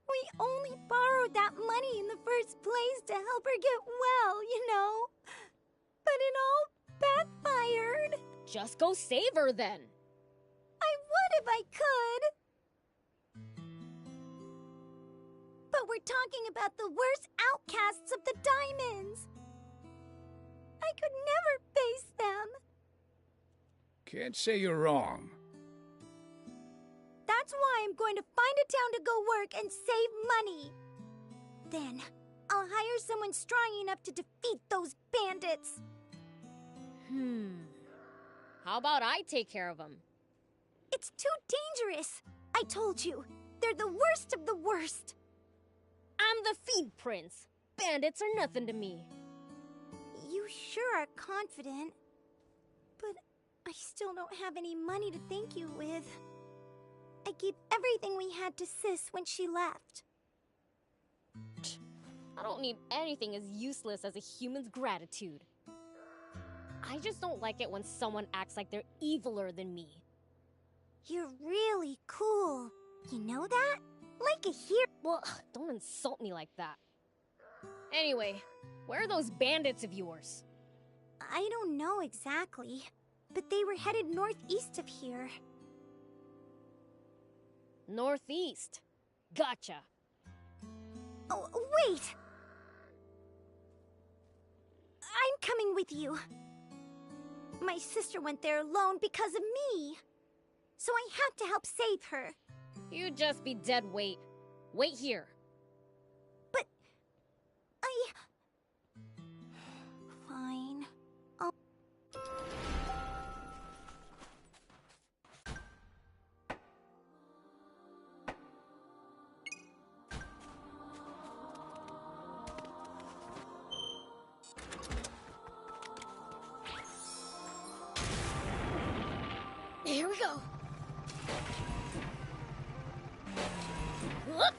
We only borrowed that money in the first place to help her get well, you know. But it all backfired. Just go save her then. I would if I could. But we're talking about the worst outcasts of the Diamonds. I could never face them. Can't say you're wrong. That's why I'm going to find a town to go work and save money. Then, I'll hire someone strong enough to defeat those bandits. How about I take care of them? It's too dangerous. I told you, they're the worst of the worst. I'm the Feed Prince. Bandits are nothing to me. You sure are confident. But I still don't have any money to thank you with. I gave everything we had to Sis when she left. I don't need anything as useless as a human's gratitude. I just don't like it when someone acts like they're eviler than me. You're really cool. You know that? Like a hero. Well, don't insult me like that. Anyway, where are those bandits of yours? I don't know exactly, but they were headed northeast of here. Northeast. Gotcha. Oh, wait! I'm coming with you. My sister went there alone because of me. So I had to help save her. You'd just be dead weight. Wait here. But... Fine. Here we go. Whoop.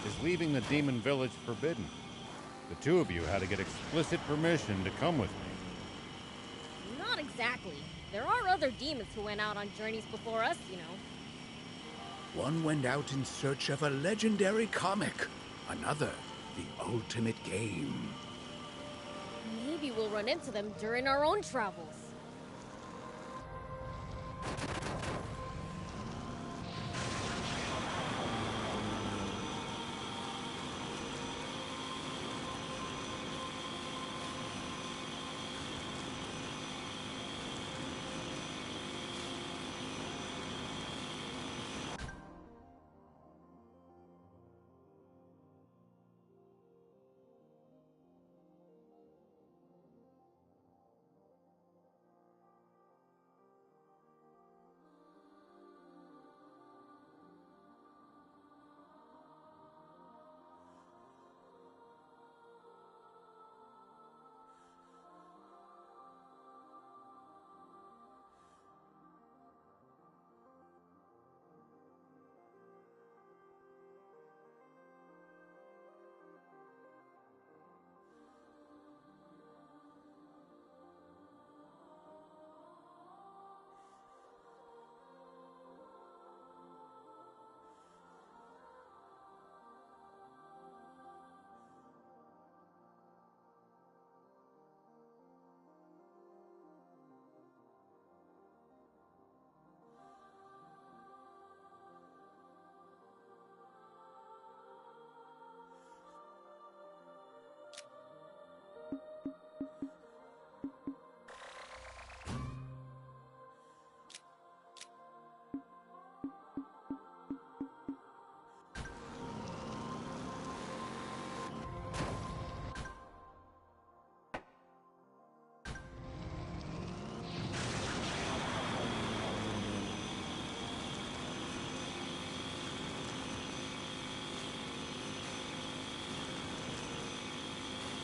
Is leaving the demon village forbidden? The two of you had to get explicit permission to come with me. Not exactly. There are other demons who went out on journeys before us, you know. One went out in search of a legendary comic. Another, the ultimate game. Maybe we'll run into them during our own travels.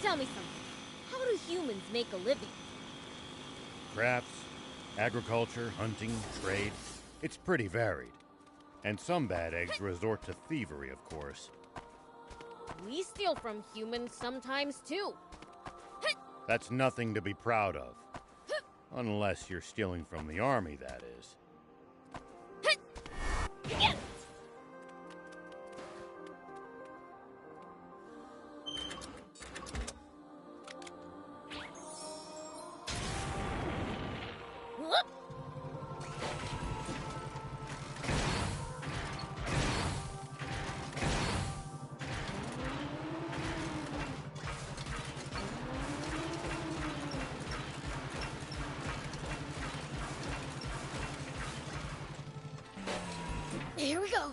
Tell me something. How do humans make a living? Crafts, agriculture, hunting, trade. It's pretty varied. And some bad eggs resort to thievery, of course. We steal from humans sometimes, too. That's nothing to be proud of. Unless you're stealing from the army, that is. Here we go.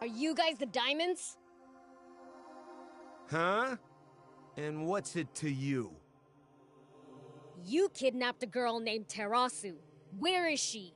you guys the diamonds? Huh? And what's it to you? You kidnapped a girl named Terasu. Where is she?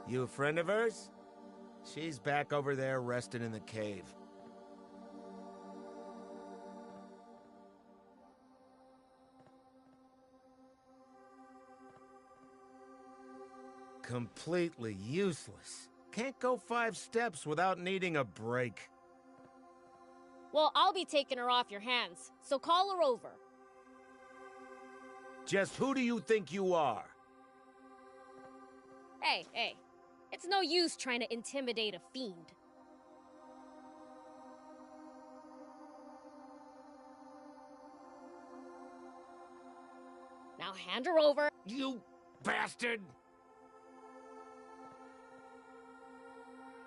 You a friend of hers? She's back over there resting in the cave. Completely useless. Can't go 5 steps without needing a break. Well, I'll be taking her off your hands, so call her over. Just who do you think you are? Hey. It's no use trying to intimidate a fiend. Now hand her over. You bastard!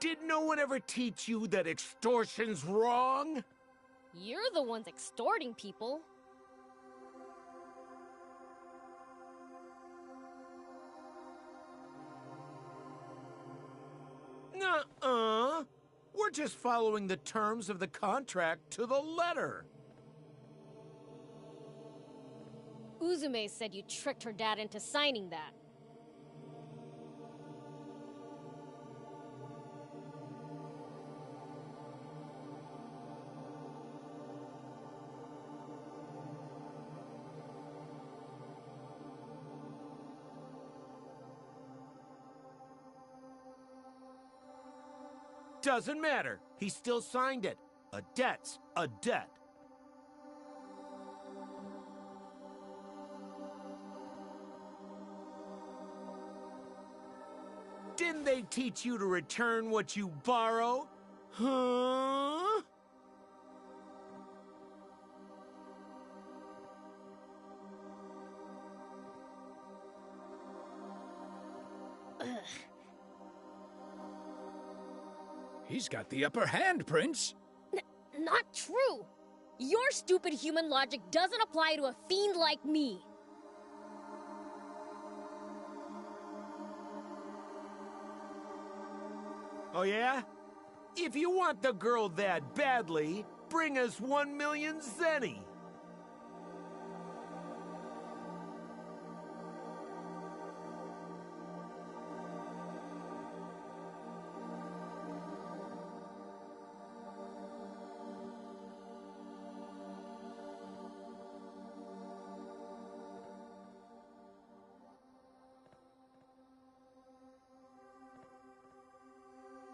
Did no one ever teach you that extortion's wrong? You're the ones extorting people. Nuh-uh. We're just following the terms of the contract to the letter. Uzume said you tricked her dad into signing that. Doesn't matter. He still signed it. A debt's a debt. Didn't they teach you to return what you borrow? Huh? He's got the upper hand, Prince. Not true! Your stupid human logic doesn't apply to a fiend like me. Oh yeah? If you want the girl that badly, bring us 1 million zenny.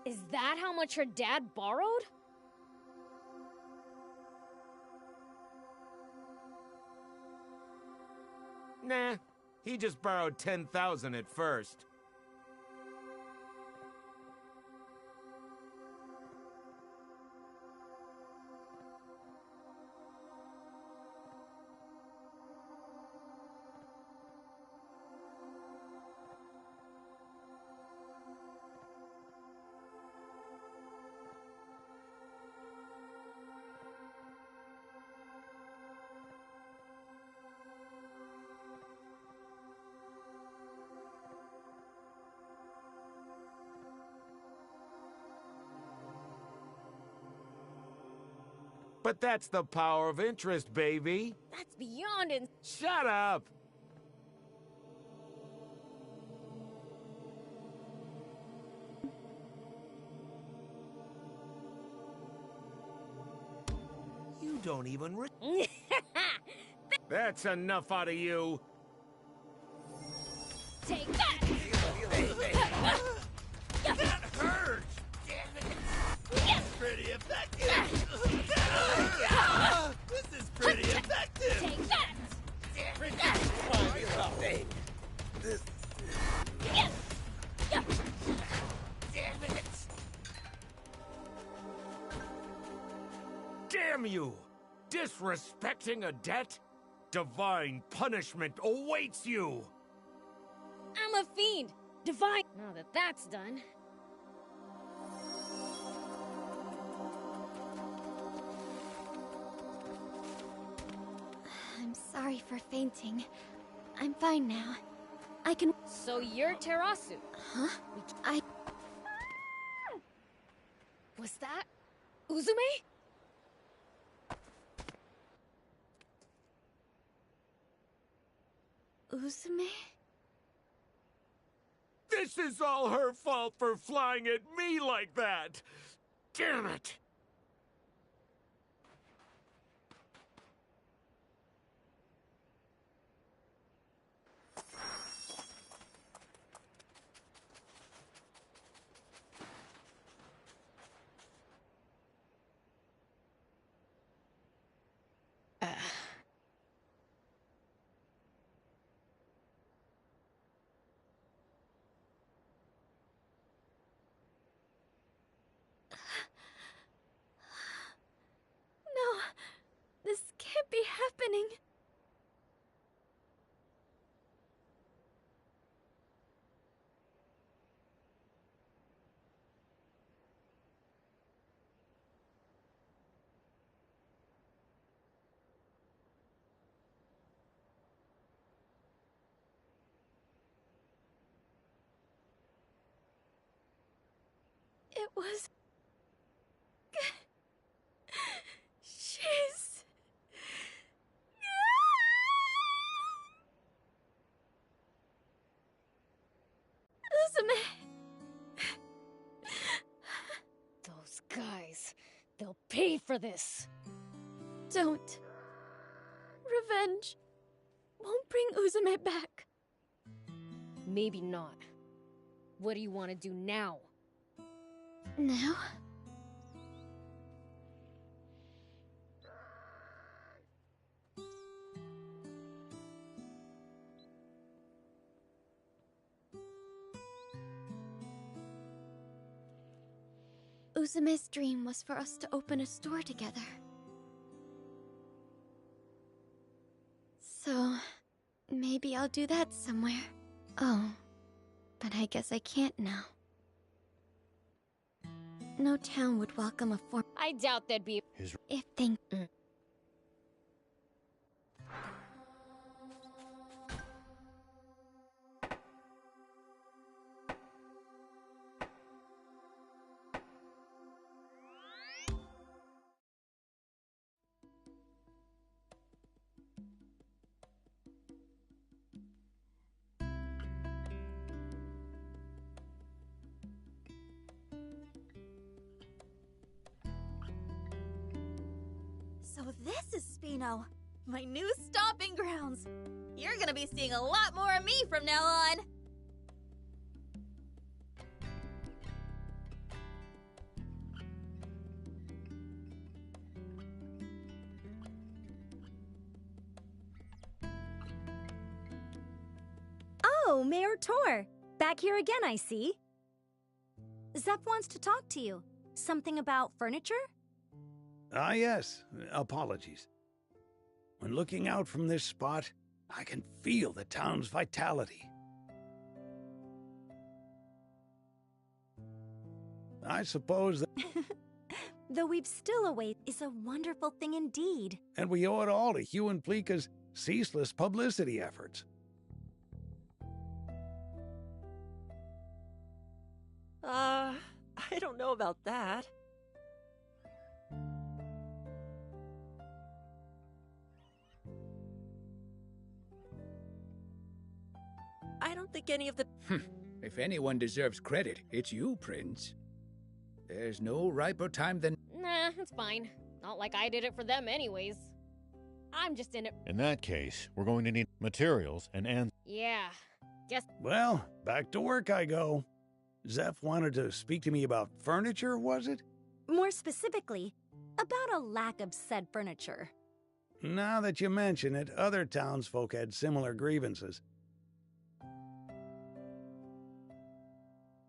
Is that how much her dad borrowed? Nah, he just borrowed 10,000 at first. But that's the power of interest, baby. That's beyond it. Shut up! You don't even That's enough out of you. Take that! That hurts! Pretty effective! This is pretty effective! Take that! Damn you! Disrespecting a debt? Divine punishment awaits you! I'm a fiend! Divine! Now that that's done... I'm sorry for fainting. I'm fine now. I can... So you're Terasu? Huh? Was that... Uzume? Uzume? This is all her fault for flying at me like that! Damn it! No, this can't be happening. It was... She's... Uzume! Those guys... They'll pay for this! Don't. Revenge won't bring Uzume back. Maybe not. What do you want to do now? Now? Uzume's dream was for us to open a store together. So, maybe I'll do that somewhere. Oh, but I guess I can't now. No town would welcome a form. I doubt there'd be... If they... So this is Spino, my new stomping grounds. You're gonna be seeing a lot more of me from now on. Oh, Mayor Tor! Back here again, I see. Zep wants to talk to you. Something about furniture? Ah, yes. Apologies. When looking out from this spot, I can feel the town's vitality. I suppose that... The Weep still await is a wonderful thing indeed. And we owe it all to Hugh and Pleeka's ceaseless publicity efforts. I don't know about that. don't think any of the... If anyone deserves credit, it's you, Prince. There's no riper time than... Nah, it's fine. Not like I did it for them anyways. I'm just in it. In that case, we're going to need materials and Yeah, guess... Well, back to work I go. Zeph wanted to speak to me about furniture, was it? More specifically, about a lack of said furniture. Now that you mention it, other townsfolk had similar grievances.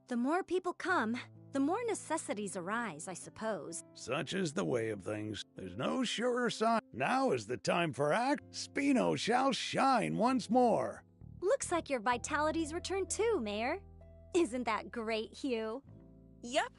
The more people come, the more necessities arise, I suppose. Such is the way of things. There's no surer sign. Now is the time for act. Spino shall shine once more. Looks like your vitality's returned too, Mayor. Isn't that great, Hugh? Yep,